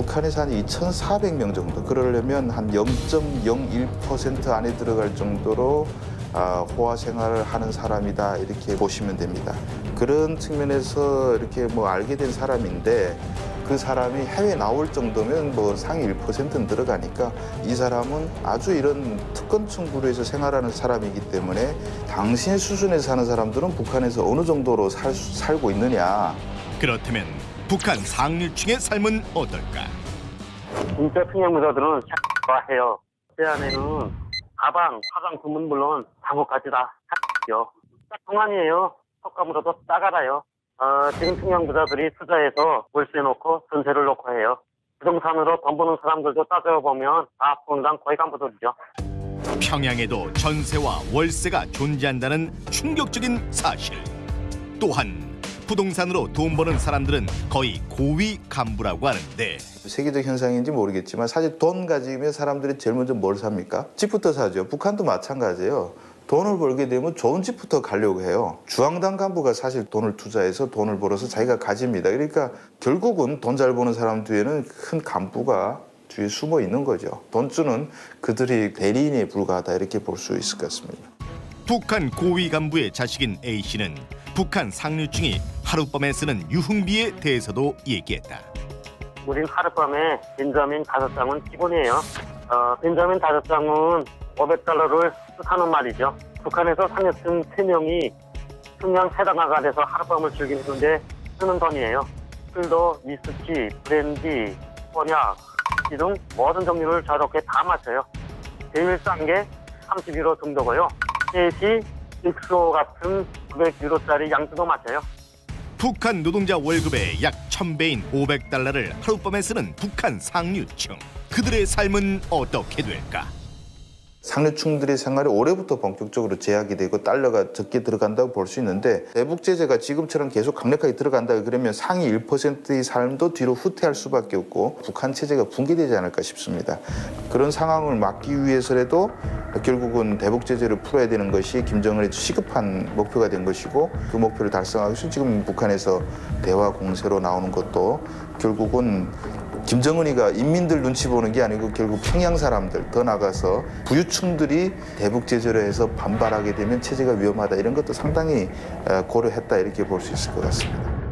북한에서 한 2,400명 정도, 그러려면 한 0.01% 안에 들어갈 정도로 호화 생활을 하는 사람이다, 이렇게 보시면 됩니다. 그런 측면에서 이렇게 뭐 알게 된 사람인데, 그 사람이 해외 나올 정도면 뭐 상위 1%는 들어가니까 이 사람은 아주 이런 특권층 부류에서 생활하는 사람이기 때문에 당신의 수준에서 사는 사람들은 북한에서 어느 정도로 살고 있느냐. 그렇다면 북한 상류층의 삶은 어떨까? 진짜 평양무사들은 좋아해요. 제 안에는 가방, 화장품은 물론 잠옷까지 다 요. 동안이에요. 속감으로도 싸가라요. 지금 평양부자들이 투자해서 월세 놓고 전세를 놓고 해요. 부동산으로 돈 버는 사람들도 따져보면 다 분당 거의 간부들이죠. 평양에도 전세와 월세가 존재한다는 충격적인 사실. 또한 부동산으로 돈 버는 사람들은 거의 고위 간부라고 하는데, 세계적 현상인지 모르겠지만 사실 돈 가지면 사람들이 제일 먼저 뭘 삽니까? 집부터 사죠. 북한도 마찬가지예요. 돈을 벌게 되면 좋은 집부터 가려고 해요. 주황당 간부가 사실 돈을 투자해서 돈을 벌어서 자기가 가집니다. 그러니까 결국은 돈 잘 버는 사람 뒤에는 큰 간부가 뒤에 숨어 있는 거죠. 돈주는 그들이 대리인에 불과하다, 이렇게 볼 수 있을 것 같습니다. 북한 고위 간부의 자식인 A씨는 북한 상류층이 하룻밤에 쓰는 유흥비에 대해서도 얘기했다. 우린 하룻밤에 벤자민 5장은 기본이에요. 벤자민 5장은 $500를 뜻하는 말이죠. 북한에서 상류층 3명이 평양 세당화가 돼서 하룻밤을 즐기는데 쓰는 돈이에요. 술도 위스키, 브랜디, 코냑, 등 모든 종류를 저렇게 다 마셔요. 제일 싼 게 31호 정도고요. 셋이 익소 같은 900유로짜리 양주도 마셔요. 북한 노동자 월급의 약 1000배인 $500를 하룻밤에 쓰는 북한 상류층. 그들의 삶은 어떻게 될까? 상류층들의 생활이 올해부터 본격적으로 제약이 되고 달러가 적게 들어간다고 볼 수 있는데, 대북 제재가 지금처럼 계속 강력하게 들어간다 그러면 상위 1%의 삶도 뒤로 후퇴할 수밖에 없고 북한 체제가 붕괴되지 않을까 싶습니다. 그런 상황을 막기 위해서라도 결국은 대북 제재를 풀어야 되는 것이 김정은의 시급한 목표가 된 것이고, 그 목표를 달성하기 위해서 지금 북한에서 대화 공세로 나오는 것도 결국은 김정은이가 인민들 눈치 보는 게 아니고 결국 평양 사람들, 더 나가서 부유층들이 대북 제재를 해서 반발하게 되면 체제가 위험하다, 이런 것도 상당히 고려했다, 이렇게 볼 수 있을 것 같습니다.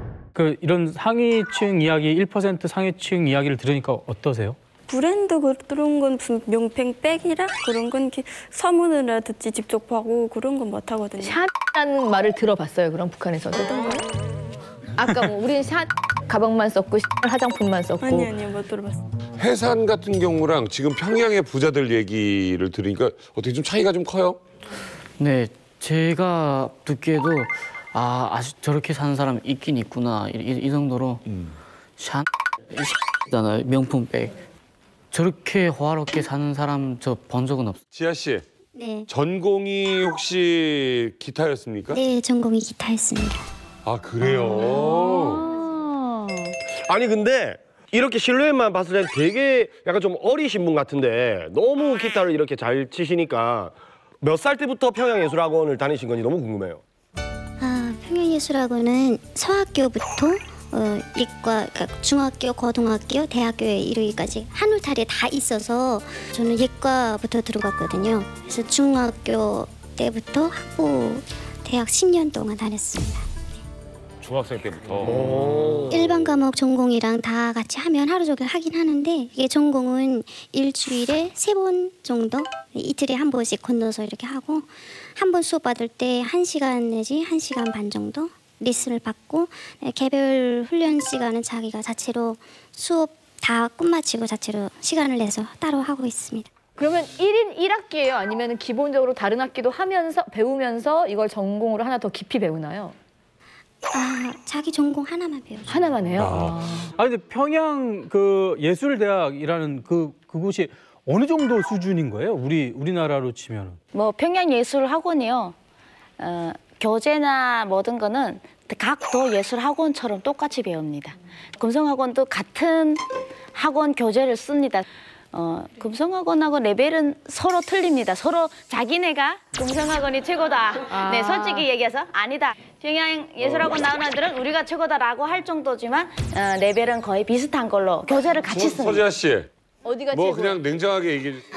이런 상위층 이야기, 1% 상위층 이야기를 들으니까 어떠세요? 브랜드 그런 건 명품백이라 그런 건 서문을 듣지 직접 보고 그런 건 못 하거든요. 샷이라는 말을 들어봤어요, 그럼 북한에서도? 어떤 거요? 아까 뭐 우리는 샷 가방만 썼고 화장품만 썼고. 아니요, 못 들어봤어요. 해산 같은 경우랑 지금 평양의 부자들 얘기를 들으니까 어떻게 좀 차이가 좀 커요? 네, 제가 듣기에도 아주 저렇게 사는 사람 있긴 있구나, 이 정도로 샤잖아요, 명품백. 저렇게 호화롭게 사는 사람 저 본 적은 없어요. 지아 씨, 네. 전공이 혹시 기타였습니까? 네, 전공이 기타였습니다. 아, 그래요? 아니 근데 이렇게 실루엣만 봤을 때 되게 약간 좀 어리신 분 같은데 너무 기타를 이렇게 잘 치시니까 몇 살 때부터 평양예술학원을 다니신 건지 너무 궁금해요. 평양예술학원은 서학교부터 이과, 그러니까 중학교, 고등학교, 대학교에 이르기까지 한 울타리에 다 있어서 저는 예과부터 들어갔거든요. 그래서 중학교 때부터 학부, 대학 10년 동안 다녔습니다. 중학생 때부터. 일반 과목 전공이랑 다 같이 하면 하루 종일 하긴 하는데, 이게 전공은 일주일에 3번 정도, 이틀에 한 번씩 건너서 이렇게 하고, 한 번 수업 받을 때 1시간 내지 1시간 반 정도 레슨을 받고, 개별 훈련 시간은 자기가 자체로 수업 다 끝마치고 자체로 시간을 내서 따로 하고 있습니다. 그러면 1인 1학기예요? 아니면 기본적으로 다른 학기도 하면서 배우면서 이걸 전공으로 하나 더 깊이 배우나요? 자기 전공 하나만 배우죠. 하나만 해요? 근데 평양 예술대학이라는 그곳이 어느 정도 수준인 거예요? 우리나라로 치면은. 뭐 평양예술학원이요. 교재나 모든 거는 각 도 예술학원처럼 똑같이 배웁니다. 금성학원도 같은 학원 교재를 씁니다. 금성학원하고 레벨은 서로 틀립니다. 서로 자기네가 금성학원이 최고다. 네, 솔직히 얘기해서 아니다. 평양예술학원 나온 애들은 우리가 최고다라고 할 정도지만 레벨은 거의 비슷한 걸로 교재를 같이 씁니다. 서지아 씨. 어디가 뭐 최고? 그냥 냉정하게 얘기해 주세요.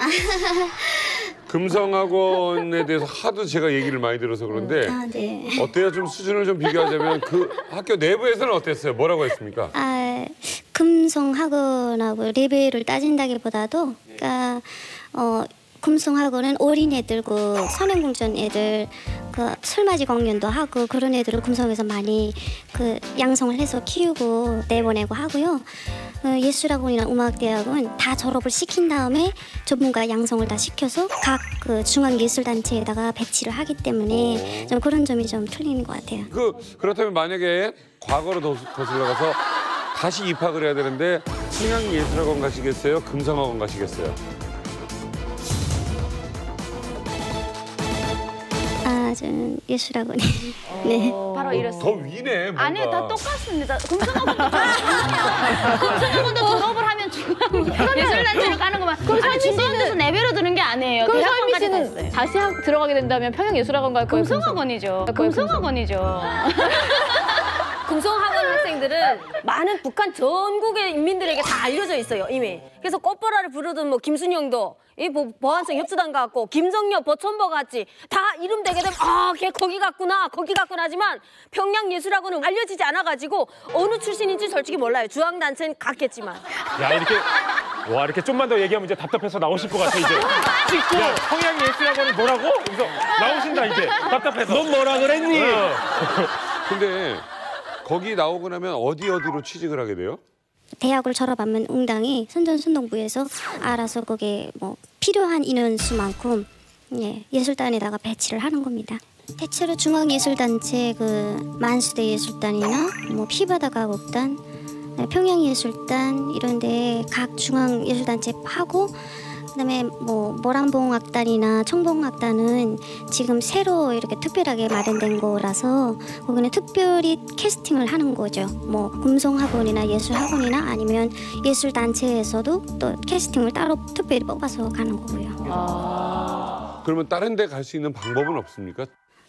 금성학원에 대해서 하도 제가 얘기를 많이 들어서 그런데 네. 어때요? 좀 수준을 좀 비교하자면 그 학교 내부에서는 어땠어요? 뭐라고 했습니까? 금성학원하고 레벨을 따진다기보다도 그러니까 금성학원은 어린애들고 선행공전 애들 그 설맞이 공연도 하고 그런 애들을 금성에서 많이 그 양성을 해서 키우고 내보내고 하고요. 예술학원이나 음악대학은 다 졸업을 시킨 다음에 전문가 양성을 다 시켜서 각 그 중앙예술단체에다가 배치를 하기 때문에 좀 그런 점이 좀 틀리는 것 같아요. 그렇다면 만약에 과거로 거슬러 가서 다시 입학을 해야 되는데 평양예술학원 가시겠어요? 금성학원 가시겠어요? 저는 예술학원이. 네. 바로 이랬어요. 더 위네, 뭔가. 아니, 다 똑같습니다. 금성학원도 졸업을 하면 예술단체로 가는 거만. 그럼 중간에서 내배로 드는 게 아니에요. 그럼 설미 대학원까지 씨는 됐어요. 다시 들어가게 된다면 평양예술학원 갈 거예요? 금성학원이죠. 금성학원이죠. 금성학원 학생들은 많은 북한 전국의 인민들에게 다 알려져 있어요, 이미. 그래서 꽃보라를 부르던 뭐 김순영도 이 보안성 협수단 같고 김성녀 보천보 같이 다 이름 되게 되면 걔 거기 갔구나 하지만 평양예술학원은 알려지지 않아가지고 어느 출신인지 솔직히 몰라요. 주황단체는 갔겠지만. 야, 이렇게 좀만 더 얘기하면 이제 답답해서 나오실 것 같아, 이제. 찍고 평양예술학원이 뭐라고? 그래서 나오신다, 이제. 답답해서. 넌 뭐라 그랬니? 근데 거기 나오고 나면 어디로 취직을 하게 돼요? 대학을 졸업하면 응당이 선전순동부에서 알아서 거기에 뭐 필요한 인원수만큼 예술단에다가 배치를 하는 겁니다. 대체로 중앙예술단체 그 만수대 예술단이나 뭐 피바다 가곡단, 평양예술단 이런데 각 중앙예술단체 하고 그다음에 뭐 모란봉악단이나 청봉악단은 지금 새로 이렇게 특별하게 마련된 거라서 거기는 특별히 캐스팅을 하는 거죠. 뭐 금성학원이나 예술학원이나 아니면 예술단체에서도 또 캐스팅을 따로 특별히 뽑아서 가는 거고요. 그러면 다른 데 갈 수 있는 방법은 없습니까?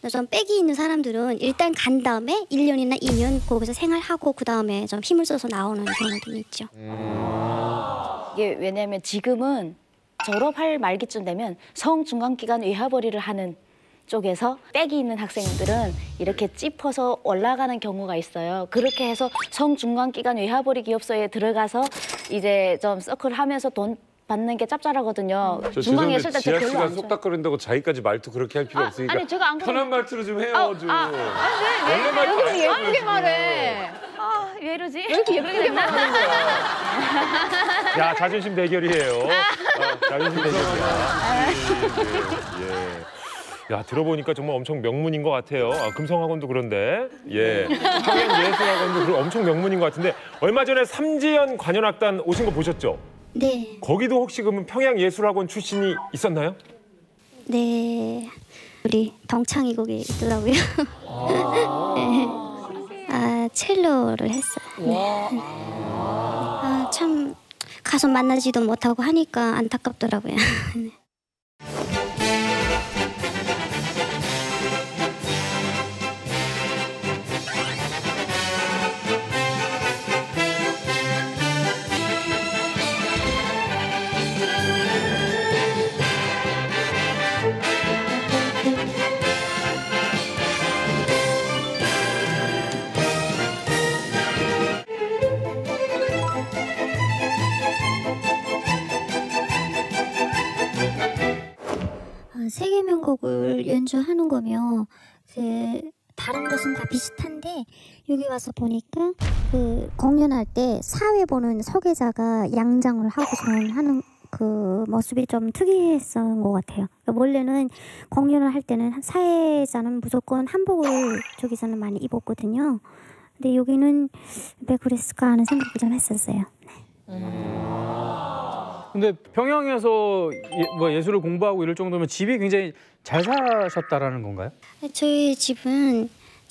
좀 빽이 있는 사람들은 일단 간 다음에 1년이나 2년 거기서 생활하고 그다음에 좀 힘을 써서 나오는 경우도 있죠. 이게 왜냐하면 지금은 졸업할 말기쯤 되면 성중간기간 외화벌이를 하는 쪽에서 빽이 있는 학생들은 이렇게 찝어서 올라가는 경우가 있어요. 그렇게 해서 성중간기간 외화벌이 기업소에 들어가서 이제 좀 서클하면서 돈 받는 게 짭짤하거든요. 중앙예술단체 지아 별로 씨가 안 좋아요. 속닥거린다고 자기까지 말투 그렇게 할 필요 없으니까 아니, 제가 안 편한 말투로 좀 해요. 좀. 원래 말투 왜 이렇게 말해? 왜 이러지? 왜 이렇게 예쁘게 됐나? 야, 자존심 대결이에요. 자존심 대결이야. 예. 야, 들어보니까 정말 엄청 명문인 것 같아요. 금성학원도 그런데. 예. 평양예술학원도 엄청 명문인 것 같은데 얼마 전에 삼지연 관현악단 오신 거 보셨죠? 네. 거기도 혹시 그러면 평양예술학원 출신이 있었나요? 네. 우리 덩창이 거기 있더라고요. 네. 첼로를 했어요. 네. 참 가서 만나지도 못하고 하니까 안타깝더라고요. 네. 세계명곡을 연주하는 거면 다른 것은 다 비슷한데 여기 와서 보니까 그 공연할 때 사회 보는 서계자가 양장을 하고선 하는 그 모습이 좀 특이했던 것 같아요. 그러니까 원래는 공연을 할 때는 사회자는 무조건 한복을 저기서는 많이 입었거든요. 근데 여기는 왜 그랬을까 하는 생각을 좀 했었어요. 근데 평양에서 예술을 공부하고 이럴 정도면 집이 굉장히 잘 사셨다라는 건가요? 저희 집은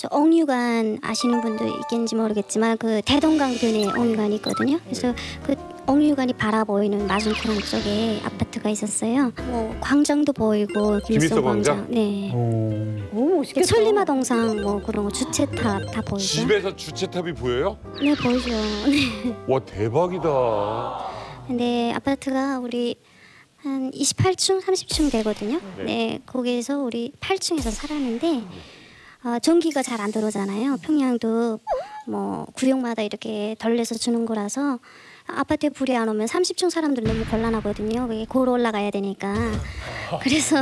옥류관 아시는 분도 있겠는지 모르겠지만 그 대동강변에 옥류관이 있거든요. 그래서 그 옥류관이 바라보이는 맞은편 쪽에 아파트가 있었어요. 뭐 광장도 보이고 김일성 광장. 네. 오, 멋있겠다. 천리마 동상 뭐 그런 거 주체탑 다 보이죠. 집에서 주체탑이 보여요? 네 보이죠. 네. 와 대박이다. 근데 아파트가 우리 한 28층, 30층 되거든요. 네, 거기에서 우리 8층에서 살았는데 전기가 잘 안 들어오잖아요. 평양도 뭐 구역마다 이렇게 덜내서 주는 거라서 아파트에 불이 안 오면 30층 사람들 너무 곤란하거든요. 그게 걸어 올라가야 되니까. 그래서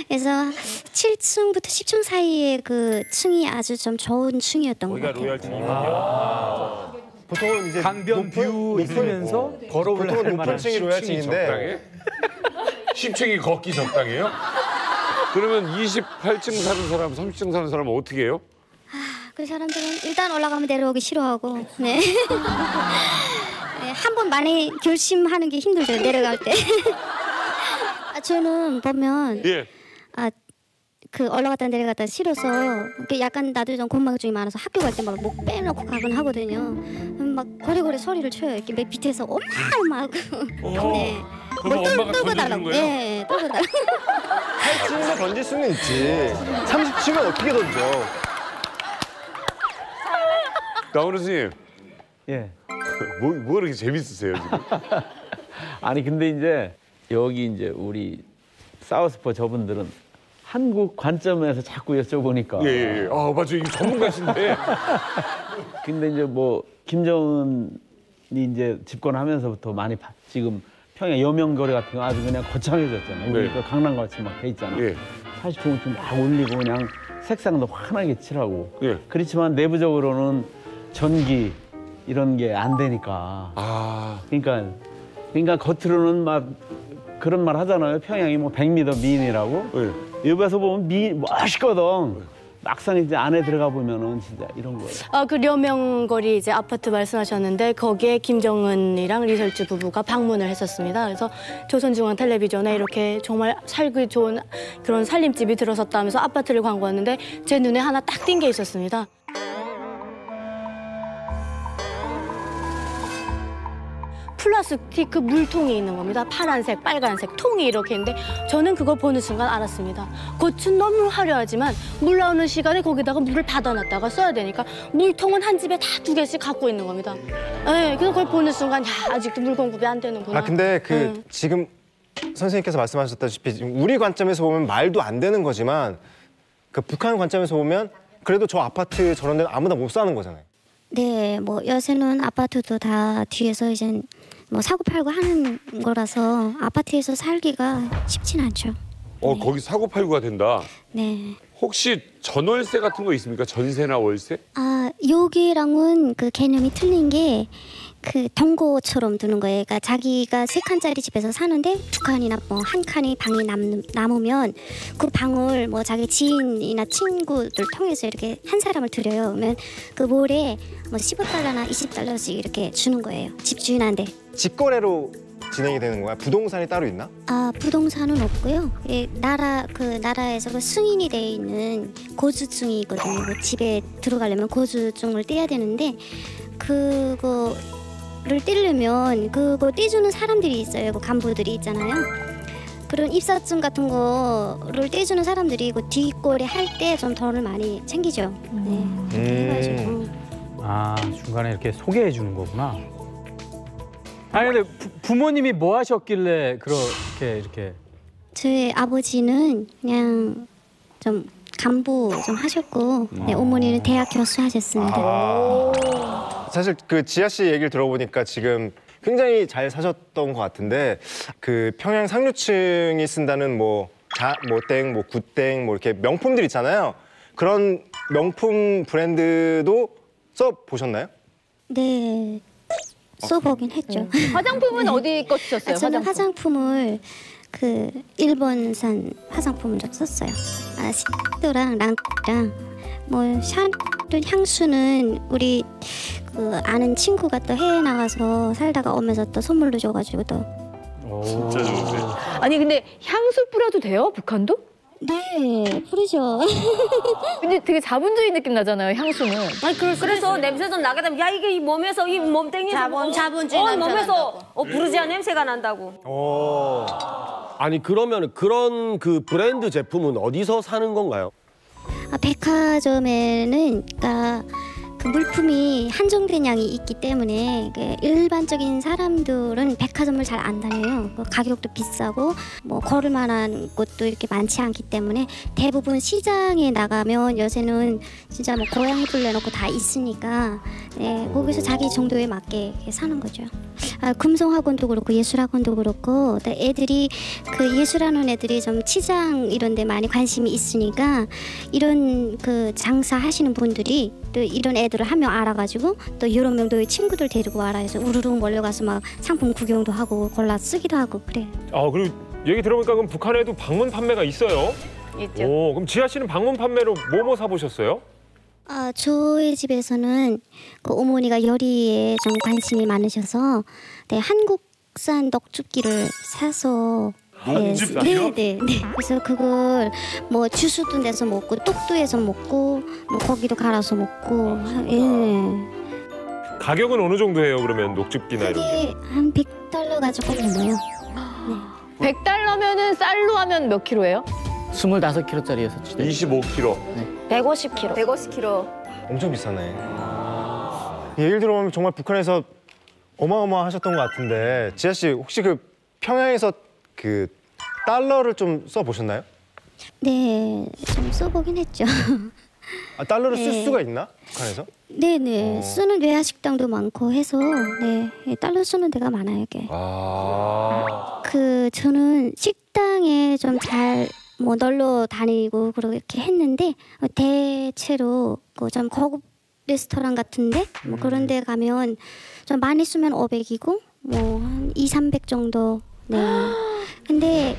7층부터 10층 사이에 그 층이 아주 좀 좋은 층이었던 것 같아요. 로얄층이군요. 보통은 이제 강변 뷰 있으면서 걸어 올라갈 보통은 만한 높은 층이 로얄층인데 10층이 걷기 적당해요? 그러면 28층 사는 사람, 30층 사는 사람은 어떻게 해요? 그 사람들은 일단 올라가면 내려오기 싫어하고, 네. 네, 한 번 많이 결심하는 게 힘들죠, 내려갈 때. 저는 보면 그 올라갔다 내려갔다 싫어서 약간 나도 좀 건망증이 많아서 학교 갈 때 막 목 빼놓고 가곤 하거든요. 막 고래고래 소리를 쳐요. 이렇게 맨 밑에서 엄마 하고. 네. 그럼 엄마가 던져주는 거예요? 네, 떨어달라고. 8층에 던질 수는 있지. 30층은 어떻게 던져? 나훈아 선생님. 예. 뭐 이렇게 재밌으세요 지금? 아니 근데 이제 여기 이제 우리 사우스포 저분들은 한국 관점에서 자꾸 여쭤보니까. 예. 아 맞아요. 이거 전문가신데. 근데 이제 뭐 김정은이 이제 집권하면서부터 많이 지금 평양 여명거리 같은 거 아주 그냥 거창해졌잖아요. 우리 그 강남같이 막 돼 있잖아. 사실 종좀 막 올리고 그냥 색상도 환하게 칠하고. 그렇지만 내부적으로는 전기 이런 게 안 되니까. 그러니까 겉으로는 막 그런 말 하잖아요. 평양이 뭐 100m 미인이라고. 여기서 보면 멋있거든. 막상 이제 안에 들어가 보면은 진짜 이런 거예요. 그 려명거리 이제 아파트 말씀하셨는데 거기에 김정은이랑 리설주 부부가 방문을 했었습니다. 그래서 조선중앙 텔레비전에 이렇게 정말 살기 좋은 그런 살림집이 들어섰다면서 아파트를 광고했는데 제 눈에 하나 딱 띈 게 있었습니다. 플라스틱 물통이 있는 겁니다. 파란색, 빨간색 통이 이렇게 있는데 저는 그걸 보는 순간 알았습니다. 겉은 너무 화려하지만 물 나오는 시간에 거기다가 물을 받아놨다가 써야 되니까 물통은 한 집에 다 2개씩 갖고 있는 겁니다. 네, 그래서 그걸 보는 순간 야, 아직도 물 공급이 안 되는구나. 근데 지금 선생님께서 말씀하셨다시피 지금 우리 관점에서 보면 말도 안 되는 거지만 그 북한 관점에서 보면 그래도 저 아파트 저런 데는 아무나 못 사는 거잖아요. 네, 뭐 요새는 아파트도 다 뒤에서 이제 뭐 사고 팔고 하는 거라서 아파트에서 살기가 쉽진 않죠. 거기 사고 팔고가 된다. 네. 혹시 전월세 같은 거 있습니까? 전세나 월세? 여기랑은 그 개념이 틀린 게 그 동거처럼 두는 거예요. 그러니까 자기가 3칸짜리 집에서 사는데 2칸이나 뭐 1칸이 방이 남으면 그 방을 뭐 자기 지인이나 친구들 통해서 이렇게 한 사람을 들여요. 그러면 그 월에 뭐 15달러나 20달러씩 이렇게 주는 거예요. 집주인한테. 직거래로 진행이 되는 거야? 부동산이 따로 있나? 부동산은 없고요. 나라에서 그 승인이 돼 있는 거주증이 있거든요. 그 집에 들어가려면 거주증을 떼야 되는데 그거를 떼려면 그거 떼주는 사람들이 있어요. 그 간부들이 있잖아요. 그런 입사증 같은 거를 떼주는 사람들이 그 뒷거래 할 때 좀 돈을 많이 챙기죠. 네. 해가지고. 중간에 이렇게 소개해 주는 거구나. 아니 근데 부모님이 뭐 하셨길래 그렇게 이렇게? 저희 아버지는 그냥 좀 간부 좀 하셨고, 네, 어머니는 대학 교수 하셨습니다. 사실 그 지아 씨 얘기를 들어보니까 지금 굉장히 잘 사셨던 것 같은데 그 평양 상류층이 쓴다는 땡, 굿땡 뭐 이렇게 명품들 있잖아요. 그런 명품 브랜드도 써보셨나요? 네. 써보긴 했죠. 화장품은 어디 거 쓰셨어요? 저는 화장품을 그 일본산 화장품을 좀 썼어요. 시도랑 랑랑 뭐 샤넬 향수는 우리 그 아는 친구가 또 해외 나가서 살다가 오면서 또 선물로 줘가지고 또. 진짜 좋으세요. 아니 근데 향수 뿌려도 돼요? 북한도? 네, 부르죠. 근데 되게 자본주의 느낌 나잖아요, 향수는. 아니 그래서 냄새 좀 나게 되면 야 이게 이 몸에서 이 몸땡이에서 자본주의 냄새 몸에서 부르지아 냄새가 난다고. 아니 그러면 그런 그 브랜드 제품은 어디서 사는 건가요? 백화점에는 그러니까 그 물품이 한정된 양이 있기 때문에 일반적인 사람들은 백화점을 잘 안 다녀요. 가격도 비싸고 뭐 걸을 만한 곳도 이렇게 많지 않기 때문에 대부분 시장에 나가면 요새는 진짜 뭐 고양이들 내놓고 다 있으니까 네, 거기서 자기 정도에 맞게 사는 거죠. 금성학원도 그렇고 예술학원도 그렇고 애들이 그 예술하는 애들이 좀 치장 이런 데 많이 관심이 있으니까 이런 그 장사하시는 분들이 또 이런 애들을 한 명 알아가지고 또 여러 명도 친구들 데리고 와라 해서 우르르 몰려가서 막 상품 구경도 하고 골라 쓰기도 하고 그래요. 그리고 얘기 들어보니까 그럼 북한에도 방문 판매가 있어요? 있죠. 그럼 지아 씨는 방문 판매로 뭐 사보셨어요? 저희 집에서는 그 어머니가 요리에 좀 관심이 많으셔서 네, 한국산 넋죽기를 사서 넋죽기요? 네. 그래서 그걸 뭐 주스도 내서 먹고 떡도 해서 먹고 뭐 고기도 갈아서 먹고 가격은 어느 정도 해요, 그러면 녹즙기나 이런 게? 한 $100 조금 넘어요. 100달러면은 쌀로 하면 몇 킬로예요? 25kg짜리여서 25kg. 150kg. 150kg. 엄청 비싸네. 얘기를 들어보면 정말 북한에서 어마어마하셨던 것 같은데 지아 씨 혹시 그 평양에서 그 달러를 좀 써보셨나요? 네, 좀 써보긴 했죠. 달러를 쓸 수가 있나? 북한에서? 네네, 쓰는 외화 식당도 많고 해서 네, 달러 쓰는 데가 많아요, 이게. 저는 식당에 좀 잘 뭐 놀러 다니고 그렇게 했는데 대체로 그 좀 고급 레스토랑 같은데 뭐 그런 데 가면 좀 많이 쓰면 500이고 뭐 한 200~300 정도. 네. 근데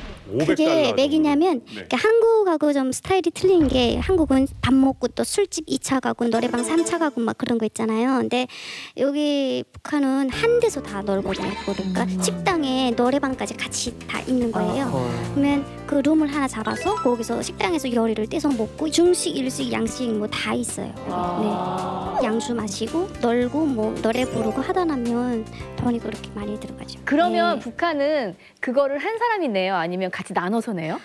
그게 맥이냐면 한국하고 좀 스타일이 틀린 게 한국은 밥 먹고 또 술집 2차 가고 노래방 3차 가고 막 그런 거 있잖아요. 근데 여기 북한은 한 데서 다 놀거든요. 그러니까 식당에 노래방까지 같이 다 있는 거예요. 그러면 그 룸을 하나 잡아서 거기서 식당에서 요리를 떼서 먹고 중식, 일식, 양식 뭐 다 있어요. 네. 양주 마시고 놀고 뭐 노래 부르고 하다 나면 돈이 그렇게 많이 들어가죠. 그러면 북한은 그거를 한 사람이 내요? 아니면 같이 나눠서 내요?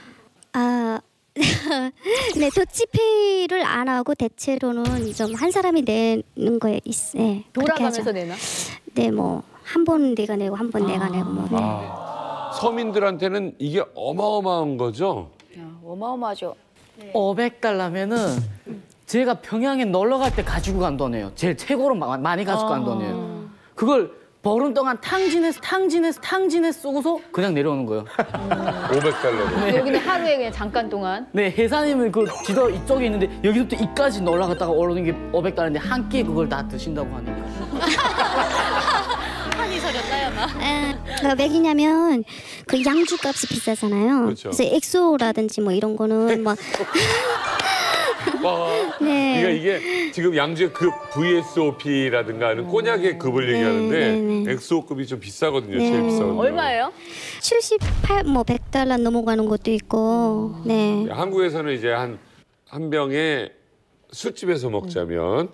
네, 더치페이를 안 하고 대체로는 좀 한 사람이 내는 거에 있어요. 네, 돌아가면서 내나? 네, 뭐 한 번 내가 내고 한 번 내가 내고 뭐. 네. 서민들한테는 이게 어마어마한 거죠? 어마어마하죠. 500달러면은 제가 평양에 놀러 갈 때 가지고 간 돈이에요. 제일 최고로 많이 가지고 간 돈이에요. 그걸 보름 동안 탕진해 쓰고서 그냥 내려오는 거예요. 500달러. 네. 여기는 하루에 그냥 잠깐 동안. 네, 해사님은 그 지도 이쪽에 있는데 여기서부터 이까지 올라갔다가 올라오는 게 500달러인데 한 끼에 그걸 다 드신다고 하니까. 한이 서렸나요, 막? 맥이냐면 그 양주값이 비싸잖아요. 그렇죠. 그래서 엑소라든지 뭐 이런 거는 막 네. 그러니까 이게 지금 양주의 급 VSOP라든가 하는 꼬냑의 급을 얘기하는데 엑소급이 좀 비싸거든요. 제일 비싸거든요. 얼마예요? 78, 뭐 100달러 넘어가는 것도 있고. 네. 한국에서는 이제 한 병에 술집에서 먹자면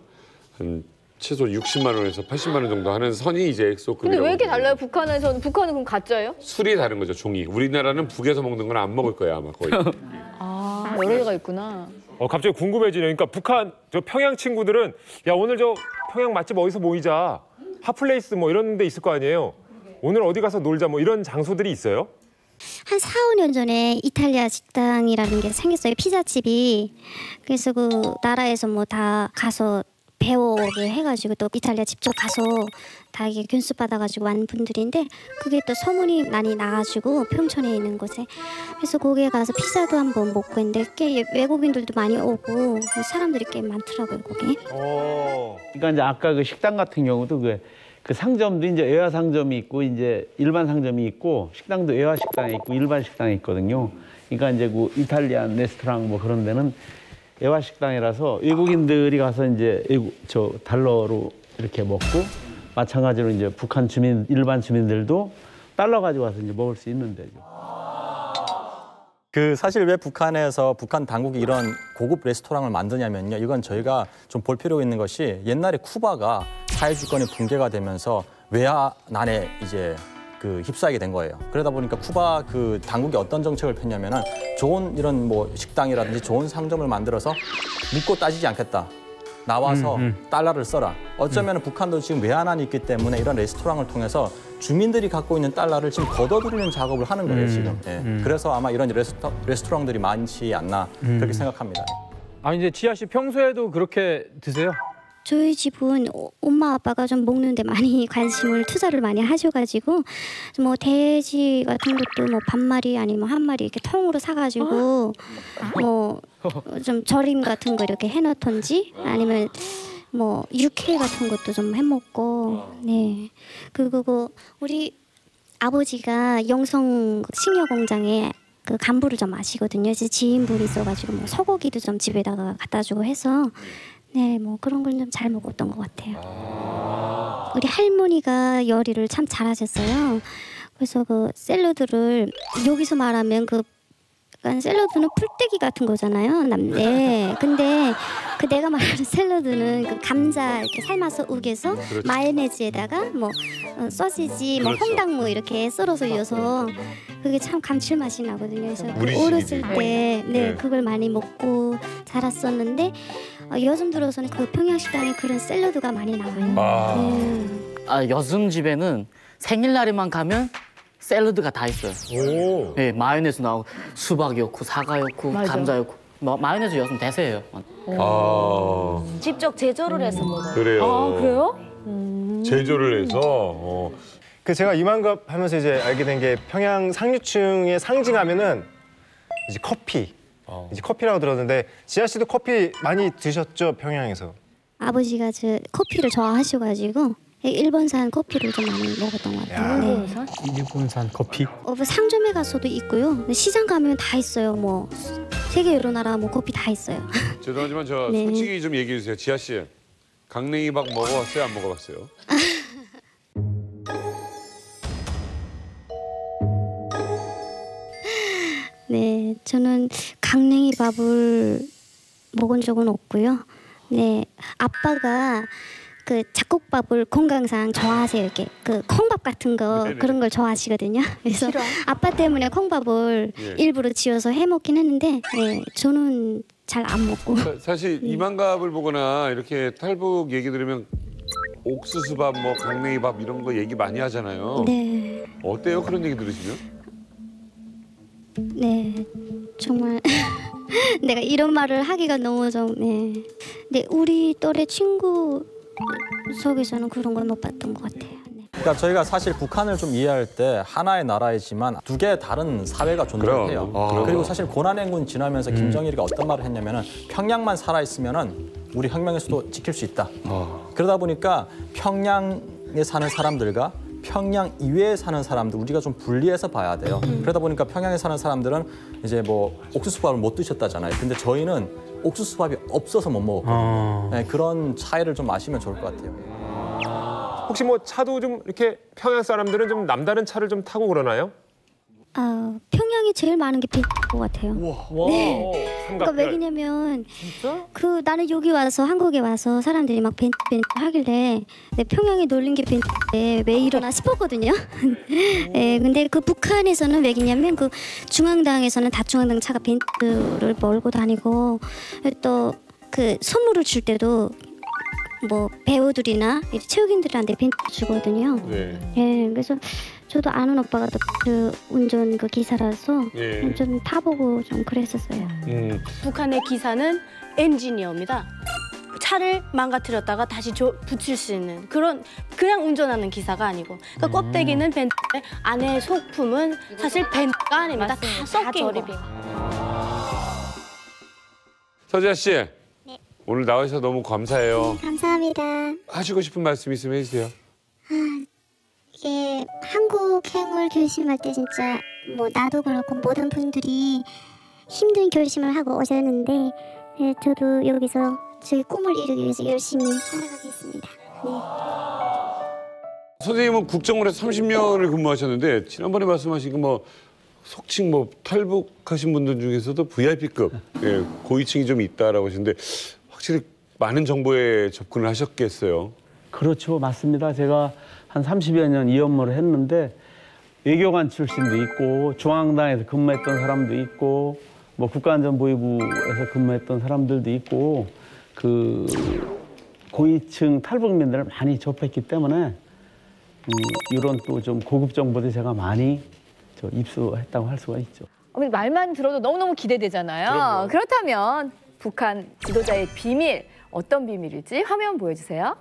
한 최소 60만 원에서 80만 원 정도 하는 선이 이제 엑소급이라고. 근데 왜 이렇게 달라요? 북한은 그럼 가짜예요? 술이 다른 거죠, 종이. 우리나라는 북에서 먹는 건 안 먹을 거야, 아마 거의. 여러 개가 있구나. 갑자기 궁금해지네요. 그러니까 북한 저 평양 친구들은 야 오늘 저 평양 맛집 어디서 모이자, 핫플레이스 뭐 이런 데 있을 거 아니에요. 오늘 어디 가서 놀자 뭐 이런 장소들이 있어요? 한 4, 5년 전에 이탈리아 식당이라는 게 생겼어요. 피자집이. 그래서 그 나라에서 뭐 다 가서 배우게 해가지고 또 이탈리아 직접 가서 다 이게 교수 받아가지고 왔는 분들인데 그게 또 소문이 많이 나가지고 평촌에 있는 곳에 그래서 거기에 가서 피자도 한번 먹고 했는데 꽤 외국인들도 많이 오고 사람들이 꽤 많더라고요 거기. 그러니까 이제 아까 그 식당 같은 경우도 그 상점도 이제 외화 상점이 있고 이제 일반 상점이 있고 식당도 외화 식당이 있고 일반 식당이 있거든요. 그러니까 이제 그 이탈리안 레스토랑 뭐 그런 데는 외화 식당이라서 외국인들이 가서 이제 저 달러로 이렇게 먹고 마찬가지로 이제 북한 일반 주민들도 달러 가지고 와서 이제 먹을 수 있는 데죠. 그 사실 왜 북한에서 북한 당국이 이런 고급 레스토랑을 만드냐면요. 이건 저희가 좀 볼 필요가 있는 것이 옛날에 쿠바가 사회주권이 붕괴가 되면서 외환난에 이제 그 휩싸이게 된 거예요. 그러다 보니까 쿠바 그 당국이 어떤 정책을 폈냐면은 좋은 이런 뭐 식당이라든지 좋은 상점을 만들어서 묻고 따지지 않겠다. 나와서 달러를 써라. 어쩌면 북한도 지금 외환난이 있기 때문에 이런 레스토랑을 통해서 주민들이 갖고 있는 달러를 지금 걷어들이는 작업을 하는 거예요, 지금. 예. 그래서 아마 이런 레스토랑들이 많지 않나 그렇게 생각합니다. 아, 이제 지아 씨 평소에도 그렇게 드세요? 저희 집은 엄마 아빠가 좀 먹는데 많이 관심을 투자를 많이 하셔가지고 뭐 돼지 같은 것도 뭐 반마리 아니면 한 마리 이렇게 통으로 사가지고 뭐 좀 절임 같은 거 이렇게 해놓던지 아니면 뭐 육회 같은 것도 좀 해먹고 네 그리고 우리 아버지가 영성 식료공장에 그 간부를 좀 아시거든요. 이제 지인분이 있어가지고 뭐 소고기도 좀 집에다가 갖다 주고 해서. 네, 뭐 그런 걸 좀 잘 먹었던 것 같아요. 우리 할머니가 요리를 참 잘하셨어요. 그래서 그 샐러드를 여기서 말하면 그 약간 샐러드는 풀떼기 같은 거잖아요. 네. 근데 그 내가 말하는 샐러드는 그 감자 이렇게 삶아서 우겨서 그렇죠. 마요네즈에다가 뭐 소시지, 뭐 그렇죠. 홍당무 이렇게 썰어서 이어서 그게 참 감칠맛이 나거든요. 그래서 우리 어렸을 식이지. 때 네. 그걸 많이 먹고 자랐었는데 요즘 들어서는 그 평양식당에 그런 샐러드가 많이 나와요. 요즘 집에는 생일날에만 가면 샐러드가 다 있어요. 네, 마요네즈 나오고 수박이었고 사과였고 맞아. 감자였고 마요네즈 요즘 대세예요. 직접 제조를 해서 먹어요. 그래요. 아, 그래요? 제조를 해서. 그 제가 이만갑 하면서 이제 알게 된 게 평양 상류층의 상징하면은 이제 커피. 이제 커피라고 들었는데 지아 씨도 커피 많이 드셨죠, 평양에서? 아버지가 저 커피를 좋아하셔가지고 일본산 커피를 좀 많이 먹었던 것 같아요. 네. 일본산 커피? 뭐 상점에 가서도 있고요. 시장 가면 다 있어요. 뭐 세계 여러 나라 뭐 커피 다 있어요. 죄송하지만 저 네. 솔직히 좀 얘기해 주세요. 지아 씨, 강냉이밥 먹어봤어요? 안 먹어봤어요? 네, 저는 강냉이 밥을 먹은 적은 없고요. 네, 아빠가 그 잡곡밥을 건강상 좋아하세요. 이렇게 그 콩밥 같은 거 네네. 그런 걸 좋아하시거든요. 그래서 아빠 때문에 콩밥을 예. 일부러 지어서 해 먹긴 했는데, 네, 저는 잘 안 먹고. 사실 이만갑을 보거나 이렇게 탈북 얘기 들으면 옥수수밥, 뭐 강냉이밥 이런 거 얘기 많이 하잖아요. 네, 어때요? 그런 얘기 들으시면? 네, 정말 내가 이런 말을 하기가 너무 좀, 네, 근데 우리 또래 친구 속에서는 그런 걸 못 봤던 것 같아요. 그러니까 저희가 사실 북한을 좀 이해할 때 하나의 나라이지만 두 개의 다른 사회가 존재해요. 그럼. 그리고 사실 고난행군 지나면서 김정일이가 어떤 말을 했냐면은 평양만 살아 있으면은 우리 혁명의 수도 지킬 수 있다. 그러다 보니까 평양에 사는 사람들과 평양 이외에 사는 사람들 우리가 좀 분리해서 봐야 돼요. 그러다 보니까 평양에 사는 사람들은 이제 뭐 옥수수밥을 못 드셨다잖아요. 근데 저희는 옥수수밥이 없어서 못 먹었거든요. 네, 그런 차이를 좀 아시면 좋을 것 같아요. 혹시 뭐 차도 좀 이렇게 평양 사람들은 좀 남다른 차를 좀 타고 그러나요? 평양이 제일 많은 게 벤츠 것 같아요. 네. 그러니까 삼각별. 왜냐면 그 나는 여기 와서 한국에 와서 사람들이 막 벤츠 하길래 내 평양에 놀린 게 벤츠에 왜 이러나 싶었거든요. 네, 근데 그 북한에서는 왜냐면 그 중앙당에서는 다중앙당 차가 벤츠를 몰고 다니고 또 그 선물을 줄 때도 뭐 배우들이나 체육인들한테 벤츠 주거든요. 네. 예, 그래서 저도 아는 오빠가 또 그 운전 그 기사라서 예. 좀 타보고 좀 그랬었어요. 북한의 기사는 엔지니어입니다. 차를 망가뜨렸다가 다시 붙일 수 있는 그런 그냥 운전하는 기사가 아니고 그러니까 껍데기는 벤츠인데 안에 소품은 사실 벤츠가 아닙니다. 다 섞인 거. 서지아 씨, 오늘 나와주셔서 너무 감사해요. 감사합니다. 하시고 싶은 말씀 있으면 해주세요. 이게 한국 행을 결심할 때 진짜 뭐 나도 그렇고 모든 분들이 힘든 결심을 하고 오셨는데 네, 저도 여기서 저희 꿈을 이루기 위해서 열심히 살아가겠습니다. 네. 선생님은 국정원에서 30년을 근무하셨는데 지난번에 말씀하신 그 뭐 속칭 뭐 탈북하신 분들 중에서도 VIP급 예, 고위층이 좀 있다라고 하시는데 확실히 많은 정보에 접근을 하셨겠어요. 그렇죠. 맞습니다. 제가 한 30여 년 이 업무를 했는데 외교관 출신도 있고 중앙당에서 근무했던 사람도 있고 뭐 국가안전보위부에서 근무했던 사람들도 있고 그 고위층 탈북민들을 많이 접했기 때문에 이런 또 좀 고급 정보들 제가 많이 입수했다고 할 수가 있죠. 어머니 말만 들어도 너무너무 기대되잖아요. 그럼요. 그렇다면 북한 지도자의 비밀, 어떤 비밀일지 화면 보여주세요.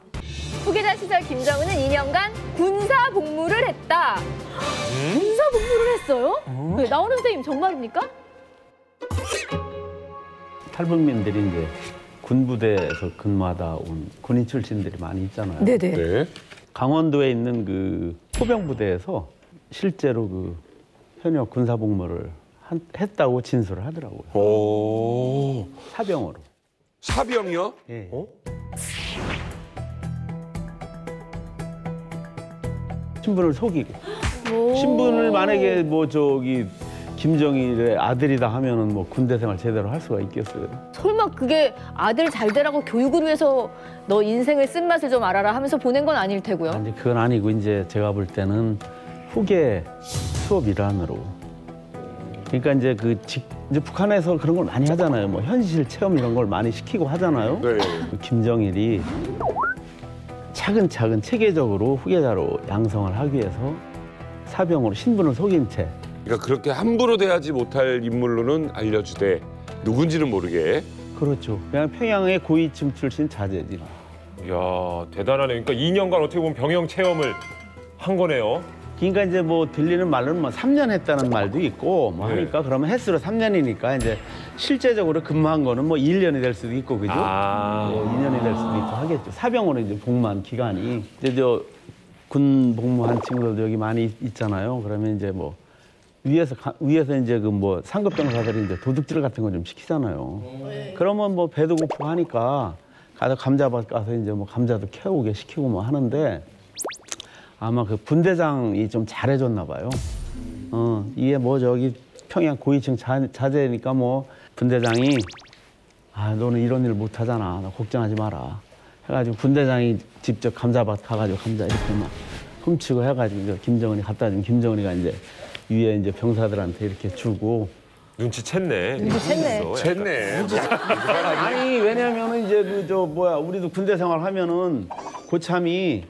후계자 시절 김정은은 2년간 군사 복무를 했다. 군사 복무를 했어요? 네, 나오는 선생님 정말입니까? 탈북민들이 이제 군부대에서 근무하다 온 군인 출신들이 많이 있잖아요. 네네. 네. 강원도에 있는 그 포병부대에서 실제로 그 현역 군사 복무를 했다고 진술을 하더라고요. 오. 사병으로. 사병이요? 예. 신분을 속이고. 신분을 만약에 뭐 저기 김정일의 아들이다 하면은 뭐 군대 생활 제대로 할 수가 있겠어요. 설마 그게 아들 잘 되라고 교육을 위해서 너 인생의 쓴맛을 좀 알아라 하면서 보낸 건 아닐 테고요. 아니 그건 아니고 이제 제가 볼 때는 후계 수업 일환으로. 그러니까 이제 이제 북한에서 그런 걸 많이 하잖아요. 뭐 현실 체험 이런 걸 많이 시키고 하잖아요. 네. 그 김정일이 차근차근 체계적으로 후계자로 양성을 하기 위해서 사병으로 신분을 속인 채. 그러니까 그렇게 함부로 대하지 못할 인물로는 알려주되 누군지는 모르게. 그렇죠. 그냥 평양의 고위층 출신 자제지. 이야 대단하네. 그러니까 2년간 어떻게 보면 병영 체험을 한 거네요. 그러니까 이제 뭐 들리는 말로는 뭐 3년 했다는 말도 있고 뭐 하니까 그러면 횟수로 3년이니까 이제 실제적으로 근무한 거는 뭐 1년이 될 수도 있고 그죠? 뭐 2년이 될 수도 있고 하겠죠. 사병으로 이제 복무한 기간이 이제 저 군 복무한 친구들도 여기 많이 있잖아요. 그러면 이제 뭐 위에서 이제 그 뭐 상급병사들이 이제 도둑질 같은 거 좀 시키잖아요. 그러면 뭐 배도 고프고 하니까 가서 감자밭 가서 이제 뭐 감자도 캐오게 시키고 뭐 하는데 아마 그 분대장이 좀 잘해줬나 봐요. 이게 뭐 저기 평양 고위층 자제니까 뭐 분대장이 너는 이런 일 못하잖아. 너 걱정하지 마라. 해가지고 분대장이 직접 감자밭 가가지고 감자 이렇게 막 훔치고 해가지고 이제 김정은이 갖다 주면 김정은이가 이제 위에 이제 병사들한테 이렇게 주고. 눈치챘네. 챘네. 아니 왜냐면은 이제 그 저 뭐야 우리도 군대 생활 하면은 고참이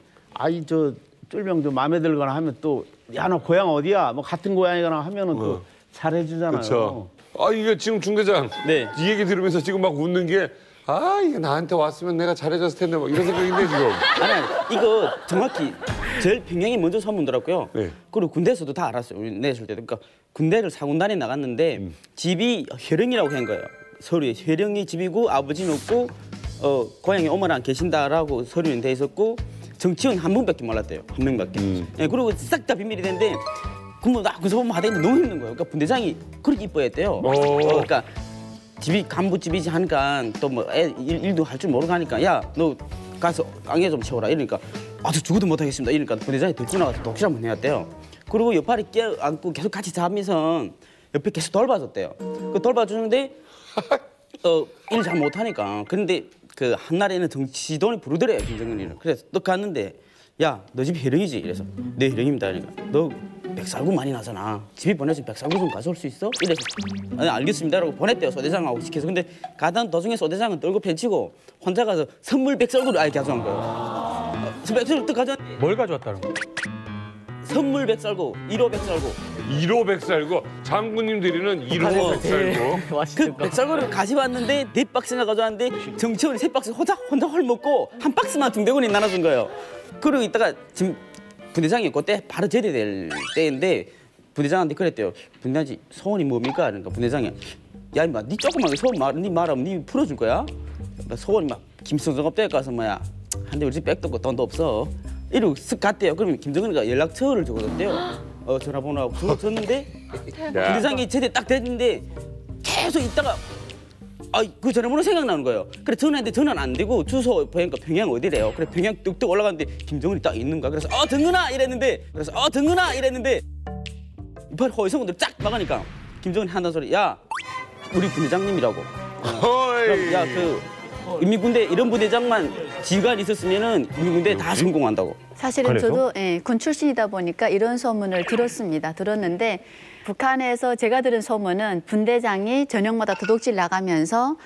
저 쫄병 좀 마음에 들거나 하면 또 야 너 고향 어디야? 뭐 같은 고향이거나 하면은 또 잘해주잖아요. 그렇죠. 이게 지금 중대장 이 얘기 들으면서 지금 막 웃는 게 이게 나한테 왔으면 내가 잘해줬을 텐데 뭐 이런 생각인데 지금. 아니 이거 정확히 제일 평양이 먼저 소문더라고요. 그리고 군대에서도 다 알았어요. 우리 내실 때도. 그러니까 군대를 사군단에 나갔는데 집이 혈령이라고 한 거예요. 서류에 혈령이 집이고 아버지는 없고 고향에 어머니랑 계신다라고 서류는 돼 있었고 정치원 한 분밖에 몰랐대요. 한 명밖에. 그리고 싹 다 비밀이 됐는데 그 소문 하다니까 너무 힘든 거예요. 그러니까 분대장이 그렇게 이뻐했대요. 그러니까 집이 간부집이지 하니까 또 뭐 일도 할 줄 모르고 하니까 야 너 가서 앙해 좀 채워라 이러니까 저 죽어도 못하겠습니다 이러니까 분대장이 들고 나가서 독실 한번 해왔대요. 그리고 옆팔에 껴안고 계속 같이 자면서 옆에 계속 돌봐줬대요. 그 돌봐주는데 일 잘 못하니까 그런데 그 한날에는 정치돈이 부르더래요 김정은이를. 그래서 또 갔는데 야 너 집 혈령이지? 이래서 네 혈령입니다. 그러니까 너 백살구 많이 나잖아. 집에 보내서 백살구 좀 가져올 수 있어? 이래서 알겠습니다 라고 보냈대요. 소대장하고 시켜서. 근데 가던 도중에 소대장은 떨고 펼치고 혼자 가서 선물 백살구를 아예 가져온 거예요. 백살구 또 가져왔는데 뭘 가져왔다는 거야? 선물 백살구, 1호 백살구. 1호 백살구. 장군님 드리는 1호 백살구. 그 백살구를 가져왔는데 4박스나 가져왔는데 정치원이 3박스 혼자 헐 먹고 한 박스만 중대군이 나눠준 거예요. 그리고 있다가 지금 분대장이 그때 바로 제대될 때인데 분대장한테 그랬대요. 분대장이 소원이 뭡니까? 그러니까 분대장이 야 임마 니 조그맣게 소원 니 말하면 니 풀어줄 거야? 소원이 막 김성정업대에 가서 뭐야 한데 우리 집 백도 없고 돈도 없어. 이러고 쓱 갔대요. 그러면 김정은이가 연락처를 적어줬대요. 전화번호하고 적어줬는데 분대장이 제대 딱 됐는데 계속 있다가 그 전화번호 생각나는 거예요. 그래 전화했는데 전화는 안 되고 주소 보니까 평양 어디래요. 그래 평양 뚝뚝 올라갔는데 김정은이 딱 있는 거야. 그래서 정은아 이랬는데 바로 허위성분들 쫙 막으니까 김정은이 한다는 소리. 야, 우리 분대장님이라고. 그럼 야, 그 인민군대 이런 부대장만 지휘관 있었으면은 인민군대 다 성공한다고. 사실은 저도 군 출신이다 보니까 이런 소문을 들었는데 북한에서 제가 들은 소문은 분대장이 저녁마다 도둑질 나가면서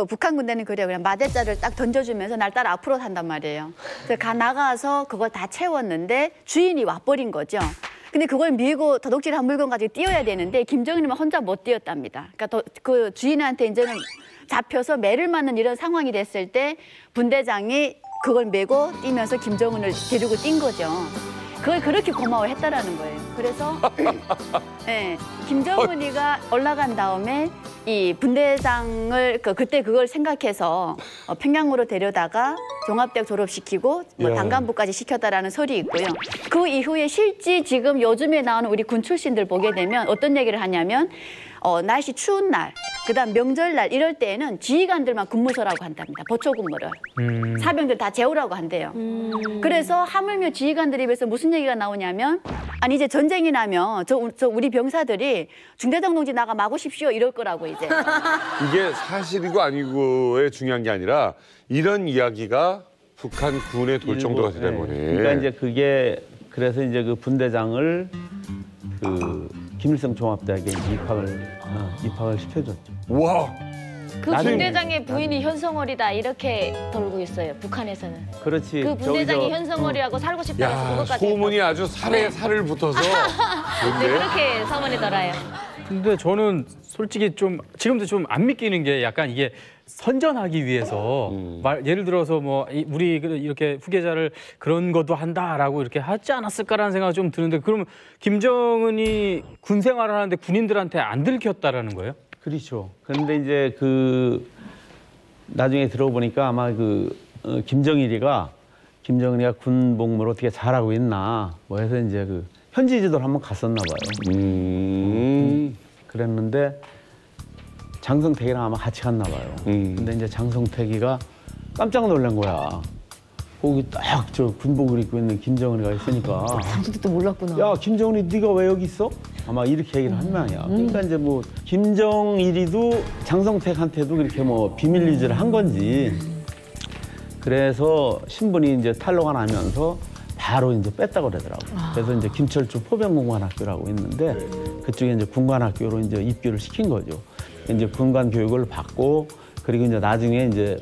북한 군대는 그래요. 그냥 마대자를 딱 던져주면서 날 따라 앞으로 산단 말이에요. 그래서 나가서 그걸 다 채웠는데 주인이 와버린 거죠. 근데 그걸 밀고 도둑질한 물건 가지고 뛰어야 되는데 김정은이만 혼자 못 뛰었답니다. 그러니까 그 주인한테 이제는 잡혀서 매를 맞는 이런 상황이 됐을 때 분대장이 그걸 메고 뛰면서 김정은을 데리고 뛴 거죠. 그걸 그렇게 고마워했다라는 거예요. 그래서 김정은이가 올라간 다음에 이 분대장을 그때 그걸 생각해서 평양으로 데려다가 종합대학 졸업시키고 뭐 단간부까지 시켰다라는 설이 있고요. 그 이후에 실제 지금 요즘에 나오는 우리 군 출신들 보게 되면 어떤 얘기를 하냐면 날씨 추운 날, 그다음 명절날 이럴 때에는 지휘관들만 근무소라고 한답니다. 보초 근무를. 사병들 다 재우라고 한대요. 그래서 하물며 지휘관들 입에서 무슨 얘기가 나오냐면 아니 이제 전쟁이 나면 저 우리 병사들이 중대장 동지 나가 막으십시오 이럴 거라고 이제. 이게 사실이고 아니고의 중요한 게 아니라 이런 이야기가 북한 군에 돌 정도가 되다 보니. 그러니까 이제 그게 그래서 이제 그 분대장을 그 김일성 종합대학에 입학을 시켜줬죠. 와. 그 분대장의 부인이 현성월이다 이렇게 돌고 있어요. 북한에서는. 그렇지. 그 분대장이 현성월이하고 살고 싶다 해서 그것까지. 소문이 아주 살에 살을 붙어서. 네, 그렇게 소문이 돌아요. 근데 저는 솔직히 좀 지금도 좀 안 믿기는 게 약간 이게 선전하기 위해서 예를 들어서 뭐 우리 이렇게 후계자를 그런 것도 한다라고 이렇게 하지 않았을까라는 생각이 좀 드는데 그러면 김정은이 군 생활을 하는데 군인들한테 안 들켰다라는 거예요? 그렇죠. 그런데 이제 그 나중에 들어보니까 아마 그 김정은이가 군 복무를 어떻게 잘하고 있나 뭐 해서 이제 그 현지 지도를 한번 갔었나 봐요. 그랬는데 장성택이랑 아마 같이 갔나 봐요. 근데 이제 장성택이가 깜짝 놀란 거야. 거기 딱 저 군복을 입고 있는 김정은이가 있으니까. 장성택도 몰랐구나. 야, 김정은이 네가 왜 여기 있어? 아마 이렇게 얘기를 한 모양이야. 그러니까 이제 뭐 김정일이도 장성택한테도 그렇게 뭐 비밀 유지를 한 건지. 그래서 신분이 이제 탈로가 나면서 바로 이제 뺐다고 그러더라고요. 그래서 이제 김철주 포병공관학교라고 있는데 그쪽에 이제 군관학교로 이제 입교를 시킨 거죠. 이제 군관 교육을 받고 그리고 이제 나중에 이제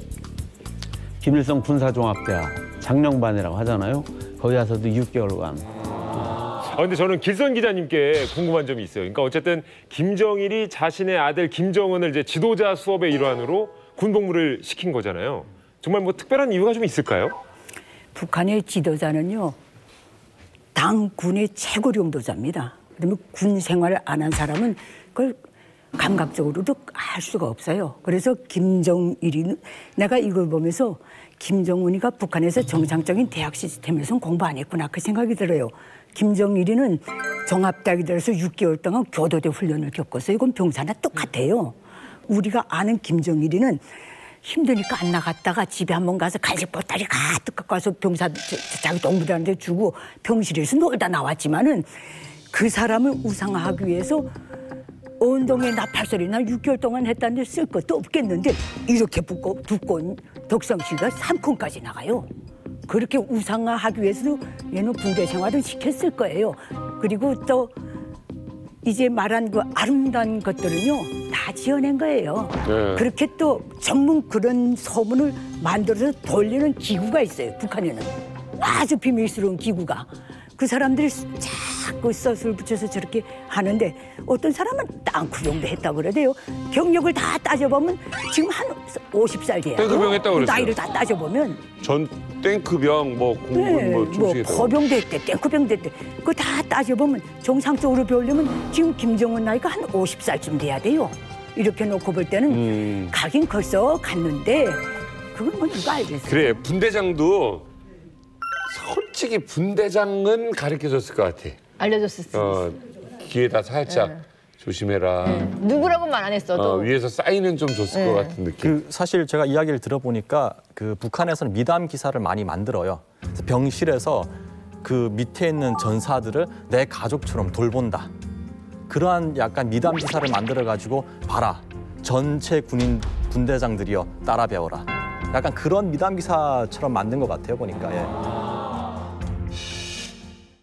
김일성 군사종합대학 장령반이라고 하잖아요. 거기 가서도 6개월간. 근데 저는 길선 기자님께 궁금한 점이 있어요. 그러니까 어쨌든 김정일이 자신의 아들 김정은을 이제 지도자 수업의 일환으로 군복무를 시킨 거잖아요. 정말 뭐 특별한 이유가 좀 있을까요? 북한의 지도자는요, 당군의 최고領導자입니다. 그러면 군 생활을 안 한 사람은 그걸 감각적으로도 알 수가 없어요. 그래서 김정일이 내가 이걸 보면서 김정은이가 북한에서 정상적인 대학 시스템에서는 공부 안 했구나 그 생각이 들어요. 김정일이는 종합대학에 들어서 6개월 동안 교도대 훈련을 겪었어요. 이건 병사나 똑같아요. 우리가 아는 김정일이는 힘드니까 안 나갔다가 집에 한번 가서 간식 보따리 가득 갖고 와서 병사 자기 동무들한테 주고 병실에서 놀다 나왔지만은 그 사람을 우상화하기 위해서 언동에 나팔소리나 6개월 동안 했다는데 쓸 것도 없겠는데 이렇게 두꺼운 덕성씨가 3콘까지 나가요. 그렇게 우상화하기 위해서도 얘는 군대 생활을 시켰을 거예요. 그리고 또 이제 말한 그 아름다운 것들은요 다 지어낸 거예요. 네. 그렇게 또 전문 그런 소문을 만들어서 돌리는 기구가 있어요. 북한에는 아주 비밀스러운 기구가. 그 사람들이 자꾸 섯을 붙여서 저렇게 하는데 어떤 사람은 땅구병도 했다고 그러대요. 경력을 다 따져보면 지금 한 50살 돼요. 땡크병 했다고 그랬어요. 나이를 다 따져보면. 전 땡크병, 뭐 공군, 네, 뭐 뭐 중시했다고. 포병도 했대, 땡크병도 했대. 그거 다 따져보면 정상적으로 배우려면 지금 김정은 나이가 한 50살쯤 돼야 돼요. 이렇게 놓고 볼 때는 가긴 벌써 갔는데 그건 뭐 누가 알겠어요. 그래, 분대장도 솔직히 분대장은 가르쳐줬을 것 같아. 알려줬을 수 귀에다 살짝 조심해라. 누구라고 말 안 했어도. 위에서 사인은 좀 줬을 것 같은 느낌. 그 사실 제가 이야기를 들어보니까 그 북한에서는 미담 기사를 많이 만들어요. 그래서 병실에서 그 밑에 있는 전사들을 내 가족처럼 돌본다. 그러한 약간 미담 기사를 만들어 가지고 봐라 전체 군대장들이여 따라 배워라. 약간 그런 미담 기사처럼 만든 것 같아요 보니까. 예.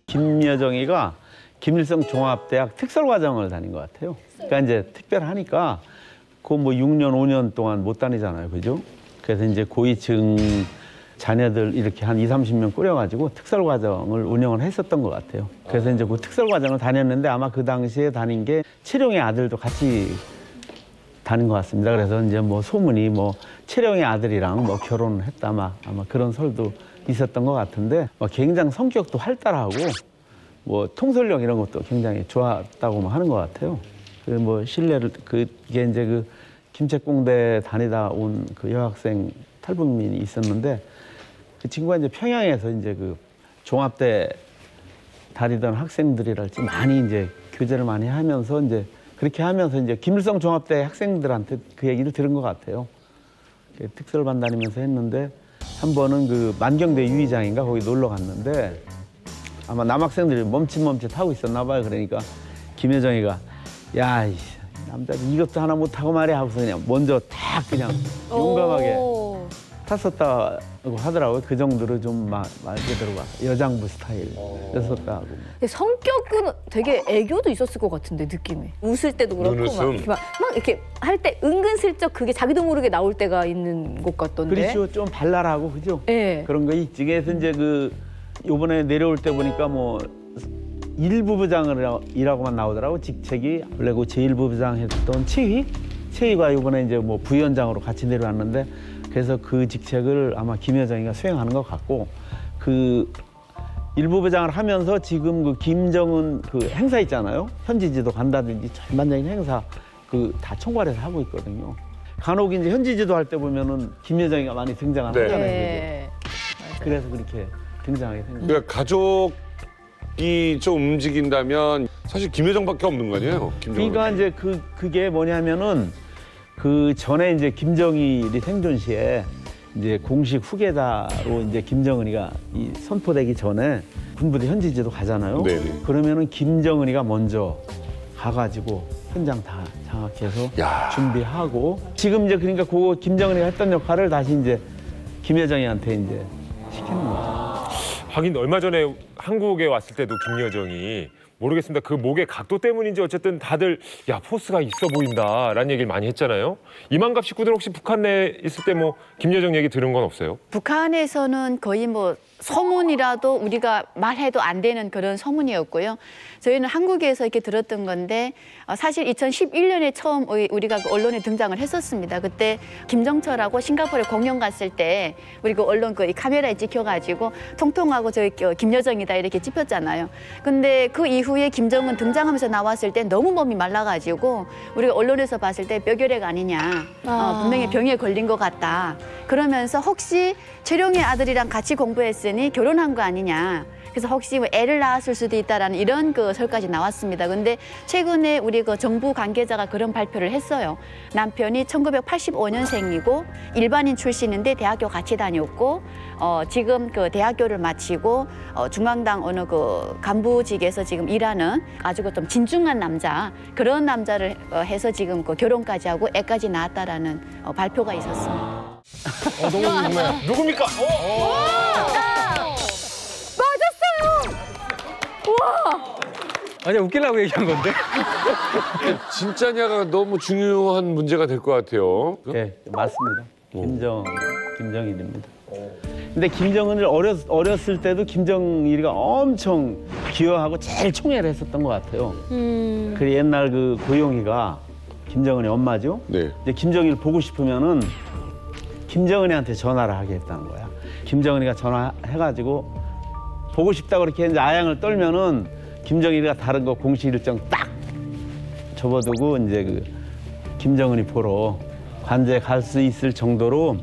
김여정이가 김일성 종합대학 특설과정을 다닌 것 같아요. 그러니까 이제 특별하니까 그 뭐 6년, 5년 동안 못 다니잖아요. 그죠? 그래서 이제 고위층 자녀들 이렇게 한 20, 30명 꾸려가지고 특설과정을 운영을 했었던 것 같아요. 그래서 이제 그 특설과정을 다녔는데 아마 그 당시에 다닌 게 채룡의 아들도 같이 다닌 것 같습니다. 그래서 이제 뭐 소문이 뭐 채룡의 아들이랑 뭐 결혼을 했다 아마 그런 설도 있었던 것 같은데 굉장히 성격도 활달하고 뭐 통솔력 이런 것도 굉장히 좋았다고 하는 것 같아요. 그 뭐 신뢰를 그게 이제 그 김책공대 다니다 온 그 여학생 탈북민이 있었는데 그 친구가 이제 평양에서 이제 그 종합대 다니던 학생들이랄지 많이 이제 교제를 많이 하면서 이제 그렇게 하면서 이제 김일성 종합대 학생들한테 그 얘기를 들은 것 같아요. 특설반 다니면서 했는데 한 번은 그 만경대 유의장인가 거기 놀러 갔는데 아마 남학생들이 멈칫멈칫 하고 있었나 봐요. 그러니까 김여정이가 야, 이 남자들 이것도 하나 못하고 말이야 하고서 그냥 먼저 탁 그냥 용감하게 탔었다고 하더라고요. 그 정도로 좀 말 그대로 여장부 스타일이었었다고. 성격은 되게 애교도 있었을 것 같은데 느낌이. 웃을 때도 그렇고 막 이렇게 할 때 은근슬쩍 그게 자기도 모르게 나올 때가 있는 것 같던데. 그렇죠. 좀 발랄하고 그죠? 네. 그런 거 있지. 그래서 이제 그 요번에 내려올 때 보니까 뭐 일부부장이라고만 나오더라고. 직책이 원래 그 제1부부장 했던 최희가 요번에 이제 뭐 부위원장으로 같이 내려왔는데 그래서 그 직책을 아마 김여정이가 수행하는 것 같고 그 일부부장을 하면서 지금 그 김정은 그 행사 있잖아요. 현지지도 간다든지 전반적인 행사 그 다 총괄해서 하고 있거든요. 간혹 이제 현지지도 할 때 보면은 김여정이가 많이 등장하잖아요. 네. 그래서 그렇게 등장하게 된 거예요. 그러니까 가족이 좀 움직인다면 사실 김여정밖에 없는 거 아니에요? 그러니까 이제 그게 뭐냐면은 그 전에 이제 김정일이 생존 시에 이제 공식 후계자로 이제 김정은이가 이 선포되기 전에 군부대 현지지도 가잖아요. 네네. 그러면은 김정은이가 먼저 가가지고 현장 다 장악해서 준비하고 지금 이제 그러니까 그 김정은이가 했던 역할을 다시 이제 김여정이한테 이제 시키는 거죠. 하긴 얼마 전에 한국에 왔을 때도 김여정이 모르겠습니다. 그 목의 각도 때문인지 어쨌든 다들 야 포스가 있어 보인다라는 얘기를 많이 했잖아요. 이만갑 식구들 혹시 북한 내에 있을 때 뭐 김여정 얘기 들은 건 없어요? 북한에서는 거의 뭐 소문이라도 우리가 말해도 안 되는 그런 소문이었고요. 저희는 한국에서 이렇게 들었던 건데 사실 2011년에 처음 우리가 그 언론에 등장을 했었습니다. 그때 김정철하고 싱가포르에 공연 갔을 때 우리 그 언론 그 카메라에 찍혀가지고 통통하고 저희 김여정이다 이렇게 찍혔잖아요. 근데 그 이후에 김정은 등장하면서 나왔을 때 너무 몸이 말라가지고 우리가 언론에서 봤을 때 뼈결핵 아니냐, 분명히 병에 걸린 것 같다. 그러면서 혹시 채룡의 아들이랑 같이 공부했으니 결혼한 거 아니냐. 그래서 혹시 뭐 애를 낳았을 수도 있다라는 이런 그 설까지 나왔습니다. 근데 최근에 우리 그 정부 관계자가 그런 발표를 했어요. 남편이 1985년생이고 일반인 출신인데 대학교 같이 다녔고 지금 그 대학교를 마치고 중앙당 어느 그 간부직에서 지금 일하는 아주 좀 진중한 남자 그런 남자를 해서 지금 그 결혼까지 하고 애까지 낳았다라는 발표가 있었습니다. 너무 궁금해요. 누굽니까? 맞았어요. 우와. 아니 웃기려고 얘기한 건데. 진짜냐가 너무 중요한 문제가 될 것 같아요. 네, 맞습니다. 김정일입니다. 근데 김정은을 어렸을 때도 김정일이가 엄청 기여하고 제일 총애를 했었던 것 같아요. 그 옛날 그 고용희가 김정은의 엄마죠. 네. 이제 김정일 보고 싶으면은 김정은이한테 전화를 하게 했다는 거야. 김정은이가 전화해가지고 보고 싶다고 그렇게 이제 아양을 떨면은 김정일이가 다른 거 공식 일정 딱 접어두고 이제 그 김정은이 보러 관제에 갈 수 있을 정도로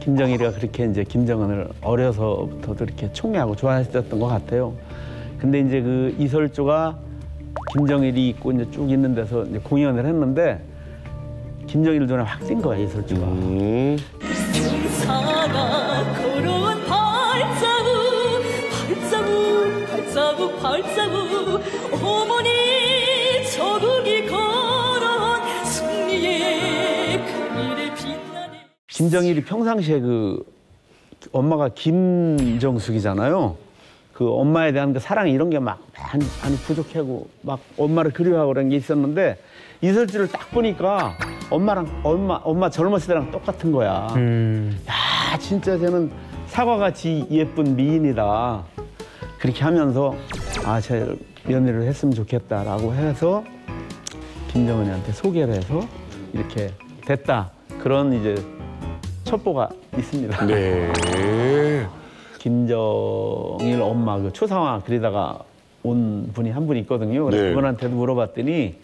김정일이가 그렇게 이제 김정은을 어려서부터도 이렇게 총애하고 좋아했었던 것 같아요. 근데 이제 그 이설조가 김정일이 있고 이제 쭉 있는 데서 이제 공연을 했는데 김정일 눈에 확 띈 거야 이설조가. 사가 걸어온 발자국 발자국 발자국 발자국 어머니 김정일이 평상시에 그 엄마가 김정숙이잖아요. 그 엄마에 대한 그 사랑 이런 게 막 많이 부족하고 막 엄마를 그리워하고 그런 게 있었는데 이설주를 딱 보니까 엄마 젊었을 때랑 똑같은 거야. 야, 진짜 쟤는 사과같이 예쁜 미인이다. 그렇게 하면서 제 연애를 했으면 좋겠다라고 해서 김정은이한테 소개를 해서 이렇게 됐다. 그런 이제 첩보가 있습니다. 네. 김정일 엄마 그 초상화 그리다가 온 분이 한 분 있거든요. 그래서 네. 그분한테도 물어봤더니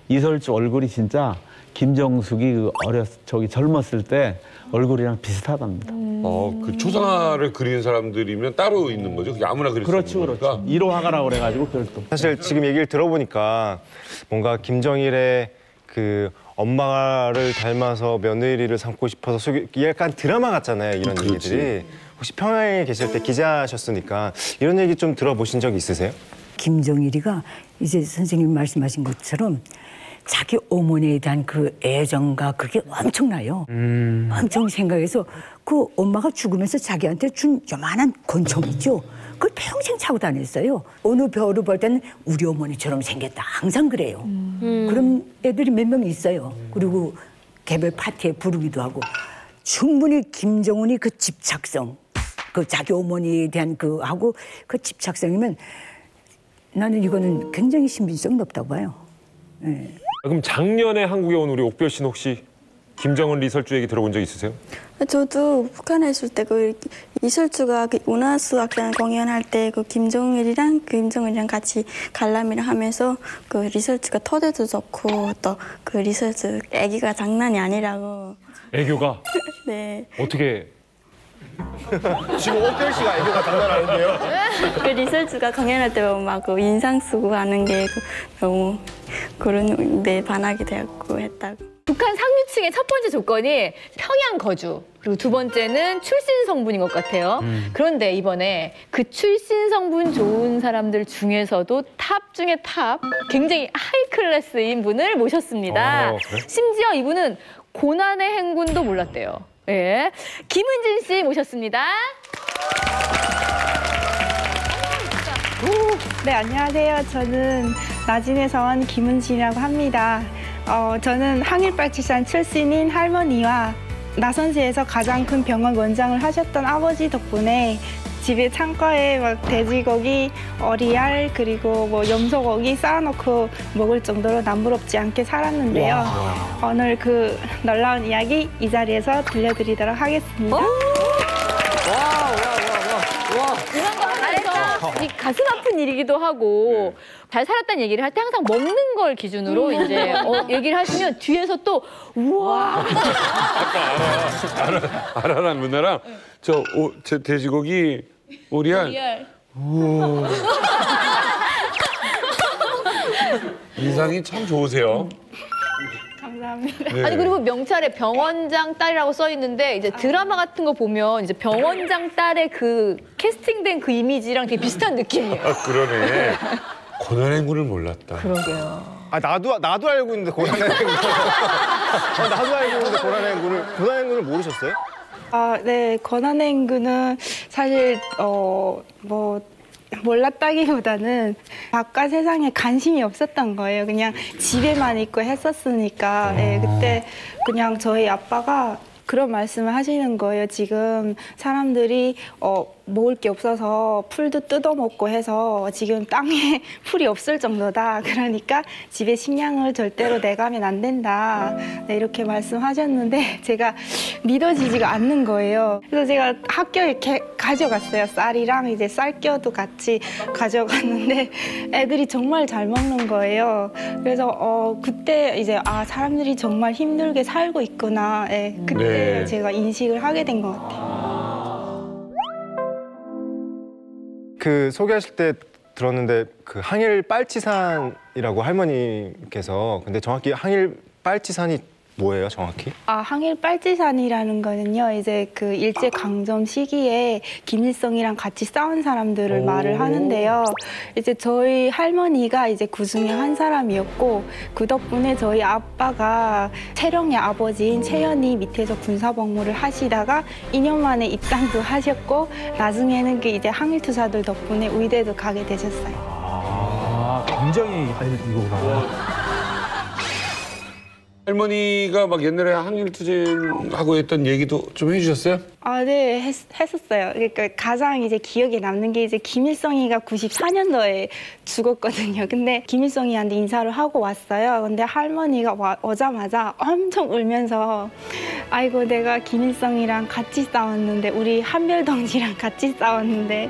이설주 얼굴이 진짜 김정숙이 그 젊었을 때 얼굴이랑 비슷하답니다. 그 초상화를 그리는 사람들이면 따로 있는 거죠? 그게 아무나 그릴 수 있는 거니까? 그렇죠. 1호 화가라고 그래가지고 별도. 사실 지금 얘기를 들어보니까 뭔가 김정일의 그 엄마를 닮아서 며느리를 삼고 싶어서 약간 드라마 같잖아요, 이런 얘기들이. 혹시 평양에 계실 때 기자셨으니까 이런 얘기 좀 들어보신 적 있으세요? 김정일이가 이제 선생님이 말씀하신 것처럼 자기 어머니에 대한 그 애정과 그게 엄청나요. 엄청 생각해서 그 엄마가 죽으면서 자기한테 준 요만한 권총 있죠. 그걸 평생 차고 다녔어요. 어느 배우를 볼 때는 우리 어머니처럼 생겼다. 항상 그래요. 그런 애들이 몇 명 있어요. 그리고 개별 파티에 부르기도 하고. 충분히 김정은이 그 집착성, 그 자기 어머니에 대한 하고 그 집착성이면 나는 이거는 굉장히 신빙성이 높다고 봐요. 네. 그럼 작년에 한국에 온 우리 옥별 씨는 혹시 김정은 리설주 얘기 들어본 적 있으세요? 저도 북한에 있을 때 그 이설주가 그 운하수학단 공연할 때 그 김정일이랑 같이 관람이랑 하면서 그 리설주가 토대도 좋고 또 그 리설주 애기가 장난이 아니라고. 애교가? 네. 어떻게? 지금 옥별 씨가 애교가 장난 아닌데요? 그 리설주가 공연할 때 막 그 인상 쓰고 하는 게 너무 그런 데 반하게 되었고 했다고. 북한 상류층의 첫 번째 조건이 평양 거주, 그리고 두 번째는 출신 성분인 것 같아요. 그런데 이번에 그 출신 성분 좋은 사람들 중에서도 탑 중에 탑, 굉장히 하이 클래스인 분을 모셨습니다. 그래? 심지어 이분은 고난의 행군도 몰랐대요. 예, 김은진 씨 모셨습니다. 네, 안녕하세요. 저는 나진에서 온 김은진이라고 합니다. 저는 항일발치산 출신인 할머니와 나선시에서 가장 큰 병원 원장을 하셨던 아버지 덕분에 집에 창고에 막 돼지고기, 어리알, 그리고 뭐 염소고기 쌓아놓고 먹을 정도로 남부럽지 않게 살았는데요. 오늘 그 놀라운 이야기 이 자리에서 들려드리도록 하겠습니다. 이런 거 하면서 이 가슴 아픈 일이기도 하고 잘 살았다는 얘기를 할 때 항상 먹는 걸 기준으로 이제 얘기를 하시면 뒤에서 또 우와. 아라랑 누나랑 저 돼지고기 오리알. 우와. 인상이 참 좋으세요. 감사합니다. 네. 아니 그리고 명찰에 병원장 딸이라고 써 있는데 이제 드라마 같은 거 보면 이제 병원장 딸의 그 캐스팅된 그 이미지랑 되게 비슷한 느낌이에요. 그러네. 고난의 행군을 몰랐다. 그러게요. 나도 알고 있는데 고난의 행군. 나도 알고 있는데 고난의 행군을 모르셨어요? 네, 고난의 행군은 사실 몰랐다기보다는 바깥 세상에 관심이 없었던 거예요. 그냥 집에만 있고 했었으니까. 네, 그때 그냥 저희 아빠가 그런 말씀을 하시는 거예요. 지금 사람들이 먹을 게 없어서 풀도 뜯어먹고 해서 지금 땅에 풀이 없을 정도다. 그러니까 집에 식량을 절대로 내가면 안 된다. 네, 이렇게 말씀하셨는데 제가 믿어지지가 않는 거예요. 그래서 제가 학교에 이렇게 가져갔어요. 쌀이랑 이제 쌀겨도 같이 가져갔는데 애들이 정말 잘 먹는 거예요. 그래서 그때 이제 사람들이 정말 힘들게 살고 있구나. 네, 그때 네. 제가 인식을 하게 된 것 같아요. 그 소개하실 때 들었는데 그 항일 빨치산이라고 할머니께서 근데 정확히 항일 빨치산이 뭐예요, 정확히? 항일 빨치산이라는 거는요, 이제 그 일제 강점 시기에 김일성이랑 같이 싸운 사람들을 말을 하는데요. 이제 저희 할머니가 이제 그 중에 한 사람이었고, 그 덕분에 저희 아빠가 채령의 아버지인 채연이 밑에서 군사복무를 하시다가 2년 만에 입당도 하셨고, 나중에는 그 이제 항일 투사들 덕분에 의대도 가게 되셨어요. 굉장히 이거구나. 할머니가 막 옛날에 항일 투쟁하고 했던 얘기도 좀 해주셨어요? 네, 했었어요. 그러니까 가장 이제 기억에 남는 게 이제 김일성이가 94년도에 죽었거든요. 근데 김일성이한테 인사를 하고 왔어요. 근데 할머니가 오자마자 엄청 울면서 아이고 내가 김일성이랑 같이 싸웠는데 우리 한별동지랑 같이 싸웠는데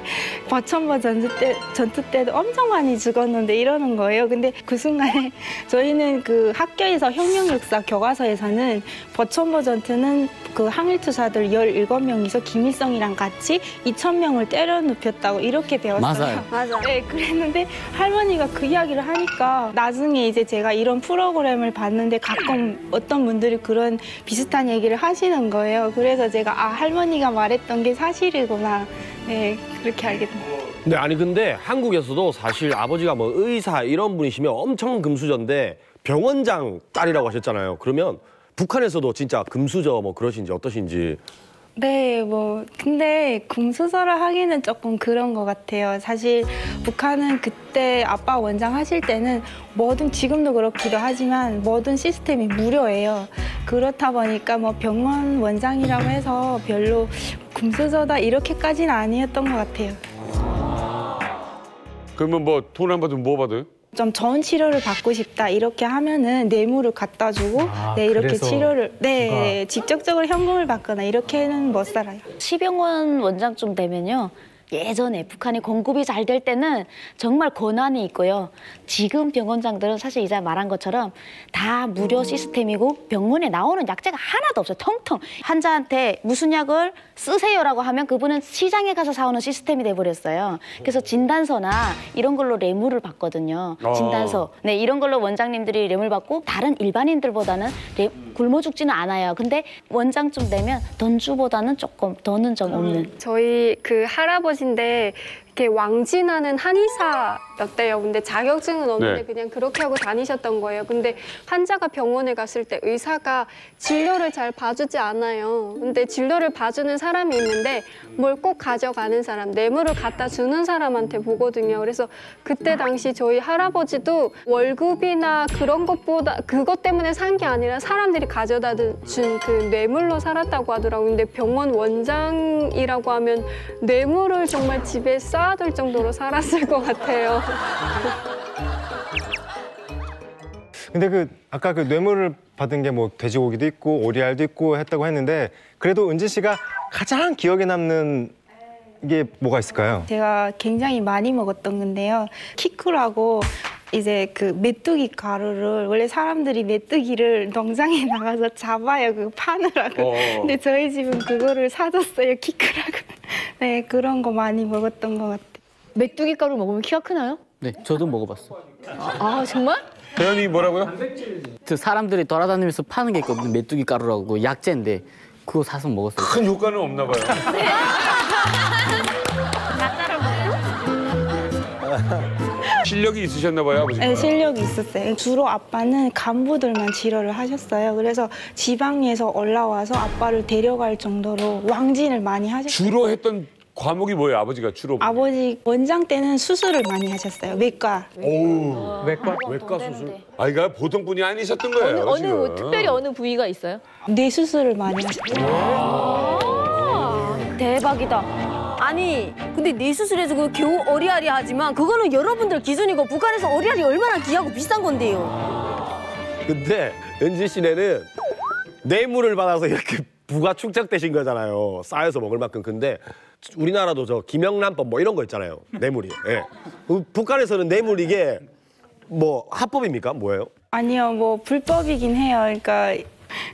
버천버 전투 때도 엄청 많이 죽었는데 이러는 거예요. 근데 그 순간에 저희는 그 학교에서 혁명역사 교과서에서는 버천버 전투는 그 항일투사들 17명이서 김일성이랑 같이 2,000명을 때려 눕혔다고 이렇게 배웠어요. 맞아요. 네, 그랬는데 할머니가 그 이야기를 하니까 나중에 이제 제가 이런 프로그램을 봤는데 가끔 어떤 분들이 그런 비슷한 얘기를 하시는 거예요. 그래서 제가 할머니가 말했던 게 사실이구나. 네, 그렇게 알게 됐어요. 네, 아니 근데 한국에서도 사실 아버지가 뭐 의사 이런 분이시면 엄청 금수저인데 병원장 딸이라고 하셨잖아요. 그러면 북한에서도 진짜 금수저 뭐 그러신지 어떠신지. 네, 근데 금수저를 하기는 조금 그런 것 같아요. 사실 북한은 그때 아빠 원장 하실 때는 지금도 그렇기도 하지만 모든 시스템이 무료예요. 그렇다 보니까 병원 원장이라고 해서 별로 금수저다 이렇게까지는 아니었던 것 같아요. 그러면 돈 안 받으면 뭐 받아요? 좀 좋은 치료를 받고 싶다 이렇게 하면은 뇌물을 갖다 주고 이렇게 치료를 직접적으로 현금을 받거나 이렇게는 못 살아요. 시병원 원장쯤 되면요. 예전에 북한이 공급이 잘 될 때는 정말 권한이 있고요. 지금 병원장들은 사실 이제 말한 것처럼 다 무료 시스템이고 병원에 나오는 약제가 하나도 없어요. 텅텅. 환자한테 무슨 약을 쓰세요라고 하면 그분은 시장에 가서 사오는 시스템이 돼버렸어요. 그래서 진단서나 이런 걸로 뇌물을 받거든요. 진단서. 네, 이런 걸로 원장님들이 뇌물 받고 다른 일반인들보다는 굶어 죽지는 않아요. 근데 원장쯤 되면 돈주보다는 조금 돈은 좀 없는. 저희 그 할아버지인데 이렇게 왕진하는 한의사였대요. 근데 자격증은 없는데 그냥 그렇게 하고 다니셨던 거예요. 근데 환자가 병원에 갔을 때 의사가 진료를 잘 봐주지 않아요. 근데 진료를 봐주는 사람이 있는데 뭘 꼭 가져가는 사람, 뇌물을 갖다 주는 사람한테 보거든요. 그래서 그때 당시 저희 할아버지도 월급이나 그런 것보다 그것 때문에 산 게 아니라 사람들이 가져다 준 그 뇌물로 살았다고 하더라고요. 근데 병원 원장이라고 하면 뇌물을 정말 집에 쌓아둘 정도로 살았을 것 같아요. 근데 아까 뇌물을 받은 게 돼지고기도 있고 오리알도 있고 했다고 했는데 그래도 은지 씨가 가장 기억에 남는 게 뭐가 있을까요? 제가 굉장히 많이 먹었던 건데요. 키크라고 이제 그 메뚜기 가루를 원래 사람들이 메뚜기를 농장에 나가서 잡아요. 그거 파느라고. 근데 저희 집은 그거를 사줬어요. 키크라고. 네, 그런 거 많이 먹었던 것 같아요. 메뚜기 가루 먹으면 키가 크나요? 네, 저도 먹어봤어요. 정말? 대현이 뭐라고요? 사람들이 돌아다니면서 파는 게 있거든요. 메뚜기 가루라고 약재인데 그거 사서 먹었어요. 큰 효과는 없나 봐요. 실력이 있으셨나 봐요, 아버지가. 네, 실력이 있었어요. 주로 아빠는 간부들만 치료를 하셨어요. 그래서 지방에서 올라와서 아빠를 데려갈 정도로 왕진을 많이 하셨어요. 주로 했던 과목이 뭐예요, 아버지가 주로? 아버지 원장 때는 수술을 많이 하셨어요. 외과. 오, 외과 수술. 그러니까 보통 분이 아니셨던 거예요. 지금. 특별히 어느 부위가 있어요? 뇌 수술을 많이 하셨어요. 대박이다. 아니 근데 뇌 수술해서 그 겨우 어리아리하지만 그거는 여러분들 기준이고 북한에서 어리아리 얼마나 귀하고 비싼 건데요. 근데 은지 씨네는 뇌물을 받아서 이렇게 부가 축적되신 거잖아요. 쌓여서 먹을 만큼. 근데 우리나라도 저 김영란법 뭐 이런 거 있잖아요. 뇌물이. 예. 북한에서는 뇌물 이게 합법입니까? 뭐예요? 아니요, 불법이긴 해요. 그러니까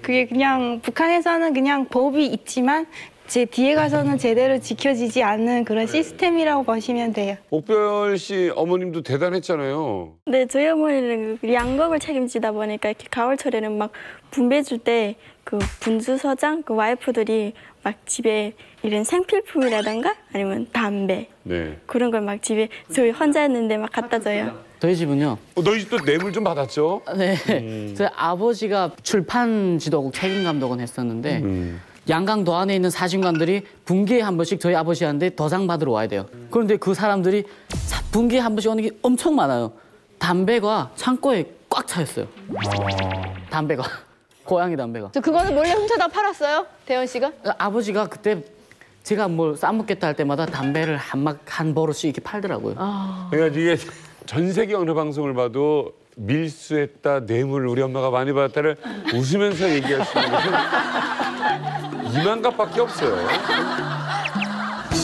그게 그냥 북한에서는 그냥 법이 있지만 제 뒤에 가서는 제대로 지켜지지 않는 그런 시스템이라고 보시면 돼요. 옥별 씨 어머님도 대단했잖아요. 네, 저희 어머니는 그 양극을 책임지다 보니까 이렇게 가을철에는 막 분배 줄 때 그 분주서장 그 와이프들이 막 집에 이런 생필품이라던가 아니면 담배 그런 걸 막 집에 저희 혼자였는데 막 갖다 줘요. 저희 집은요. 너희 집도 뇌물 좀 받았죠? 네. 저희 아버지가 출판 지도국 책임 감독은 했었는데 양강도 안에 있는 사진관들이 분기에 한 번씩 저희 아버지한테 더상 받으러 와야 돼요. 그런데 그 사람들이 분기에 한 번씩 오는 게 엄청 많아요. 담배가 창고에 꽉 차 있어요. 담배가. 고양이 담배가. 저 그거는 몰래 훔쳐다 팔았어요? 대현 씨가? 아버지가 그때 제가 뭘 싸먹겠다 할 때마다 담배를 한 버릇씩 이렇게 팔더라고요. 그러니까 이게 전 세계 어느 방송을 봐도 밀수했다, 뇌물 우리 엄마가 많이 받았다를 웃으면서 얘기할 수 있는 것은 이만갑밖에 없어요.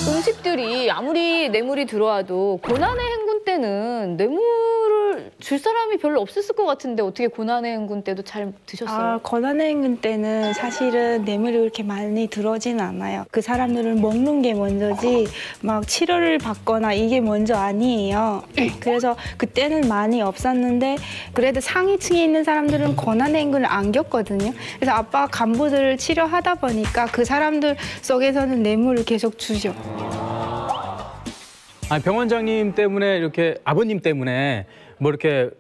음식들이 아무리 뇌물이 들어와도 고난의 행군 때는 뇌물을 줄 사람이 별로 없었을 것 같은데 어떻게 고난의 행군 때도 잘 드셨어요? 고난의 행군 때는 사실은 뇌물이 그렇게 많이 들어오지는 않아요. 그 사람들은 먹는 게 먼저지 막 치료를 받거나 이게 먼저 아니에요. 그래서 그때는 많이 없었는데 그래도 상위층에 있는 사람들은 고난의 행군을 안 겪거든요. 그래서 아빠가 간부들을 치료하다 보니까 그 사람들 속에서는 뇌물을 계속 주죠. 아니, 병원장님 때문에 이렇게 아버님 때문에 뭐 이렇게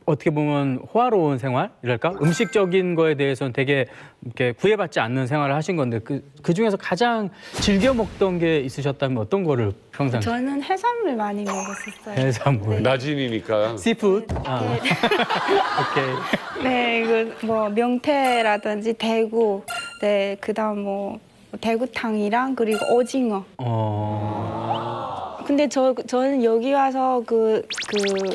어떻게 보면 호화로운 생활이랄까? 음식적인 거에 대해서는 되게 이렇게 구애받지 않는 생활을 하신 건데 그 중에서 가장 즐겨 먹던 게 있으셨다면 어떤 거를 평상? 저는 해산물 많이 먹었었어요. 해산물. 낮이니까. 씨푸드. 오케이. 네, 그 뭐 명태라든지 대구, 네, 그다음 뭐 대구탕이랑 그리고 오징어. 근데 저는 여기 와서 그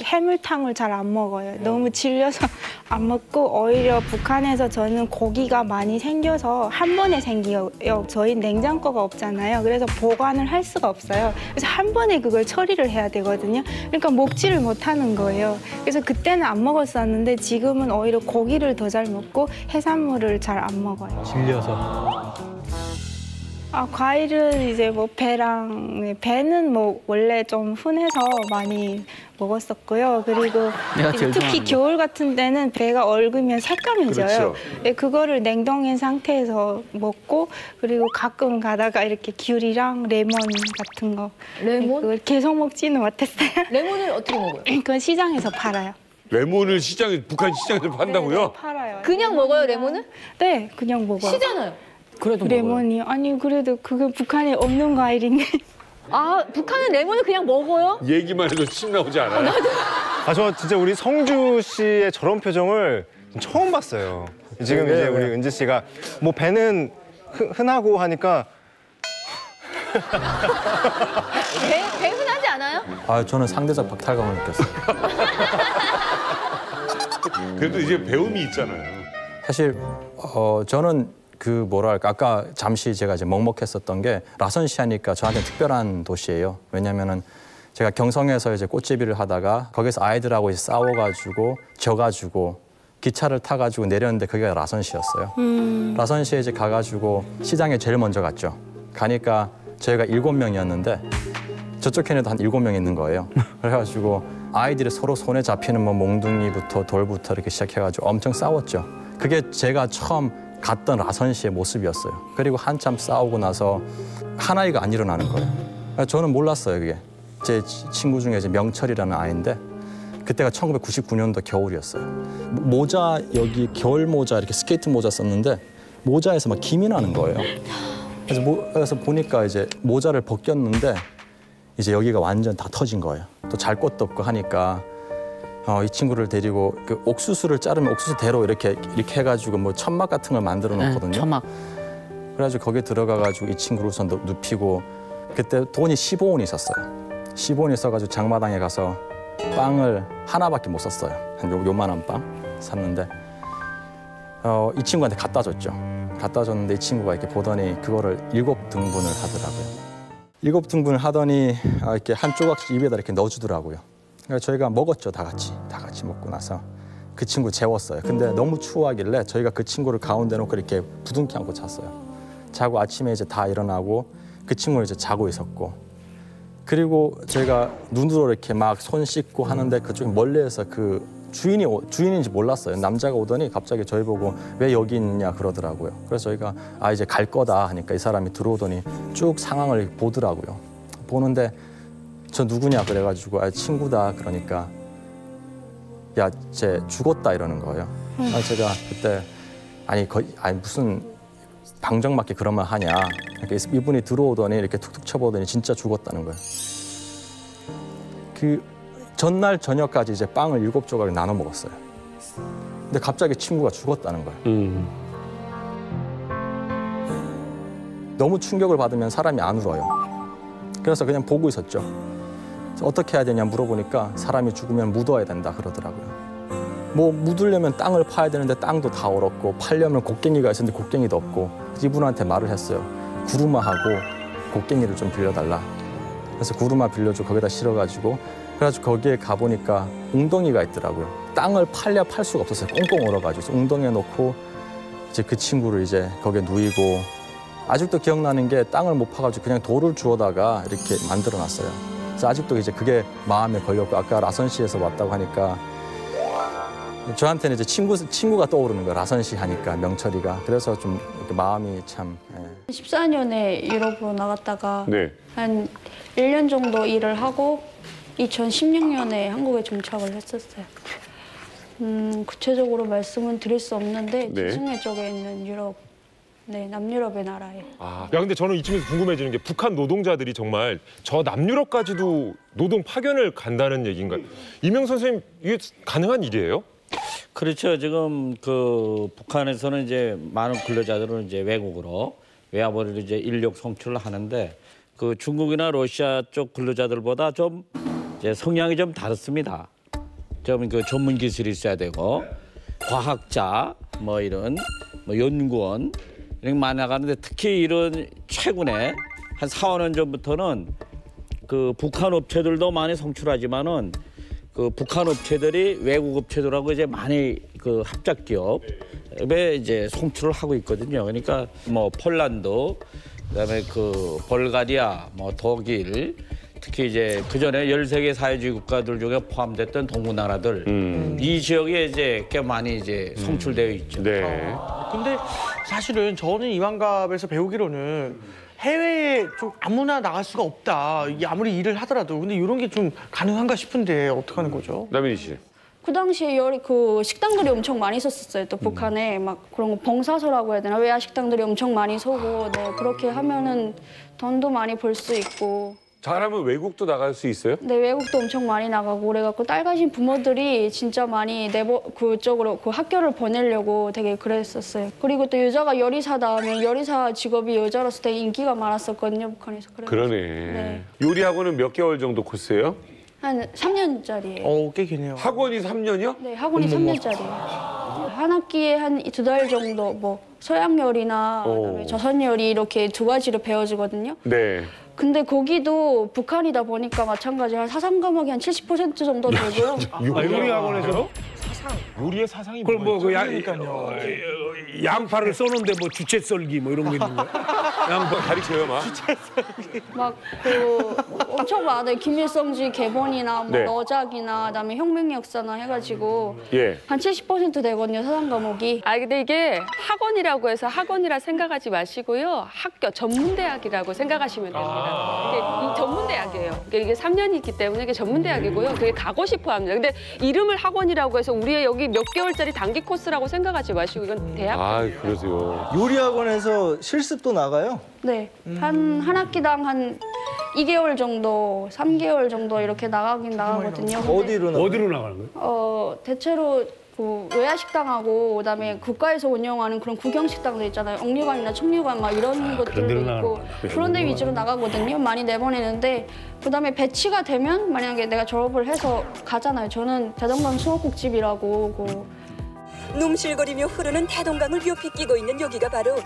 해물탕을 잘 안 먹어요. 너무 질려서 안 먹고 오히려 북한에서 저는 고기가 많이 생겨서 한 번에 생겨요. 저희 냉장고가 없잖아요. 그래서 보관을 할 수가 없어요. 그래서 한 번에 그걸 처리를 해야 되거든요. 그러니까 먹지를 못하는 거예요. 그래서 그때는 안 먹었었는데 지금은 오히려 고기를 더 잘 먹고 해산물을 잘 안 먹어요. 질려서. 과일은 이제 뭐 배는 뭐 원래 좀 흔해서 많이 먹었었고요. 그리고 이제 특히 겨울 같은 때는 배가 얼으면 새까매져요. 그렇죠. 네, 그거를 냉동인 상태에서 먹고 그리고 가끔 가다가 이렇게 귤이랑 레몬 같은 거. 레몬? 그걸 계속 먹지는 못했어요. 레몬을 어떻게 먹어요? 그건 시장에서 팔아요. 레몬을 북한 시장에서 판다고요? 네, 팔아요. 그냥 먹어요, 레몬을? 네, 그냥 먹어요. 시잖아요. 그래도 레몬이 아니 그래도 그게 북한에 없는 과일인데. 북한은 레몬을 그냥 먹어요? 얘기만 해도 침 나오지 않아요? 저 진짜 우리 성주 씨의 저런 표정을 처음 봤어요. 지금 이제 우리 은지 씨가 뭐 배는 흔하고 하니까 배 흔하지 않아요? 저는 상대적 박탈감을 느꼈어요. 그래도 이제 배움이 있잖아요. 사실 저는 뭐랄까 아까 잠시 제가 이제 먹먹했었던 게 라선시 하니까 저한테 특별한 도시예요. 왜냐면은 제가 경성에서 이제 꽃제비를 하다가 거기서 아이들하고 이제 싸워가지고 져가지고 기차를 타가지고 내렸는데 거기가 라선시였어요. 라선시에 이제 가가지고 시장에 제일 먼저 갔죠. 가니까 저희가 7명이었는데 저쪽 편에도 한 7명 있는 거예요. 그래가지고 아이들이 서로 손에 잡히는 뭐 몽둥이부터 돌부터 이렇게 시작해가지고 엄청 싸웠죠. 그게 제가 처음 갔던 라선시의 모습이었어요. 그리고 한참 싸우고 나서 하나이가 안 일어나는 거예요. 저는 몰랐어요, 그게. 제 친구 중에 이제 명철이라는 아이인데 그때가 1999년도 겨울이었어요. 모자, 여기 겨울 모자, 이렇게 스케이트 모자 썼는데 모자에서 막 김이 나는 거예요. 그래서 보니까 이제 모자를 벗겼는데 이제 여기가 완전 다 터진 거예요. 또 잘 것도 없고 하니까 이 친구를 데리고 그 옥수수를 자르면 옥수수대로 이렇게 해가지고 뭐 천막 같은 걸 만들어 놓거든요. 천막. 그래가지고 거기에 들어가가지고 이 친구를 우선 눕히고 그때 돈이 15원이 있었어요. 15원이 있어가지고 장마당에 가서 빵을 하나밖에 못 샀어요. 한 요만한 빵 샀는데 이 친구한테 갖다 줬죠. 갖다 줬는데 이 친구가 이렇게 보더니 그거를 7등분을 하더라고요. 7등분을 하더니 이렇게 한 조각씩 입에다 이렇게 넣어주더라고요. 그러니까 저희가 먹었죠, 다 같이 먹고 나서 그 친구 재웠어요. 근데 너무 추워하길래 저희가 그 친구를 가운데 놓고 이렇게 부둥켜 안고 잤어요. 자고 아침에 이제 다 일어나고 그 친구는 이제 자고 있었고 그리고 제가 눈으로 이렇게 막 손 씻고 하는데 그쪽에 멀리에서 그 주인인지 몰랐어요. 남자가 오더니 갑자기 저희 보고 왜 여기 있느냐 그러더라고요. 그래서 저희가 아 이제 갈 거다 하니까 이 사람이 들어오더니 쭉 상황을 보더라고요. 보는데 저 누구냐 그래가지고 아 친구다 그러니까 야 쟤 죽었다 이러는 거예요. 제가 그때 아니 무슨 방정맞게 그런 말 하냐. 그러니까 이분이 들어오더니 이렇게 툭툭 쳐보더니 진짜 죽었다는 거예요. 그 전날 저녁까지 이제 빵을 7조각을 나눠 먹었어요. 근데 갑자기 친구가 죽었다는 거예요. 너무 충격을 받으면 사람이 안 울어요. 그래서 그냥 보고 있었죠. 그래서 어떻게 해야 되냐 물어보니까 사람이 죽으면 묻어야 된다 그러더라고요. 뭐 묻으려면 땅을 파야 되는데 땅도 다 얼었고 팔려면 곡괭이가 있었는데 곡괭이도 없고 이분한테 말을 했어요. 구루마하고 곡괭이를 좀 빌려달라. 그래서 구루마 빌려줘 거기다 실어가지고 그래가지고 거기에 가보니까 웅덩이가 있더라고요. 땅을 팔려 팔 수가 없었어요. 꽁꽁 얼어가지고 웅덩이에 놓고 이제 그 친구를 이제 거기에 누이고 아직도 기억나는 게 땅을 못 파가지고 그냥 돌을 주워다가 이렇게 만들어놨어요. 그래서 아직도 이제 그게 마음에 걸렸고 아까 라선시에서 왔다고 하니까 저한테는 이제 친구가 떠오르는 거예요. 라선시 하니까 명철이가. 그래서 좀 이렇게 마음이 참. 14년에 유럽으로 나갔다가 네. 한 1년 정도 일을 하고 2016년에 한국에 정착을 했었어요. 구체적으로 말씀은 드릴 수 없는데 네. 지중해 쪽에 있는 유럽, 네, 남유럽의 나라에. 야 근데 저는 이쯤에서 궁금해지는 게 북한 노동자들이 정말 저 남유럽까지도 노동 파견을 간다는 얘기인가요? 이명 선생님 이게 가능한 일이에요? 그렇죠. 지금 그 북한에서는 이제 많은 근로자들은 이제 외국으로 외화벌이로 이제 인력 송출을 하는데 그 중국이나 러시아 쪽 근로자들보다 좀 이제 성향이 좀 다릅니다. 좀 그 전문 기술이 있어야 되고 과학자 뭐 이런 뭐 연구원 이런 많이 나가는데 특히 이런 최근에 한 4, 5년 전부터는 그 북한 업체들도 많이 송출하지만은 그 북한 업체들이 외국 업체들하고 이제 많이 그 합작 기업에 이제 송출을 하고 있거든요. 그러니까 뭐 폴란드, 그다음에 그 벌가리아, 뭐 독일, 특히 이제 그 전에 13개 사회주의 국가들 중에 포함됐던 동구 나라들 이 지역에 이제 꽤 많이 이제 송출되어 있죠. 네. 근데 사실은 저는 이만갑에서 배우기로는 해외에 좀 아무나 나갈 수가 없다. 이게 아무리 일을 하더라도. 근데 이런 게 좀 가능한가 싶은데 어떻게 하는 거죠? 남인희 씨. 그 당시에 그 식당들이 엄청 많이 있었어요. 또 북한에 막 그런 거 봉사소라고 해야 되나? 외화 식당들이 엄청 많이 서고 네, 그렇게 하면은 돈도 많이 벌 수 있고. 잘하면 외국도 나갈 수 있어요? 네, 외국도 엄청 많이 나가고 그래갖고 딸 가신 부모들이 진짜 많이 그쪽으로 그 학교를 보내려고 되게 그랬었어요. 그리고 또 여자가 요리사다 하면 요리사 직업이 여자로서 되게 인기가 많았었거든요, 북한에서. 그러네. 네. 요리 학원은 몇 개월 정도 코스예요? 한 3년짜리예요. 꽤 기네요. 학원이 3년이요? 네, 학원이 3년짜리예요. 한 학기에 한 2달 정도 뭐 서양 요리나 그다음에 조선 요리 이렇게 2가지를 배워주거든요. 네. 근데 거기도 북한이다 보니까 마찬가지로 한 사상 과목이 한 70% 정도 되고요. 요리 학원에서? 요리의 사상이 그럼 뭐 그 그러니까요. 양파를 써놓는데 뭐 주채 썰기 뭐 이런 거 있는 거야? 양파 가르쳐요, 막. 막 그 엄청 많아요. 김일성주의 개본이나 뭐 네. 너작이나 그다음에 혁명의 역사나 해가지고 예. 한 70% 되거든요, 사상 과목이. 아 근데 이게 학원이라고 해서 학원이라 생각하지 마시고요. 학교 전문대학이라고 생각하시면 됩니다. 이게 이 전문대학이에요. 이게 3년이기 때문에 이게 전문대학이고요. 되게 가고 싶어합니다. 근데 이름을 학원이라고 해서 우리의 여기 몇 개월짜리 단기 코스라고 생각하지 마시고 이건 대학. 아, 그러세요. 요리학원에서 실습도 나가요? 네, 한 학기당 한 2개월 정도, 3개월 정도 이렇게 나가긴 나가거든요. 어디로 나가요? 어디로 나가는 거예요? 대체로 그 외화식당하고 그다음에 국가에서 운영하는 그런 구경식당들 있잖아요. 옥류관이나 청류관 막 이런 것들도 데로 있고 나가는구나. 그런 데 위주로 나가거든요. 많이 내보내는데 그다음에 배치가 되면 만약에 내가 졸업을 해서 가잖아요. 저는 대동강 수목국집이라고 넘실거리며 흐르는 대동강을 옆에 끼고 있는 여기가 바로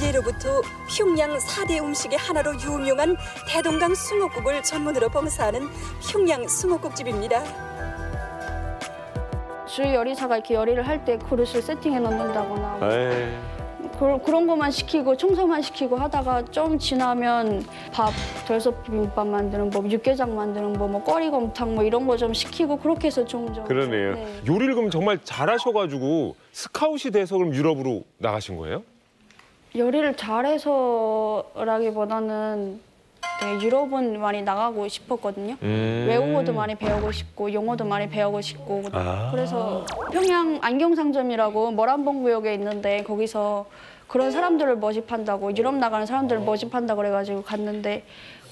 예로부터 평양 4대 음식의 하나로 유명한 대동강 숭어국을 전문으로 봉사하는 평양 숭어국집입니다. 주 요리사가 이렇게 요리를 할 때 그릇을 세팅해 놓는다거나 그런 것만 시키고 청소만 시키고 하다가 좀 지나면 밥, 돌솥 비빔밥 만드는 법, 육개장 만드는 법, 뭐 꺼리곰탕 뭐 이런 거 좀 시키고 그렇게 해서 점점. 그러네요. 네. 요리를 그럼 정말 잘하셔가지고 스카웃이 돼서 그럼 유럽으로 나가신 거예요? 요리를 잘해서라기보다는 네, 유럽은 많이 나가고 싶었거든요. 외국어도 많이 배우고 싶고 영어도 많이 배우고 싶고 그래서 평양 안경상점이라고 모란봉구역에 있는데 거기서 그런 사람들을 모집한다고 유럽 나가는 사람들을 모집한다고 그래가지고 갔는데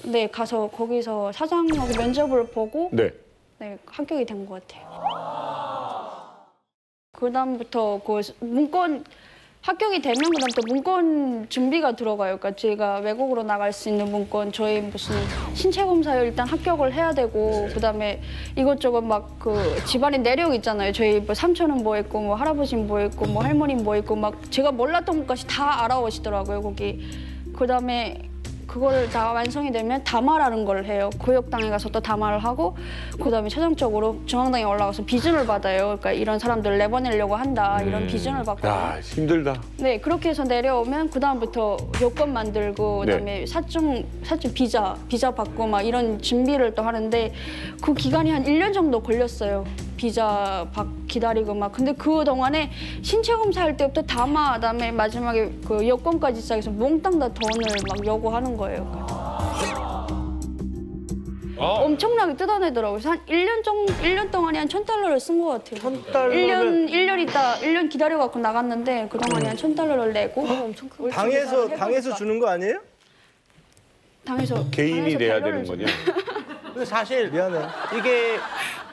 네 가서 거기서 사장하고 면접을 보고 네, 합격이 된 것 같아요. 그다음부터 그 문건 합격이 되면 그다음부터 문건 준비가 들어가요. 그러니까 제가 외국으로 나갈 수 있는 문건, 저희 무슨 신체 검사에 일단 합격을 해야 되고 그다음에 이것저것 막 그 집안의 내력 있잖아요. 저희 뭐 삼촌은 뭐 있고 뭐 할아버지는 뭐 있고 뭐 할머니는 뭐 있고 막 제가 몰랐던 것까지 다 알아오시더라고요. 거기 그다음에 그거를 다 완성이 되면 담화라는 걸 해요. 구역당에 가서 또 담화를 하고 그다음에 최종적으로 중앙당에 올라가서 비준을 받아요. 그러니까 이런 사람들 내보내려고 한다. 이런 비준을 받고. 야, 힘들다. 네, 그렇게 해서 내려오면 그다음부터 요건 만들고 그다음에 사증 비자 받고 막 이런 준비를 또 하는데 그 기간이 한 1년 정도 걸렸어요. 비자 기다리고 막. 근데 그 동안에 신체 검사할 때부터 담화 그다음에 마지막에 그 여권까지 시작해서 몽땅 다 돈을 막 요구하는 거예요. 엄청나게 뜯어내더라고요. 한 1년 동안에 한 $1,000를 쓴 것 같아요. 1,000달러면 1년 기다려갖고 나갔는데 그동안에 한 $1,000를 내고. 엄청 크고. 당에서 주는 거 아니에요? 당에서 개인이 내야 되는 거냐? 근데 사실 이게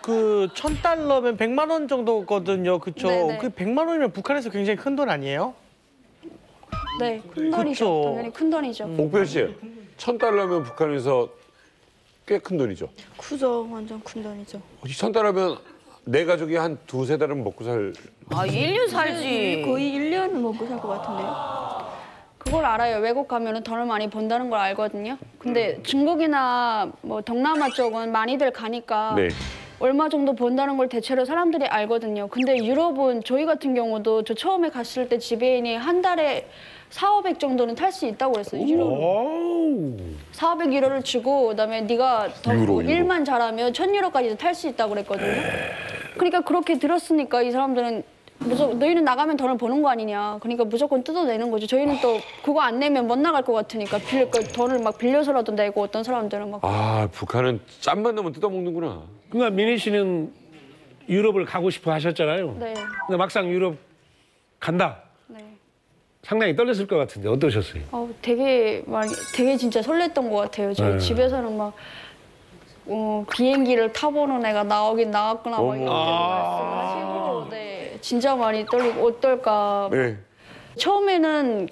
그 1,000달러면 100만 원 정도거든요. 그렇죠? 네네. 그 100만 원이면 북한에서 굉장히 큰 돈 아니에요? 네, 큰 돈이죠. 그쵸. 당연히 큰 돈이죠. 옥별 씨, $1,000달러면 북한에서 꽤 큰 돈이죠. 크죠. 완전 큰 돈이죠. $1,000달러면 내 가족이 한 두세 달은 먹고 살. 아, 1년 살지. 거의 1년 먹고 살 것 같은데요. 그걸 알아요. 외국 가면은 돈을 많이 번다는 걸 알거든요. 근데 중국이나 뭐 동남아 쪽은 많이들 가니까 얼마 정도 번다는 걸 대체로 사람들이 알거든요. 근데 유럽은 저희 같은 경우도 저 처음에 갔을 때 지배인이 한 달에 400, 500 정도는 탈 수 있다고 그랬어요. 유로로. 400 유로를 주고 그다음에 네가 더 일만 잘하면 1,000유로까지도 탈 수 있다고 그랬거든요. 그러니까 그렇게 들었으니까 이 사람들은 너희는 나가면 돈을 버는 거 아니냐. 그러니까 무조건 뜯어내는 거죠. 저희는 또 그거 안 내면 못 나갈 것 같으니까 돈을 막 빌려서라도 내고 어떤 사람들은 막. 아, 북한은 짬만 넣으면 뜯어먹는구나. 그러니까 민희 씨는 유럽을 가고 싶어 하셨잖아요. 네. 근데 막상 유럽 간다. 상당히 떨렸을 것 같은데 어떠셨어요? 되게 진짜 설렜던 것 같아요. 저희 집에서는 막 비행기를 타보는 애가 나오긴 나왔구나 막 이렇게 말씀하시고 진짜 많이 떨리고 어떨까. 처음에는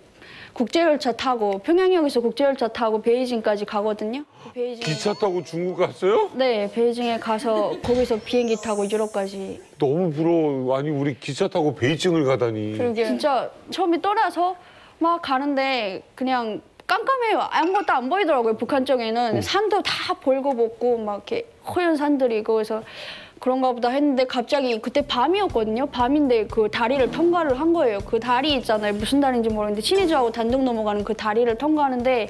국제열차 타고 평양역에서 국제열차 타고 베이징까지 가거든요. 기차 타고 중국 갔어요? 네, 베이징에 가서 거기서 비행기 타고 유럽까지. 너무 부러워. 아니 우리 기차 타고 베이징을 가다니. 그러게. 진짜 처음에 떠나서 막 가는데 그냥 깜깜해요. 아무것도 안 보이더라고요. 북한 쪽에는 산도 다 벌거벗고 막 이렇게 허연 산들이고 그래서 그런가 보다 했는데 갑자기 그때 밤이었거든요. 밤인데 그 다리를 통과를 한 거예요. 그 다리 있잖아요. 무슨 다리인지 모르겠는데 친해주하고 단둥 넘어가는 그 다리를 통과하는데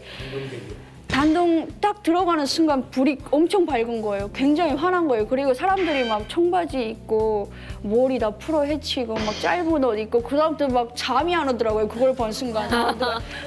단둥 딱 들어가는 순간 불이 엄청 밝은 거예요. 굉장히 환한 거예요. 그리고 사람들이 막 청바지 입고 머리 다 풀어 헤치고 막 짧은 옷 입고 그다음부터 막 잠이 안 오더라고요. 그걸 본 순간.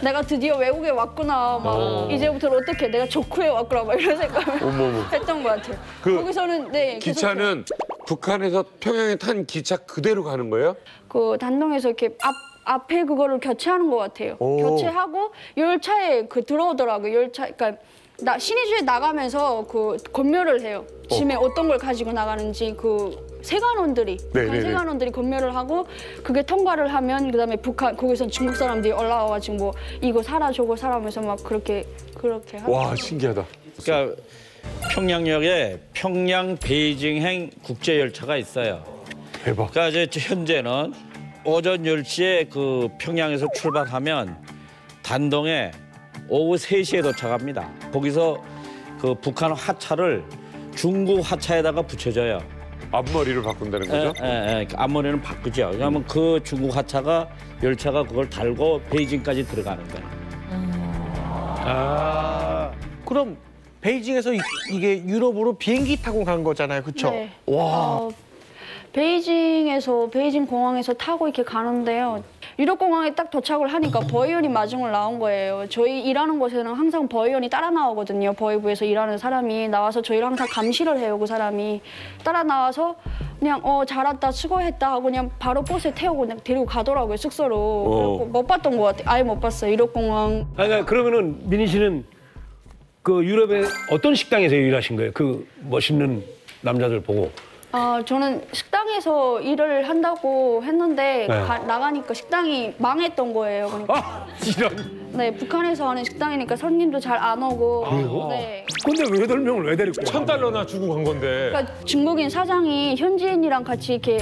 내가 드디어 외국에 왔구나. 막 이제부터는 어떻게 내가 조쿠에 왔구나 막 이런 생각을 했던 것 같아요. 거기서는 기차는 북한에서 평양에 탄 기차 그대로 가는 거예요? 그 단동에서 이렇게 앞에 그거를 교체하는 것 같아요. 교체하고 열차에 들어오더라고요. 열차, 그러니까 신의주에 나가면서 그 검열을 해요. 짐에 어떤 걸 가지고 나가는지 세관원들이 세관원들이 검열을 하고 그게 통과를 하면 그다음에 거기서 중국 사람들이 올라와가지고 뭐 이거 사라 저거 사라면서 막 그렇게 하죠. 와 신기하다. 그러니까 평양역에 평양 베이징행 국제 열차가 있어요. 대박. 그러니까 이제 현재는 오전 10시에 그 평양에서 출발하면 단동에 오후 3시에 도착합니다. 거기서 그 북한 화차를 중국 화차에다가 붙여줘요. 앞머리를 바꾼다는 거죠? 앞머리는 바꾸죠. 왜냐하면 그 중국 하차가 열차가 그걸 달고 베이징까지 들어가는 거예요. 그럼 베이징에서 이게 유럽으로 비행기 타고 간 거잖아요, 그렇죠? 네. 와. 베이징 공항에서 타고 이렇게 가는데요. 유럽 공항에 딱 도착을 하니까 버이온이 마중을 나온 거예요. 저희 일하는 곳에는 항상 버이온이 따라 나오거든요. 버이부에서 일하는 사람이 나와서 저희를 항상 감시를 해요. 그 사람이 따라 나와서 그냥 잘 왔다 수고했다 하고 그냥 바로 버스에 태우고 그냥 데리고 가더라고요, 숙소로. 그래갖고 못 봤던 것 같아요. 아예 못 봤어요, 유럽 공항. 아니, 그러면은 민희 씨는 그 유럽의 어떤 식당에서 일하신 거예요? 그 멋있는 남자들 보고. 저는 식당에서 일을 한다고 했는데 네. 나가니까 식당이 망했던 거예요. 그러니까. 이런. 네, 북한에서 하는 식당이니까 손님도 잘 안 오고. 그래요? 네. 근데 왜 8명을 왜 데리고? $1,000나 주고 간 건데. 그러니까 중국인 사장이 현지인이랑 같이 이렇게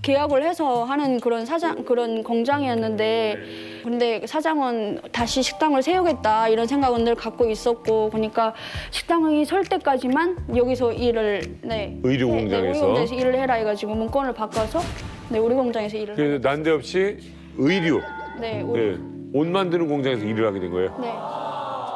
계약을 해서 하는 그런 공장이었는데, 근데 사장은 다시 식당을 세우겠다 이런 생각은 늘 갖고 있었고, 그러니까 식당이 설 때까지만 여기서 일을 의류 공장에서 의류 일을 해라 해가지고 문건을 바꿔서 우리 공장에서 일을. 그래서 난데없이 의류, 옷 만드는 공장에서 일을 하게 된 거예요. 네.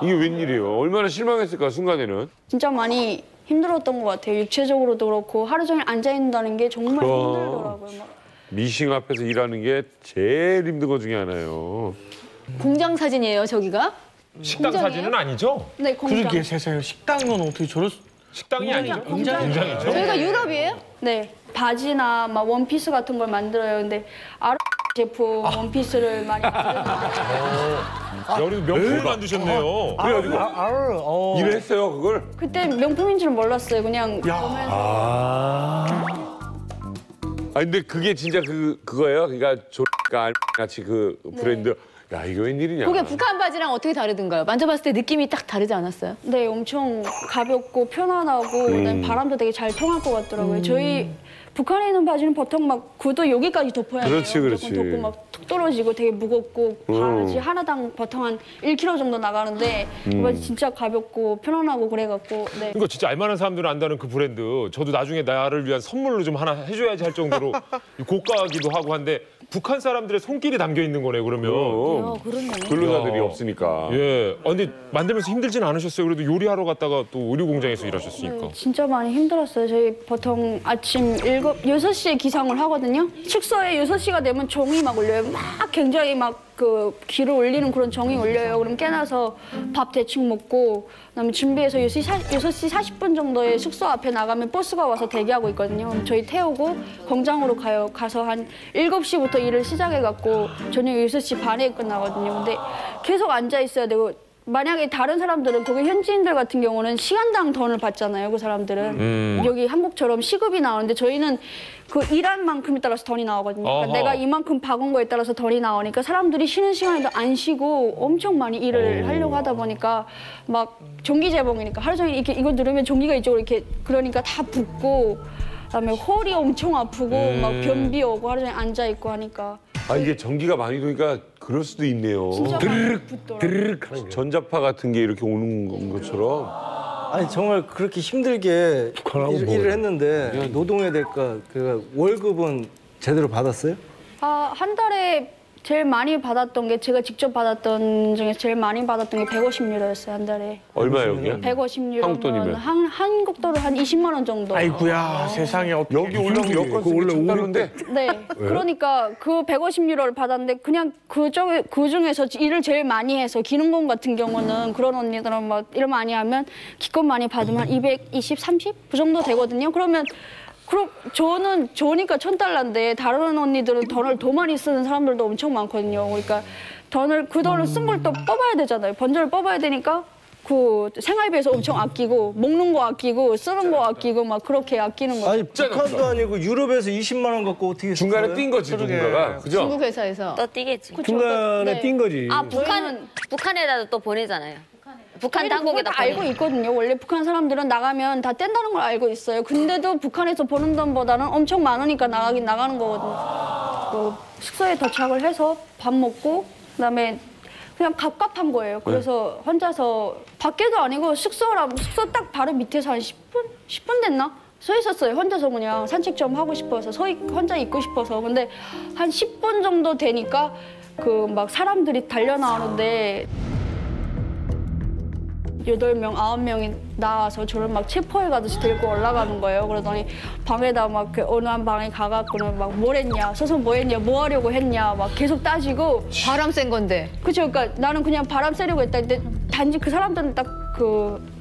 이게 웬일이에요? 얼마나 실망했을까 순간에는. 진짜 많이 힘들었던 것 같아요. 육체적으로도 그렇고 하루 종일 앉아 있는다는 게 정말 힘들더라고요. 막. 미싱 앞에서 일하는 게 제일 힘든 것 중에 하나예요. 공장 사진이에요, 저기가? 식당 사진은 아니죠? 네, 공장. 그러게 세상에 식당은 어떻게 저럴 식당이 아니죠? 공장이죠. 저희가 유럽이에요? 네, 바지나 막 원피스 같은 걸 만들어요. 근데 제품 원피스를 많이 만들어요. 여기서 명품을 만드셨네요. 그래가지고 일을 했어요, 그걸. 그때 명품인 줄 몰랐어요. 그냥 보면서. 근데 그게 진짜 그거예요? 그러니까 조가 같이 그 브랜드. 야, 이게 웬일이냐. 그게 북한 바지랑 어떻게 다르던가요? 만져봤을 때 느낌이 딱 다르지 않았어요? 네, 엄청 가볍고 편안하고 그다음에 바람도 되게 잘 통할 것 같더라고요. 저희 북한에 있는 바지는 보통 막 구두 여기까지 덮어야 돼요. 그렇지. 덮고 막 툭 떨어지고 되게 무겁고 바지 하나당 보통 한 1kg 정도 나가는데 그 바지 진짜 가볍고 편안하고 그래갖고. 네. 이거 진짜 알만한 사람들은 안다는 그 브랜드. 저도 나중에 나를 위한 선물로 좀 하나 해줘야지 할 정도로 고가기도 하고 한데 북한 사람들의 손길이 담겨 있는 거네요, 그러면. 그렇네. 근로자들이 없으니까. 예. 근데 만들면서 힘들진 않으셨어요? 그래도 요리하러 갔다가 또 의류 공장에서 일하셨으니까. 네, 진짜 많이 힘들었어요. 저희 보통 아침 6시에 기상을 하거든요. 숙소에 6시가 되면 종이 막 울려요. 막 굉장히 막 그 귀를 올리는 그런 종이 울려요. 그럼 깨나서 밥 대충 먹고 그다음에 준비해서 6시 40분 정도에 숙소 앞에 나가면 버스가 와서 대기하고 있거든요. 그럼 저희 태우고 공장으로 가요. 가서 한 7시부터 일을 시작해갖고 저녁 6시 반에 끝나거든요. 근데 계속 앉아 있어야 되고 만약에 다른 사람들은 거기 현지인들 같은 경우는 시간당 돈을 받잖아요. 그 사람들은 여기 한국처럼 시급이 나오는데 저희는 그 일한 만큼에 따라서 돈이 나오거든요. 그러니까 내가 이만큼 박은 거에 따라서 돈이 나오니까 사람들이 쉬는 시간에도 안 쉬고 엄청 많이 일을 하려고 하다 보니까 막 전기 재봉이니까 하루 종일 이렇게 이거 누르면 전기가 이쪽으로 이렇게 그러니까 다 붓고 그다음에 홀이 엄청 아프고 막 변비 오고 하루 종일 앉아 있고 하니까. 이게 전기가 많이 도니까 그럴 수도 있네요. 진짜 드르륵 드르륵 하는 게. 전자파 같은 게 이렇게 오는 것처럼. 아니 정말 그렇게 힘들게 일을 했는데 노동의 대가 그 월급은 제대로 받았어요? 한 달에 제일 많이 받았던 게 제가 직접 받았던 중에서 제일 많이 받았던 게 150유로였어요, 한 달에. 얼마예요, 그게? 150유로면 한국 돈이면? 한국 돈으로 한 20만 원 정도. 아이고야, 세상에 어떻게 여기 올라오면 여권 쓰기 $1,000인데. 네. 그러니까 그 150유로를 받았는데 그냥 그 중에서 일을 제일 많이 해서 기능工같은 경우는 그런 언니들은 막 일 많이 하면 기껏 많이 받으면 한 220, 30? 그 정도 되거든요. 그러면 저는 좋으니까 $1,000인데 다른 언니들은 돈을 더 많이 쓰는 사람들도 엄청 많거든요. 그러니까 그 돈을 쓴 걸 또 뽑아야 되잖아요. 번전을 뽑아야 되니까 그 생활비에서 엄청 아끼고 먹는 거 아끼고 쓰는 거 아끼고 막 그렇게 아끼는 거죠. 아니 북한도 아니고 유럽에서 20만 원 갖고 어떻게 중간에 뛴 거지 누군가가. 그죠? 중국 회사에서. 또 뛰겠지. 중간에 뛴 거지. 북한에다 또 보내잖아요. 북한 당국에다 다 알고 있거든요. 원래 북한 사람들은 나가면 다 뗀다는 걸 알고 있어요. 근데도 북한에서 버는 돈보다는 엄청 많으니까 나가는 거거든요. 숙소에 도착을 해서 밥 먹고 그다음에 그냥 갑갑한 거예요. 그래서 혼자서 밖에도 아니고 숙소 딱 바로 밑에서 한 10분 됐나? 서 있었어요. 혼자서 그냥 산책 좀 하고 싶어서 혼자 있고 싶어서. 근데 한 10분 정도 되니까 그 막 사람들이 달려 나오는데 8명, 9명이 나와서 저를 막 체포해 가듯이 들고 올라가는 거예요. 그러더니 방에다 막 그 어느 한 방에 가갖고는 막 뭘 했냐, 서서 뭐 했냐, 뭐 하려고 했냐 막 계속 따지고. 바람 쐴 건데. 그쵸. 그러니까 나는 그냥 바람 쐬려고 했다. 근데 단지 그 사람들은 딱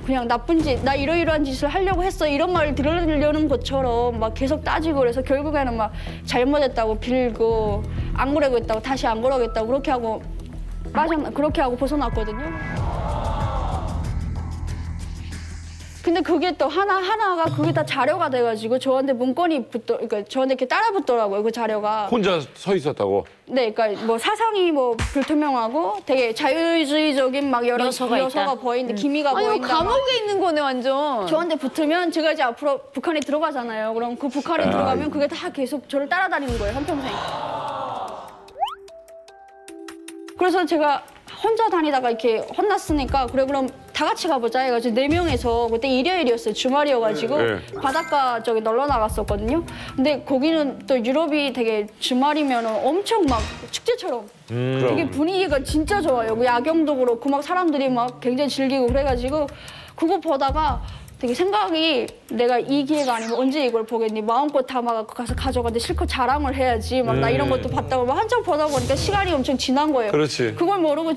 그냥 나쁜 짓, 나 이러이러한 짓을 하려고 했어 이런 말을 들으려는 것처럼 막 계속 따지고 그래서 결국에는 막 잘못했다고 빌고 안 그러고 있다고 다시 안 그러겠다고 그렇게 하고 벗어났거든요. 근데 그게 또 하나가 그게 다 자료가 돼가지고 저한테 문건이 그러니까 저한테 이렇게 따라붙더라고요, 그 자료가. 혼자 서 있었다고? 네, 그러니까 뭐 사상이 뭐 불투명하고 되게 자유주의적인 막 여러 요소가 보이는데 기미가 아니, 보인다. 감옥에 있는 거네 완전. 저한테 붙으면 제가 이제 앞으로 북한에 들어가잖아요. 그럼 그 북한에 들어가면 그게 다 계속 저를 따라다니는 거예요, 한평생. 그래서 제가 혼자 다니다가 이렇게 혼났으니까 그래 그럼 다 같이 가보자 해가지고 4명에서 그때 일요일이었어요. 주말이어가지고 네. 바닷가 저기 놀러 나갔었거든요. 근데 거기는 또 유럽이 되게 주말이면 엄청 막 축제처럼 되게 분위기가 진짜 좋아요. 그 야경도 그렇고 막 사람들이 막 굉장히 즐기고 그래가지고 그거 보다가 되게 생각이 내가 이 기회가 아니면 언제 이걸 보겠니? 마음껏 담아서 가서 가져가는데 실컷 자랑을 해야지. 막 나 이런 것도 봤다고 막 한참 보다 보니까 시간이 엄청 지난 거예요. 그렇지. 그걸 모르고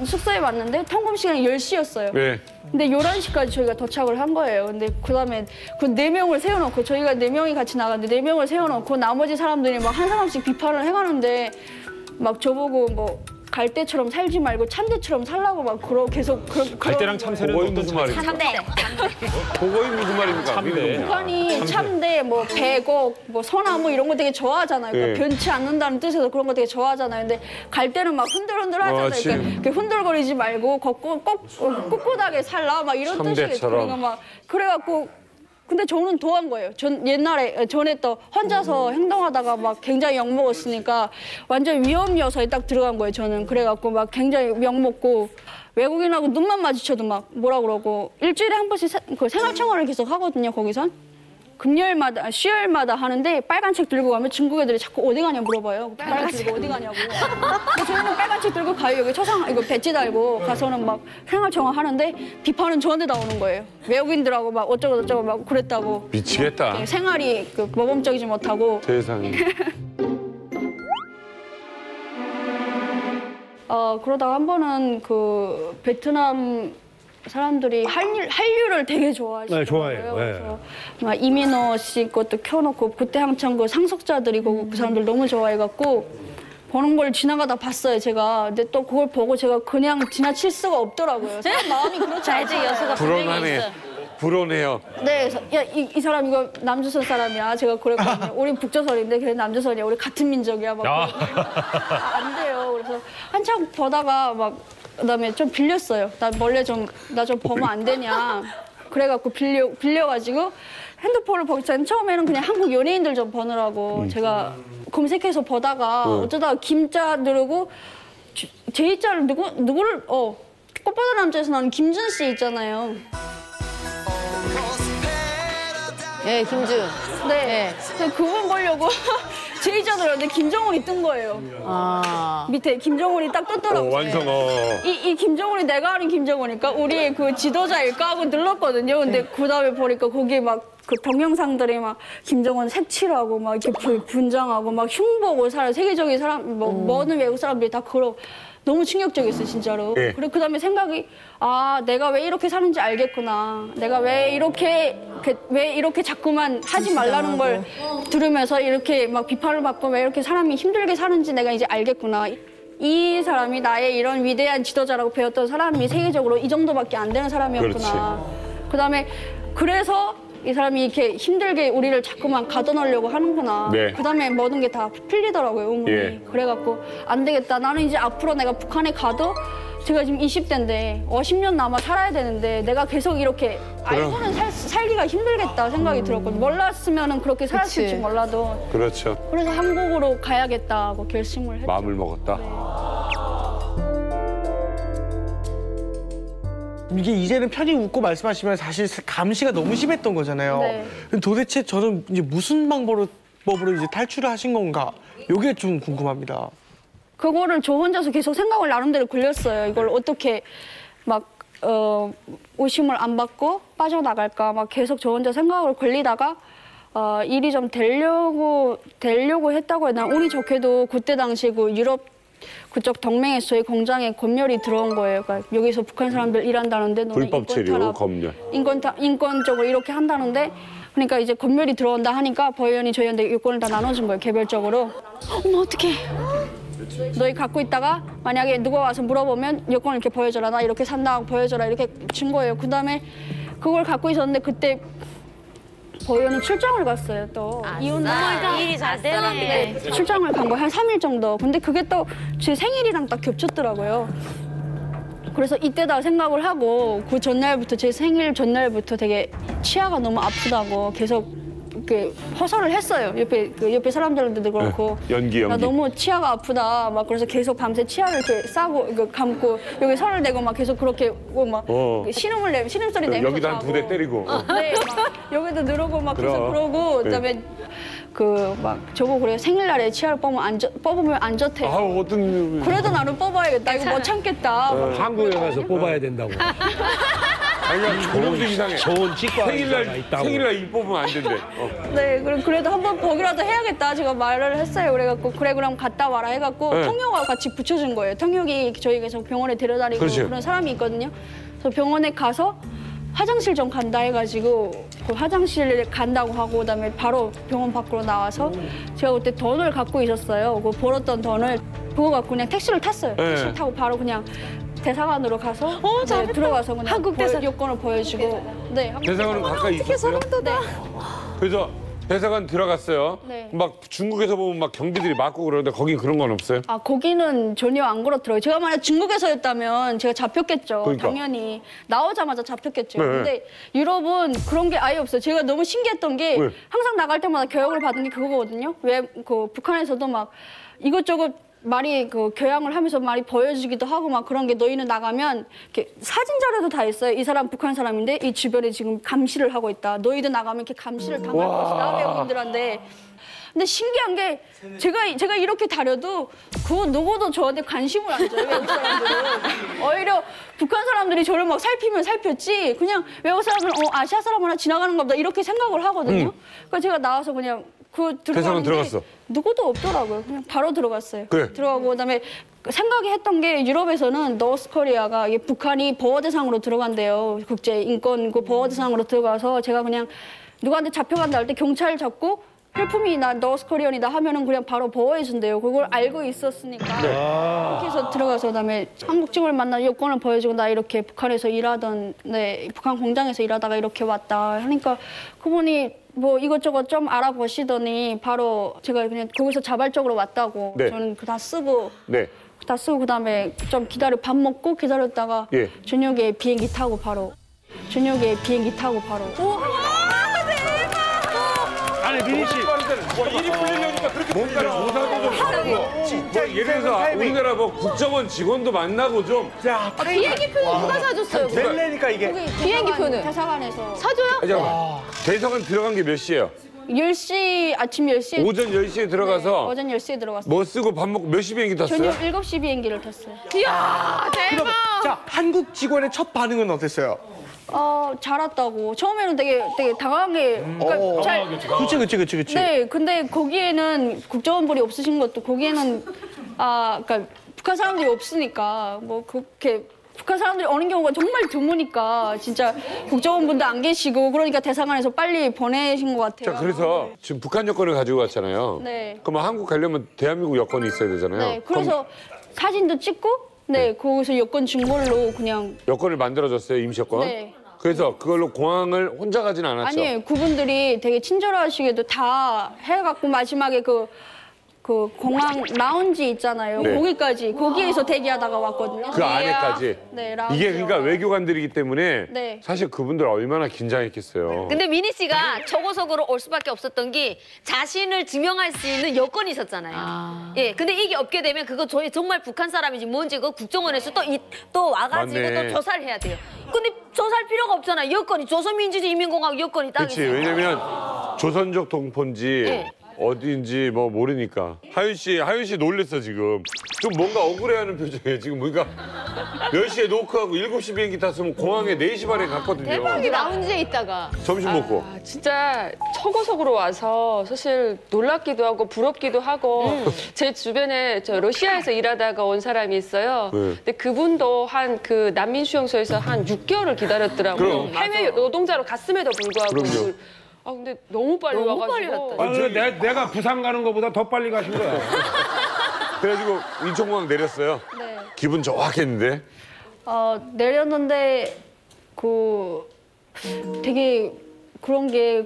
숙소에 왔는데 통금 시간이 10시였어요. 네. 근데 11시까지 저희가 도착을 한 거예요. 근데 그다음에 그 4명을 세워놓고 저희가 4명이 같이 나갔는데 4명을 세워놓고 나머지 사람들이 막 한 사람씩 비판을 해가는데 막 저보고 뭐 갈대처럼 살지 말고 참대처럼 살라고 막 계속 갈대랑 참새는 그거이 어떤 무슨 말입니까? 참대. 그거이 무슨 말입니까? 참대. 북한이 참대, 뭐 배곡, 뭐 소나무 이런 거 되게 좋아하잖아요. 그러니까 네. 변치 않는다는 뜻에서 그런 거 되게 좋아하잖아요. 근데 갈대는 막 흔들흔들 하잖아요. 그러니까 이렇게 흔들거리지 말고 꼿꼿하게 살라 막 이런 뜻이겠죠. 참대처럼. 그러니까 막 그래갖고. 근데 저는 더한 거예요. 전에 또 혼자서 행동하다가 막 굉장히 욕먹었으니까 완전 위험 요소에 딱 들어간 거예요. 저는 그래갖고 막 굉장히 욕먹고 외국인하고 눈만 마주쳐도 막 뭐라 그러고 일주일에 한 번씩 그 생활청원을 계속 하거든요. 거기선 금요일마다 수요일마다 하는데 빨간 책 들고 가면 중국 애들이 자꾸 어디 가냐 물어봐요. 빨간 책 들고 어디 가냐고. 저는 빨간 책 들고 가요. 여기 이거 배지 달고 가서는 막 생활청원 하는데 비판은 저한테 나오는 거예요. 외국인들하고 막 어쩌고 저쩌고 막 그랬다고. 미치겠다. 생활이 모범적이지 못하고. 세상에. 그러다가 한 번은 그 베트남 사람들이 한류를 되게 좋아하시더라고요. 네, 좋아해요. 그래서 막 이민호 씨 것도 켜놓고 그때 한창 그 상속자들이 그 사람들 너무 좋아해갖고 보는 걸 지나가다 봤어요, 제가. 근데 또 그걸 보고 제가 그냥 지나칠 수가 없더라고요. 사람 마음이 그렇지 않아요. 불온하네. 불온해요. 네, 그래서 야, 이 사람 이거 남조선 사람이야. 제가 그랬거든요. 우리 북조선인데 걔 남조선이야. 우리 같은 민족이야. 막 안 돼요. 그래서 한참 보다가 막 그다음에 좀 빌렸어요. 나 좀 보면 안 되냐. 그래갖고 빌려가지고 핸드폰을 보기 처음에는 그냥 한국 연예인들 좀 보느라고 제가 검색해서 보다가 어쩌다가 김자 누르고 제2자를 누구를 꽃보다 남자에서 나오는 김준 씨 있잖아요. 네, 김준. 네. 그분 보려고 제2자 들었는데 김정은이 뜬 거예요. 밑에 김정은이 딱 떴더라고요. 완성. 이 김정은이 내가 아는 김정은이니까 우리 그 지도자일까 하고 눌렀거든요. 근데 그다음에 보니까 거기 막 그 동영상들이 막 김정은 색칠하고 막 이렇게 분장하고 막 흉보고 세계적인 사람 모든 외국 사람들이 다 너무 충격적이었어요, 진짜로. 네. 그리고 그다음에 생각이 내가 왜 이렇게 사는지 알겠구나. 내가 왜 이렇게 자꾸만 하지 말라는 걸 들으면서 이렇게 막 비판을 받고 왜 이렇게 사람이 힘들게 사는지 내가 이제 알겠구나. 이 사람이 나의 이런 위대한 지도자라고 배웠던 사람이 세계적으로 이 정도밖에 안 되는 사람이었구나. 그다음에 그래서 이 사람이 이렇게 힘들게 우리를 자꾸만 가둬놓으려고 하는구나. 네. 그다음에 모든 게 다 풀리더라고요, 의문이. 예. 그래갖고 안 되겠다. 나는 이제 앞으로 내가 북한에 가도 제가 지금 20대인데 50년 남아 살아야 되는데 내가 계속 이렇게 알고는 살기가 힘들겠다 생각이 들었거든요. 몰랐으면 그렇게 살았을지 몰라도. 그렇죠. 그래서 한국으로 가야겠다고 결심을 했죠. 마음을 먹었다. 이게 이제는 편히 웃고 말씀하시면 사실 감시가 너무 심했던 거잖아요. 네. 도대체 저는 이제 무슨 방법으로 이제 탈출을 하신 건가? 이게 좀 궁금합니다. 그거를 저 혼자서 계속 생각을 나름대로 굴렸어요. 이걸 어떻게 막 의심을 안 받고 빠져나갈까 막 계속 저 혼자 생각을 굴리다가 일이 좀 되려고 했다고 해야 되나. 운이 좋게도 그때 당시 그 유럽 그쪽 동맹에서의 공장에 검열이 들어온 거예요. 그러니까 여기서 북한 사람들 일한다는데 너네 불법 체류, 검열. 인권 쪽으로 이렇게 한다는데 그러니까 이제 검열이 들어온다 하니까 법원이 저희한테 요건을 다 나눠준 거예요. 개별적으로. 어머 어떡해. 너희 갖고 있다가 만약에 누가 와서 물어보면 여권을 이렇게 보여줘라. 나 이렇게 산다고 보여줘라. 이렇게 준 거예요. 그다음에 그걸 갖고 있었는데 그때 법원이 출장을 갔어요. 또 일이 잘 되네. 출장을 간 거예요. 한 3일 정도. 근데 그게 또 제 생일이랑 딱 겹쳤더라고요. 그래서 이때다 생각을 하고 그 전날부터 제 생일 전날부터 되게 치아가 너무 아프다고 계속 이렇게 허설을 했어요. 옆에 사람들한테도 그렇고. 연기. 나 너무 치아가 아프다. 막 그래서 계속 밤새 치아를 이렇게 싸고 이거 감고 여기 손을 대고 막 계속 그렇게 막 신음소리 내면서 여기다 한 2대 때리고. 네, 막 여기도 누르고 막 계속 그럼. 그러고 그다음에 그 막 저거 그래요. 생일날에 치아를 뽑으면 안 좋대요. 어떤 그래도 나는 뽑아야겠다. 이거 못 참겠다. 한국에 가서 뽑아야 된다고. 아니, 저놈도 이상해. 좋은 치과 생일날 이 뽑으면 안 된대. 네, 그래도 한번 보기라도 해야겠다. 제가 말을 했어요. 그래갖고 그래 그럼 갔다 와라 해갖고 네. 통역과 같이 붙여준 거예요. 통역이 저희가 병원에 데려다니고 그렇지. 그런 사람이 있거든요. 그래서 병원에 가서 화장실 좀 간다 해가지고 그 화장실에 간다고 하고 그다음에 바로 병원 밖으로 나와서 제가 그때 돈을 갖고 있었어요. 그 벌었던 돈을 그거 갖고 그냥 택시를 탔어요. 네. 택시를 타고 바로 그냥 대사관으로 가서 네, 들어가서 그냥 한국 대사 여권을 보여주고 네. 대사관은 가까이 있었어요? 네. 그래서 대사관 들어갔어요. 네. 막 중국에서 보면 막 경비들이 맞고 그러는데 거기 그런 건 없어요? 아, 거기는 전혀 안 그렇더라고요. 제가 만약 중국에서였다면 제가 잡혔겠죠. 그러니까. 당연히. 나오자마자 잡혔겠죠. 네. 근데 유럽은 그런 게 아예 없어요. 제가 너무 신기했던 게 네. 항상 나갈 때마다 교육을 받은 게 그거거든요. 왜 그 북한에서도 막 이것저것 말이 그 교양을 하면서 말이 보여주기도 하고 막 그런 게 너희는 나가면 이렇게 사진 자료도 다 있어요. 이 사람 북한 사람인데 이 주변에 지금 감시를 하고 있다. 너희들 나가면 이렇게 감시를 당할 와. 것이다. 외국인들한테. 근데 신기한 게 제가 이렇게 다려도 그 누구도 저한테 관심을 안 줘요. 외국 사람들은. 오히려 북한 사람들이 저를 막 살피면 살폈지 그냥 외국 사람들은 아시아 사람 하나 지나가는 것보다 이렇게 생각을 하거든요. 그러니까 제가 나와서 그냥 대사관 들어갔어. 누구도 없더라고요. 그냥 바로 들어갔어요. 그래. 들어가고 그다음에 생각이 했던 게 유럽에서는 노스코리아가 이게 북한이 보호 대상으로 들어간대요. 국제 인권 그 보호 대상으로 들어가서 제가 그냥 누구한테 잡혀간다 할 때 경찰 잡고 헬프미 나 노스코리언이다 하면은 그냥 바로 보호해 준대요. 그걸 알고 있었으니까 그렇게 해서 들어가서 그다음에 한국 친구를 만나 여권을 보여주고 나 이렇게 북한에서 일하던 북한 공장에서 일하다가 이렇게 왔다 하니까 그분이 뭐 이것저것 좀 알아보시더니 바로 제가 그냥 거기서 자발적으로 왔다고 네. 저는 다 쓰고 네. 그다음에 좀 밥 먹고 기다렸다가 예. 저녁에 비행기 타고 바로 아니 민희 씨. 일이 풀리려니까 그렇게 뭔가를 조사도 좀 하고 진짜 예를 들어서 우리나라 뭐 국정원 직원도 만나고 좀 비행기표는 누가 사줬어요? 낼래니까 이게. 비행기표는 대사관에서 사줘요? 잠깐만 대사관 들어간 게 몇 시예요? 10시 아침 10시에 오전 10시에 들어가서 오전 10시에 들어갔어요. 뭐 쓰고 밥 먹고 몇 시 비행기 탔어요? 저녁 7시 비행기를 탔어요. 이야 대박. 자, 한국 직원의 첫 반응은 어땠어요? 잘 왔다고. 처음에는 되게 당황해. 그러니까 그치. 네, 근데 거기에는 국정원불이 없으신 것도 거기에는 그러니까 북한 사람들이 없으니까 뭐 그렇게 북한 사람들이 오는 경우가 정말 드무니까 진짜 국정원분도 안 계시고 그러니까 대사관에서 빨리 보내신 것 같아요. 자, 그래서 지금 북한 여권을 가지고 왔잖아요. 네. 그럼 한국 가려면 대한민국 여권이 있어야 되잖아요. 네, 그래서 사진도 찍고 거기서 여권 준 걸로 그냥 여권을 만들어줬어요, 임시여권. 네. 그래서 그걸로 공항을 혼자 가진 않았죠. 아니에요. 그분들이 되게 친절하시게도 다 해갖고 마지막에 그 그 공항 라운지 있잖아요. 네. 거기에서 대기하다가 왔거든요. 그 안에까지. 네, 라운지. 이게 그러니까 외교관들이기 때문에 네. 사실 그분들 얼마나 긴장했겠어요. 근데 미니 씨가 초고속으로 올 수밖에 없었던 게 자신을 증명할 수 있는 여건이 있었잖아요. 예, 근데 이게 없게 되면 그거 정말 북한 사람인지 뭔지 그 국정원에서 또 와가지고 맞네. 또 조사를 해야 돼요. 근데 조사할 필요가 없잖아요. 여건이 조선민주주의 인민공화국 여건이 딱 그렇지. 있어요. 왜냐면 조선족 동포인지 네. 어디인지 뭐 모르니까. 하윤 씨 놀랬어 지금. 좀 뭔가 억울해하는 표정이에요. 지금 뭔가 몇 시에 노크하고 7시 비행기 탔으면 공항에 4시 반에 갔거든요. 대박이 라운지에 있다가 점심 먹고. 진짜 초고속으로 와서 사실 놀랍기도 하고 부럽기도 하고 제 주변에 저 러시아에서 일하다가 온 사람이 있어요. 네. 근데 그분도 한 그 난민 수용소에서 한 6개월을 기다렸더라고요. 그럼. 해외 노동자로 갔음에도 불구하고. 그럼요. 아 근데 너무 빨리 와가지고. 내가 부산 가는 것보다 더 빨리 가신 거야. 그래가지고 인천공항 내렸어요. 네. 기분 좋았겠는데. 내렸는데 되게 그런 게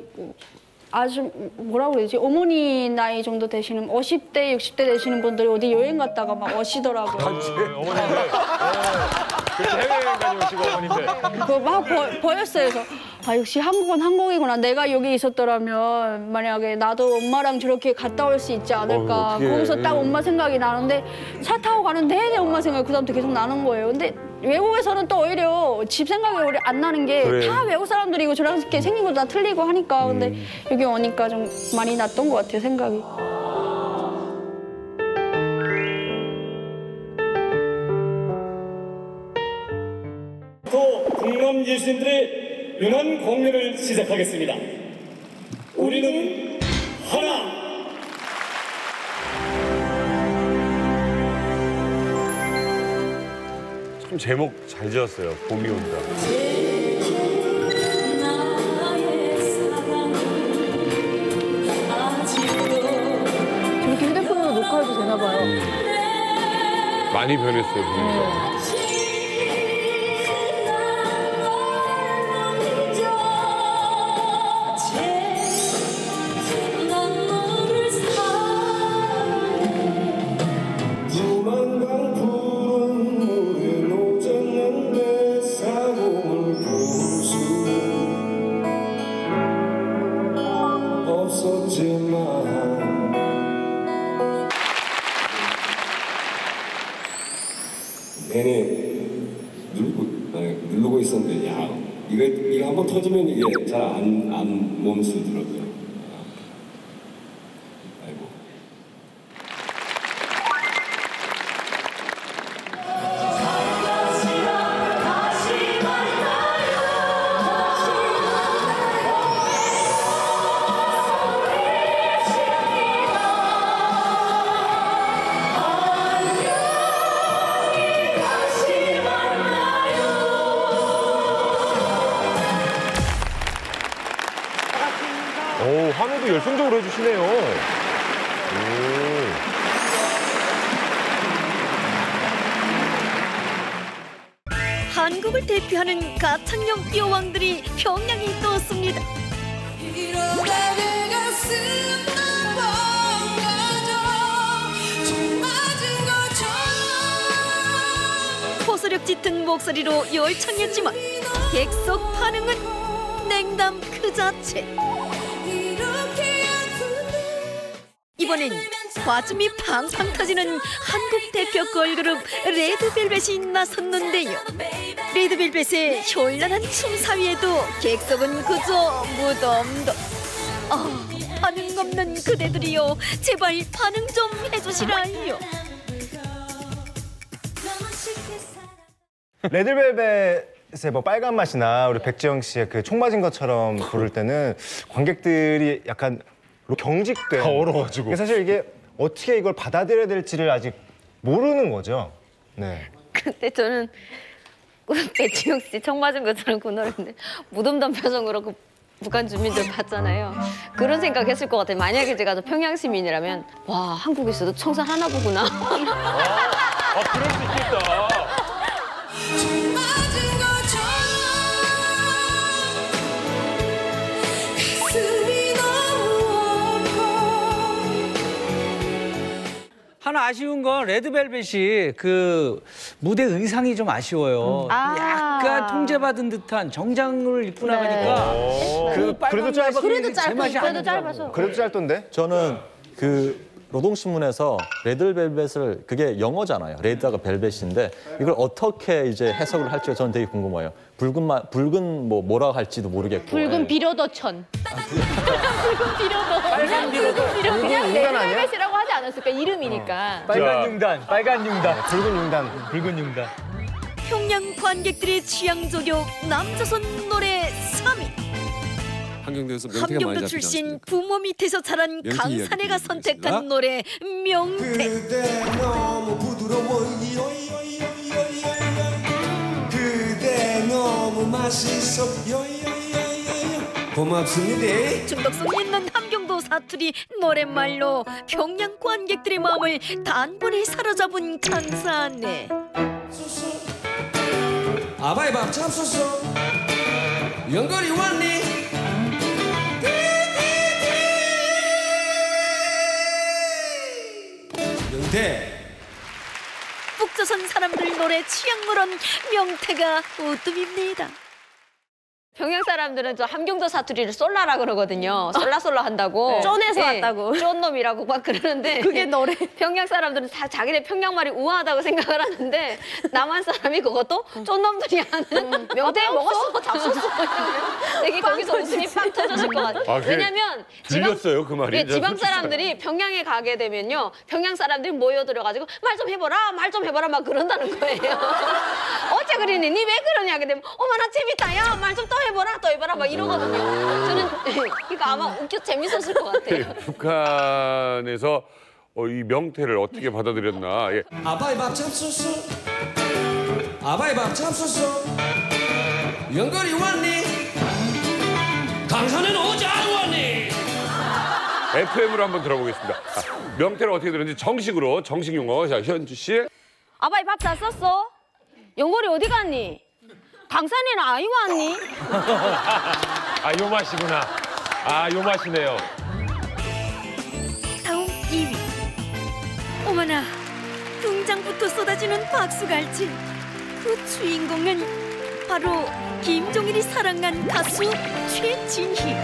아주 뭐라고 그러지? 어머니 나이 정도 되시는 50대, 60대 되시는 분들이 어디 여행 갔다가 막 오시더라고요. 어머님들. 그렇죠. 해외여행 다녀오시고 어머님들. 그거 막 보였어요. 그래서 역시 한국은 한국이구나. 내가 여기 있었더라면 만약에 나도 엄마랑 저렇게 갔다 올 수 있지 않을까. 어떡해. 거기서 딱 엄마 생각이 나는데 차 타고 가는 내내 엄마 생각이 그다음부터 계속 나는 거예요. 근데 외국에서는 또 오히려 집 생각이 오히려 안 나는 게 그래. 다 외국 사람들이고 저렇게 생긴 것도 다 틀리고 하니까 근데 여기 오니까 좀 많이 났던 것 같아요, 생각이. 또 국남 예술인들의 연한 공연을 시작하겠습니다. 우리는 하나. 참 제목 잘 지었어요. 봄이 온다. 저렇게 휴대폰으로 녹화해도 되나 봐요. 많이 변했어요, 분위기가. 내내 누르고 있었는데 야 이거 한번 터지면 이게 잘 안 멈추더라고요. 아이고. 오, 환호도 열성적으로 해주시네요. 한국을 대표하는 가창력 여왕들이 평양에 떴습니다. 호소력 짙은 목소리로 열창했지만 객석 반응은 냉담 그 자체. 이번엔 과즙이 팡팡 터지는 한국 대표 걸그룹 레드벨벳이 나섰는데요. 레드벨벳의 현란한 춤사위에도 객석은 그저 무덤덤. 반응 없는 그대들이요, 제발 반응 좀 해주시라요. 레드벨벳의 뭐 빨간 맛이나 우리 백지영 씨의 그 총 맞은 것처럼 부를 때는 관객들이 약간 경직된. 얼어가지고. 사실 이게 어떻게 이걸 받아들여야 될지를 아직 모르는 거죠. 네. 근데 저는 백지영 씨 총 맞은 것처럼 그 노래인데 무덤덤 표정으로 그 북한 주민들 봤잖아요. 그런 생각했을 것 같아요. 만약에 제가 저 평양 시민이라면 와, 한국에서도 청산 하나 보구나. 그럴 수 있겠다. 하나 아쉬운 건 레드벨벳이 그 무대 의상이 좀 아쉬워요. 약간 통제받은 듯한 정장을 입고 나가니까 그 그래도 짧아. 그래도 짧아서. 그래도 짧던데? 저는 그 노동신문에서 레드벨벳을 그게 영어잖아요. 레드가 벨벳인데 이걸 어떻게 이제 해석을 할지가 저는 되게 궁금해요. 붉은 뭐라고 할지도 모르겠고. 붉은 비료도천. 붉은 비료도. 빨간 비료도. 그냥 레드벨벳이라고 하지 않았을까? 이름이니까. 빨간 융단, 빨간 융단. 붉은 융단. 붉은 융단. 평양 관객들의 취향 저격 남조선 노래 3위. 함경도에서 명태가 많이 함경도 잡히지 출신 않습니까? 부모 밑에서 자란 명태 강산애가 이야기 선택한 노래 명태. 그대 너무 부드러워 그대 너무 맛있어 고맙습니다. 중독성 있는 함경도 사투리 노랫말로 평양 관객들의 마음을 단번에 사로잡은 강산애. 아바이 밥 잡숴서 연거리 왔니? 명태. 북조선 사람들 노래 취향물은 명태가 우뚝입니다. 평양 사람들은 저 함경도 사투리를 솔라라 그러거든요. 솔라솔라 한다고. 쫀에서 왔다고. 쫀놈이라고 막 그러는데 그게 노래. 평양 사람들은 다 자기네 평양말이 우아하다고 생각을 하는데 남한 사람이 그것도 쫀놈들이 하는 명태 먹었어, 잡섰어. 되게 거기서 웃음이 팍 터졌을 것 같아요. 왜냐면 들렸어요 그 말이. 지방 사람들이 평양에 가게 되면요. 평양 사람들이 모여들어가지고 말 좀 해보라, 말 좀 해보라 막 그런다는 거예요. 어째 그러니? 니 왜 그러냐? 하게 되면 어머나 재밌다. 야, 말 좀 또 해보라 막 이러거든요. 저는 이거 아마 웃겨 재밌었을 것 같아요. 북한에서 이 명태를 어떻게 받아들였나. 예. 아바이 밥 잡숴서 아바이 밥 잡숴서 연거리 왔니? 강산은 오지 안 왔니? FM으로 한번 들어보겠습니다. 명태를 어떻게 들었는지 정식으로 정식 용어. 자, 현주 씨. 아바이 밥 잘 썼어? 연골이 어디 갔니? 강산이는 아이 왔니? 아, 요 맛이구나. 아, 요 맛이네요. 다음 2위. 어머나 등장부터 쏟아지는 박수갈채. 그 주인공은 바로 김종일이 사랑한 가수 최진희.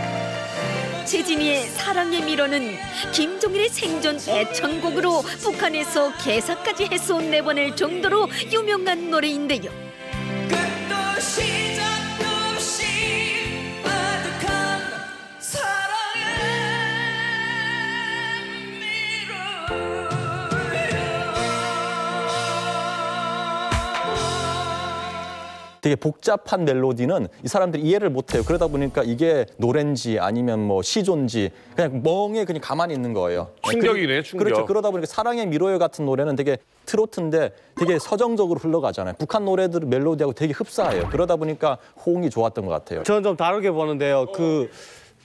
최진희의 사랑의 미로는 김종일의 생존 애창곡으로 북한에서 개사까지 해서 내보낼 정도로 유명한 노래인데요. 끝도 시작도 없이 아득한 사랑의 되게 복잡한 멜로디는 이 사람들이 이해를 못해요. 그러다 보니까 이게 노래인지 아니면 뭐 시조인지 그냥 멍에 그냥 가만히 있는 거예요. 충격이네, 충격. 그렇죠. 그러다 보니까 사랑의 미로요 같은 노래는 되게 트로트인데 되게 서정적으로 흘러가잖아요. 북한 노래들 멜로디하고 되게 흡사해요. 그러다 보니까 호응이 좋았던 것 같아요. 저는 좀 다르게 보는데요.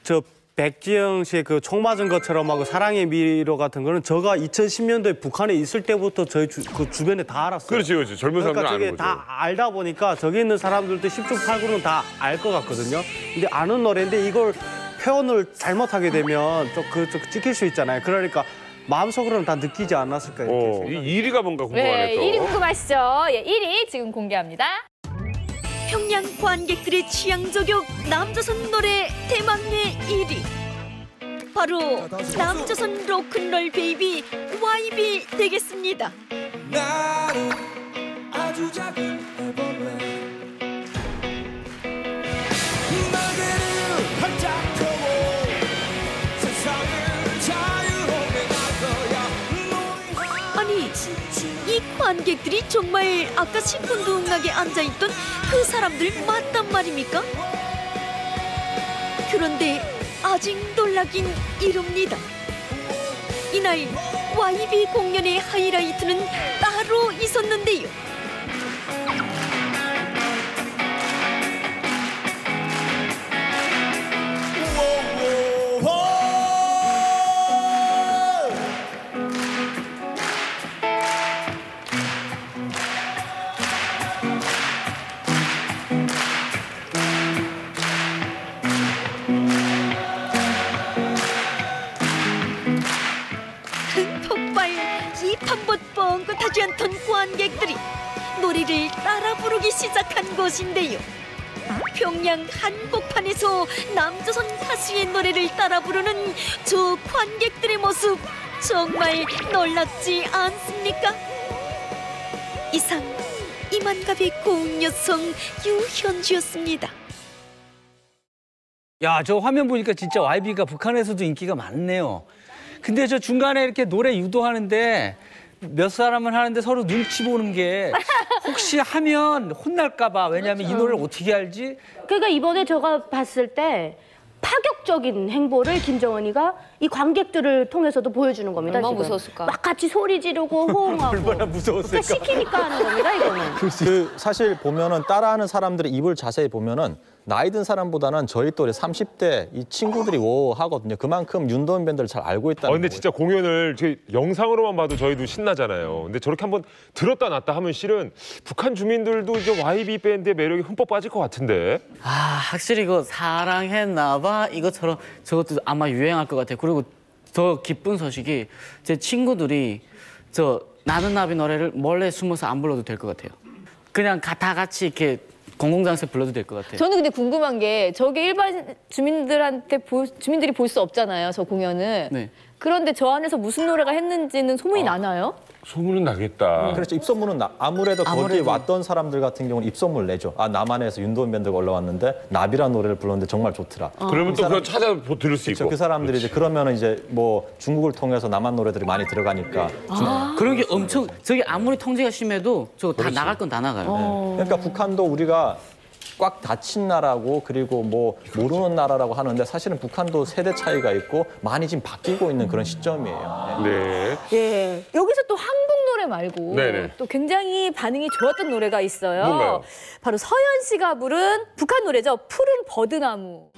저 백지영 씨의 그 총 맞은 것처럼 하고 사랑의 미로 같은 거는 제가 2010년도에 북한에 있을 때부터 저희 그 주변에 다 알았어요. 그렇지. 젊은 사람들은 그러니까 저게 아는 거죠. 다 알다 보니까 저기 있는 사람들도 10중 8구는 다 알 것 같거든요. 근데 아는 노래인데 이걸 표현을 잘못하게 되면 좀 찍힐 수 있잖아요. 그러니까 마음속으로는 다 느끼지 않았을까 이렇게. 이 1위가 뭔가 궁금하네 네, 또. 1위 궁금하시죠? 예, 1위 지금 공개합니다. 평양 관객들의 취향 저격 남조선 노래 대망의 1위. 바로 남조선 로큰롤 베이비 YB 되겠습니다. 나는 아주 작은 애벌레 날개를 활짝 펴고 세상을 자유롭게 갈 거야. 아니 이 관객들이 정말 아까 시큰둥하게 앉아있던 그 사람들 맞단 말입니까? 그런데 아직 놀라긴 이릅니다. 이날 YB 공연의 하이라이트는 따로 있었는데요. 폭발 입 한 번 뻥긋하지 않던 관객들이 노래를 따라 부르기 시작한 곳인데요. 평양 한복판에서 남조선 가수의 노래를 따라 부르는 저 관객들의 모습 정말 놀랍지 않습니까? 이상 이만갑의 고음여성 유현주였습니다. 야, 저 화면 보니까 진짜 YB가 북한에서도 인기가 많네요. 근데 저 중간에 이렇게 노래 유도하는데 몇 사람은 하는데 서로 눈치 보는 게 혹시 하면 혼날까 봐. 왜냐면 이 노래를 어떻게 알지? 그러니까 이번에 제가 봤을 때 파격적인 행보를 김정은이가 이 관객들을 통해서도 보여주는 겁니다. 얼마나 지금. 무서웠을까? 막 같이 소리 지르고 호응하고. 얼마나 무서웠을까? 시키니까 하는 겁니다, 이거는. 그 사실 보면은 따라하는 사람들의 입을 자세히 보면은 나이 든 사람보다는 저희 또래 30대 이 친구들이 하거든요. 그만큼 윤도현 밴드를 잘 알고 있다는 근데 거예요. 진짜 공연을 영상으로만 봐도 저희도 신나잖아요. 근데 저렇게 한번 들었다 놨다 하면 실은 북한 주민들도 이제 YB 밴드의 매력이 흠뻑 빠질 것 같은데. 아, 확실히 이거 사랑했나 봐 이것처럼 저것도 아마 유행할 것 같아요. 그리고 더 기쁜 소식이 제 친구들이 저 나는 나비 노래를 몰래 숨어서 안 불러도 될 것 같아요. 그냥 다 같이 이렇게 공공장소에 불러도 될 것 같아요. 저는 근데 궁금한 게 저게 일반 주민들이 볼 수 없잖아요, 저 공연은. 네. 그런데 저 안에서 무슨 노래가 했는지는 소문이 나나요? 소문은 나겠다. 그렇죠. 입소문은 아무래도 거기 왔던 사람들 같은 경우는 입소문을 내죠. 아, 남한에서 윤도현 밴드가 올라왔는데 나비라는 노래를 불렀는데 정말 좋더라. 그러면 또 그거 찾아 들을 수 그렇죠. 있고. 그 사람들이 이제 그러면은 이제 뭐 중국을 통해서 남한 노래들이 많이 들어가니까. 그런 게 엄청 저게 아무리 통제가 심해도 저거 다 나갈 건 다 나가요. 그러니까 북한도 우리가 꽉 닫힌 나라고 그리고 뭐 모르는 나라라고 하는데 사실은 북한도 세대 차이가 있고 많이 지금 바뀌고 있는 그런 시점이에요. 네. 예. 여기서 또 한국 노래 말고 네네. 또 굉장히 반응이 좋았던 노래가 있어요. 뭔가요? 바로 서현 씨가 부른 북한 노래죠. 푸른 버드나무.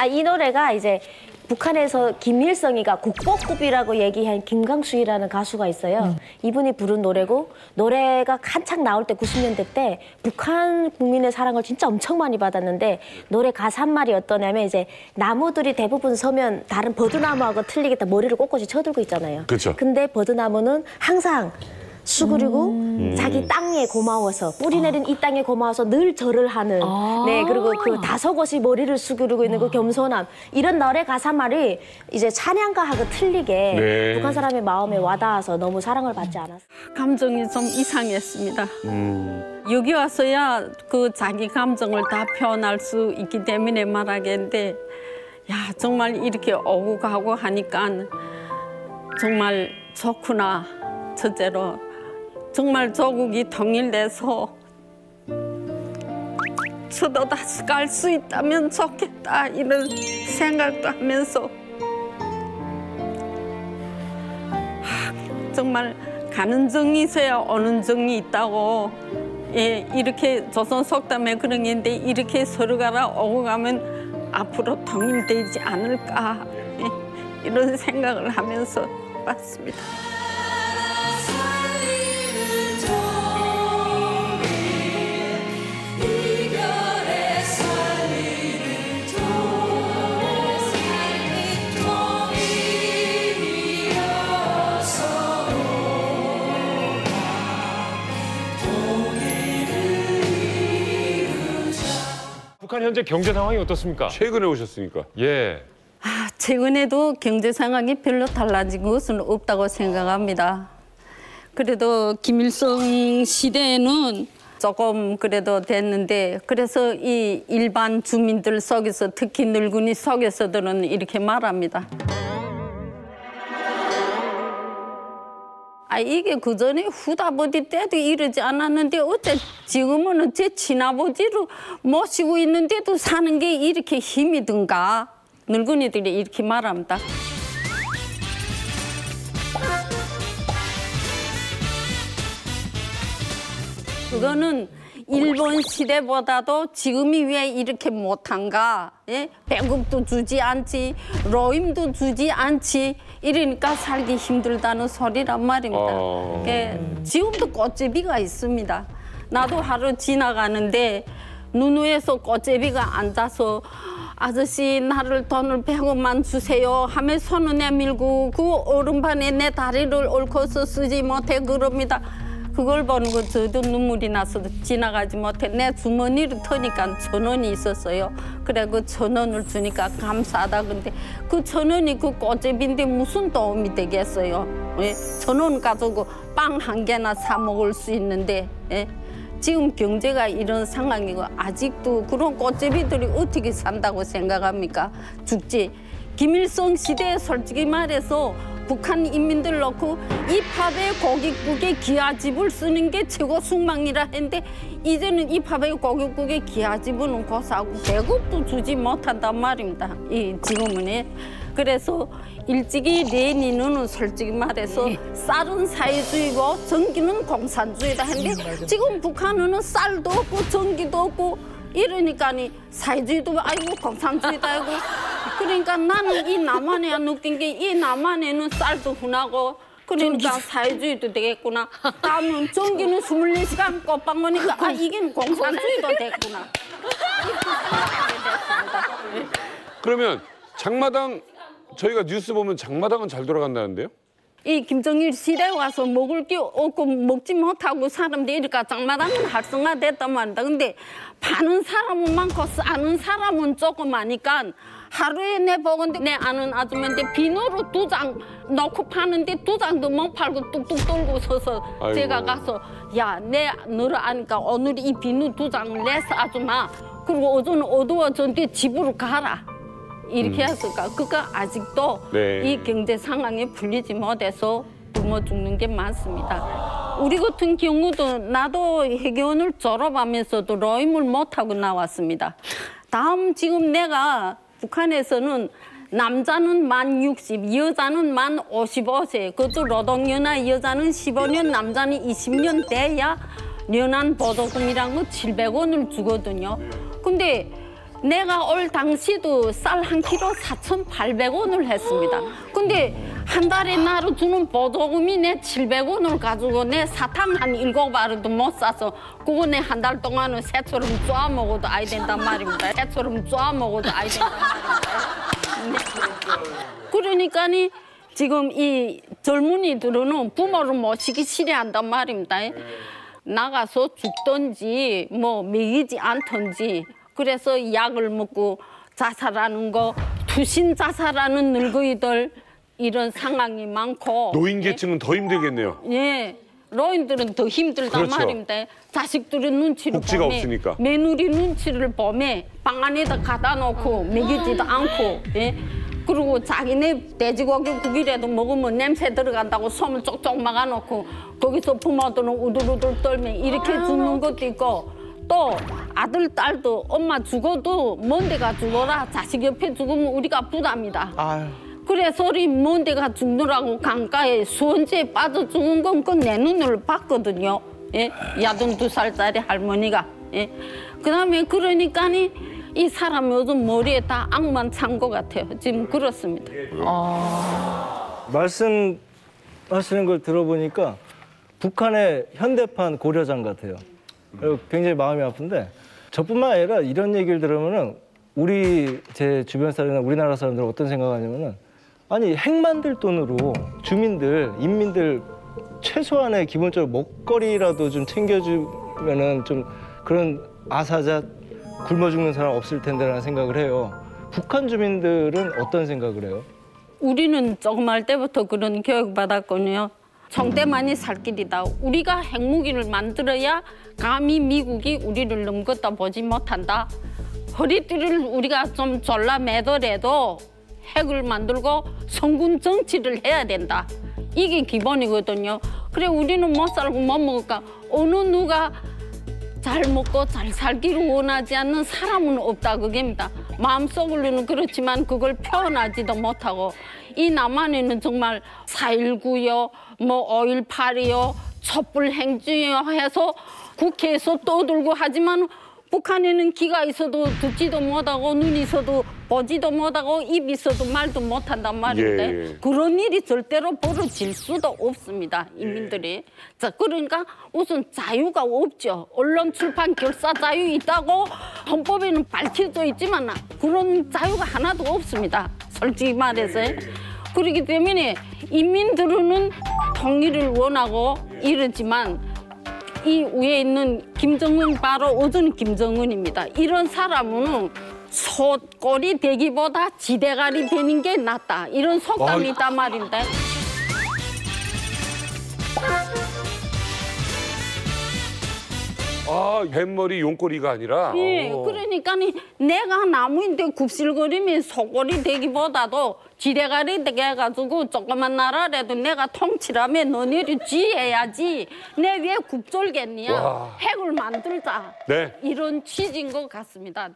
이 노래가 이제 북한에서 김일성이가 국보급이라고 얘기한 김광수이라는 가수가 있어요. 이분이 부른 노래고 노래가 한창 나올 때 90년대 때 북한 국민의 사랑을 진짜 엄청 많이 받았는데 노래 가사 한 말이 어떠냐면 이제 나무들이 대부분 서면 다른 버드나무하고 틀리게 다 머리를 꼿꼿이 쳐들고 있잖아요. 그렇죠. 근데 버드나무는 항상 수그리고 자기 땅에 고마워서 뿌리 내린 이 땅에 고마워서 늘 절을 하는 네 그리고 그 다소곳이 머리를 수그리고 있는 그 겸손함 이런 노래 가사 말이 이제 찬양가하고 틀리게 네. 북한 사람의 마음에 와닿아서 너무 사랑을 받지 않았어요. 감정이 좀 이상했습니다. 여기 와서야 그 자기 감정을 다 표현할 수 있기 때문에 말하겠는데 야 정말 이렇게 오고 가고 하니까 정말 좋구나. 첫째로 정말 조국이 통일돼서 저도 다시 갈 수 있다면 좋겠다 이런 생각도 하면서 정말 가는 정이 있어야 오는 정이 있다고 예, 이렇게 조선 속담에 그런 게 있는데 이렇게 서로가 오고 가면 앞으로 통일되지 않을까 예, 이런 생각을 하면서 왔습니다. 북한 현재 경제 상황이 어떻습니까? 최근에 오셨으니까. 예. 최근에도 경제 상황이 별로 달라진 것은 없다고 생각합니다. 그래도 김일성 시대에는 조금 그래도 됐는데 그래서 이 일반 주민들 속에서 특히 늙은이 속에서들은 이렇게 말합니다. 이게 그전에 후다버디 때도 이러지 않았는데 어째 지금은 제 친아버지를 모시고 있는데도 사는 게 이렇게 힘이 든가 늙은이들이 이렇게 말합니다. 그거는 일본 시대보다도 지금이 왜 이렇게 못한가? 예? 배급도 주지 않지, 로임도 주지 않지. 이러니까 살기 힘들다는 소리란 말입니다. 지금도 꽃제비가 있습니다. 나도 하루 지나가는데 눈 위에서 꽃제비가 앉아서 아저씨 나를 돈을 100원만 주세요 하며 손을 내밀고 그 얼음판에 내 다리를 얽혀서 쓰지 못해 그럽니다. 그걸 보는 거 저도 눈물이 나서 지나가지 못해. 내 주머니를 터니까 1,000원이 있었어요. 그래 그 1,000원을 주니까 감사하다. 근데 그 1,000원이 그 꽃제비인데 무슨 도움이 되겠어요. 1,000원 가지고 빵 한 개나 사 먹을 수 있는데 지금 경제가 이런 상황이고 아직도 그런 꽃제비들이 어떻게 산다고 생각합니까? 죽지. 김일성 시대에 솔직히 말해서 북한 인민들 놓고 이 밥에 고깃국에 기아집을 쓰는 게 최고 숙망이라 했는데 이제는 이 밥에 고깃국에 기아집은 고사하고 배급도 주지 못한단 말입니다. 지금은. 그래서 일찍이 레닌은 솔직히 말해서 쌀은 사회주의고 전기는 공산주의다 했는데 지금 북한은 쌀도 없고 전기도 없고 이러니까 사회주의도 아이고 공산주의도 아이고 그러니까 나는 이 남한에 느낀 게 이 남한에는 쌀도 흔하고 그러니까 사회주의도 되겠구나. 다음은 전기는 24시간 꽃방거니까 이게 공산주의도 됐구나. 그러면 장마당 저희가 뉴스 보면 장마당은 잘 돌아간다는데요? 이 김정일 시대에 와서 먹을 게 없고 먹지 못하고 사람들이 이러니까 장마당은 활성화됐단 말이다. 근데 파는 사람은 많고 싸는 사람은 조금 하니까 하루에 내 보건데 내 아는 아줌마인데 비누로 2장 넣고 파는데 2장도 못 팔고 뚝뚝 떨고 서서 아이고. 제가 가서 야 내 너를 아니까 오늘 이 비누 2장을 내서 아줌마 그리고 오전 어두워졌는데 집으로 가라. 이렇게 했을까? 그러니까 아직도 이 경제 상황이 풀리지 못해서 굶어 죽는 게 많습니다. 우리 같은 경우도 나도 해교원을 졸업하면서도 로임을 못하고 나왔습니다. 다음 지금 내가 북한에서는 남자는 만 60, 여자는 만 55세. 그것도 노동연하 여자는 15년, 남자는 20년 돼야 연한 보조금이란 거 700원을 주거든요. 근데 내가 올 당시도 쌀 한 킬로 4,800원을 했습니다. 근데 한 달에 나로 주는 보조금이 내 700원을 가지고 내 사탕 한 7알도 못 사서 그거 내 한 달 동안은 새처럼 쪼아 먹어도 아이 된단 말입니다. 새처럼 쪼아 먹어도 아이 된단 말입니다. 그러니까 지금 이 젊은이들은 부모를 모시기 싫어한단 말입니다. 나가서 죽든지 뭐 먹이지 않든지 그래서 약을 먹고 자살하는 거, 투신 자살하는 늙은이들 이런 상황이 많고 노인 계층은 더 힘들겠네요. 예, 노인들은 더 힘들단 그렇죠. 말입니다. 자식들의 눈치를 복지가 보매, 없으니까. 며느리 눈치를 보매 방 안에다 갖다 놓고 먹이지도 않고 예? 그리고 자기네 돼지고기 국이라도 먹으면 냄새 들어간다고 솜을 쪽쪽 막아놓고 거기서 부모들은 우들우들 떨면 이렇게 죽는 것도 있고 또 아들, 딸도 엄마 죽어도 먼 데가 죽어라. 자식 옆에 죽으면 우리가 부담이다. 아유. 그래서 우리 먼 데가 죽느라고 강가에 수원지에 빠져 죽은 건 그 내 눈을 봤거든요. 예? 82살짜리 할머니가. 예? 그다음에 그러니까 이 사람 요즘 머리에 다 악만 찬 것 같아요. 지금 그렇습니다. 말씀하시는 걸 들어보니까 북한의 현대판 고려장 같아요. 굉장히 마음이 아픈데 저뿐만 아니라 이런 얘기를 들으면은 제 주변 사람이나 우리나라 사람들은 어떤 생각하냐면은 아니 핵 만들 돈으로 주민들, 인민들 최소한의 기본적으로 먹거리라도 좀 챙겨주면은 좀 그런 아사자 굶어 죽는 사람 없을 텐데라는 생각을 해요. 북한 주민들은 어떤 생각을 해요? 우리는 조그말 때부터 그런 교육 받았거든요. 총대만이 살 길이다. 우리가 핵무기를 만들어야 감히 미국이 우리를 넘겼다 보지 못한다. 허리띠를 우리가 좀 졸라매더라도 핵을 만들고 성군 정치를 해야 된다. 이게 기본이거든요. 그래 우리는 못 살고 못 먹을까. 어느 누가 잘 먹고 잘 살기를 원하지 않는 사람은 없다 그겁니다. 마음속으로는 그렇지만 그걸 표현하지도 못하고 이 남한에는 정말 4.19요, 뭐 5.18이요, 촛불 행진이요 해서 국회에서 떠들고 하지만 북한에는 귀가 있어도 듣지도 못하고 눈이 있어도 보지도 못하고 입이 있어도 말도 못한단 말인데 예. 그런 일이 절대로 벌어질 수도 없습니다. 인민들이. 자, 그러니까 우선 자유가 없죠. 언론, 출판, 결사 자유 있다고 헌법에는 밝혀져 있지만 그런 자유가 하나도 없습니다. 솔직히 말해서. 그렇기 때문에 인민들은 통일을 원하고 이러지만 이 위에 있는 김정은 바로 어전 김정은입니다. 이런 사람은 소꼴이 되기보다 지대가리 되는 게 낫다. 이런 속담이 있단 말인데. 아, 뱃머리 용꼬리가 아니라. 예, 그러니까 내가 나무인데 굽실거리면 소꼴이 되기보다도 지대가리 되게 해가지고 조그만 나라라도 내가 통치라면 너네를 지혜야지. 내 왜 굽졸겠냐. 와. 핵을 만들자. 네. 이런 취지인 것 같습니다.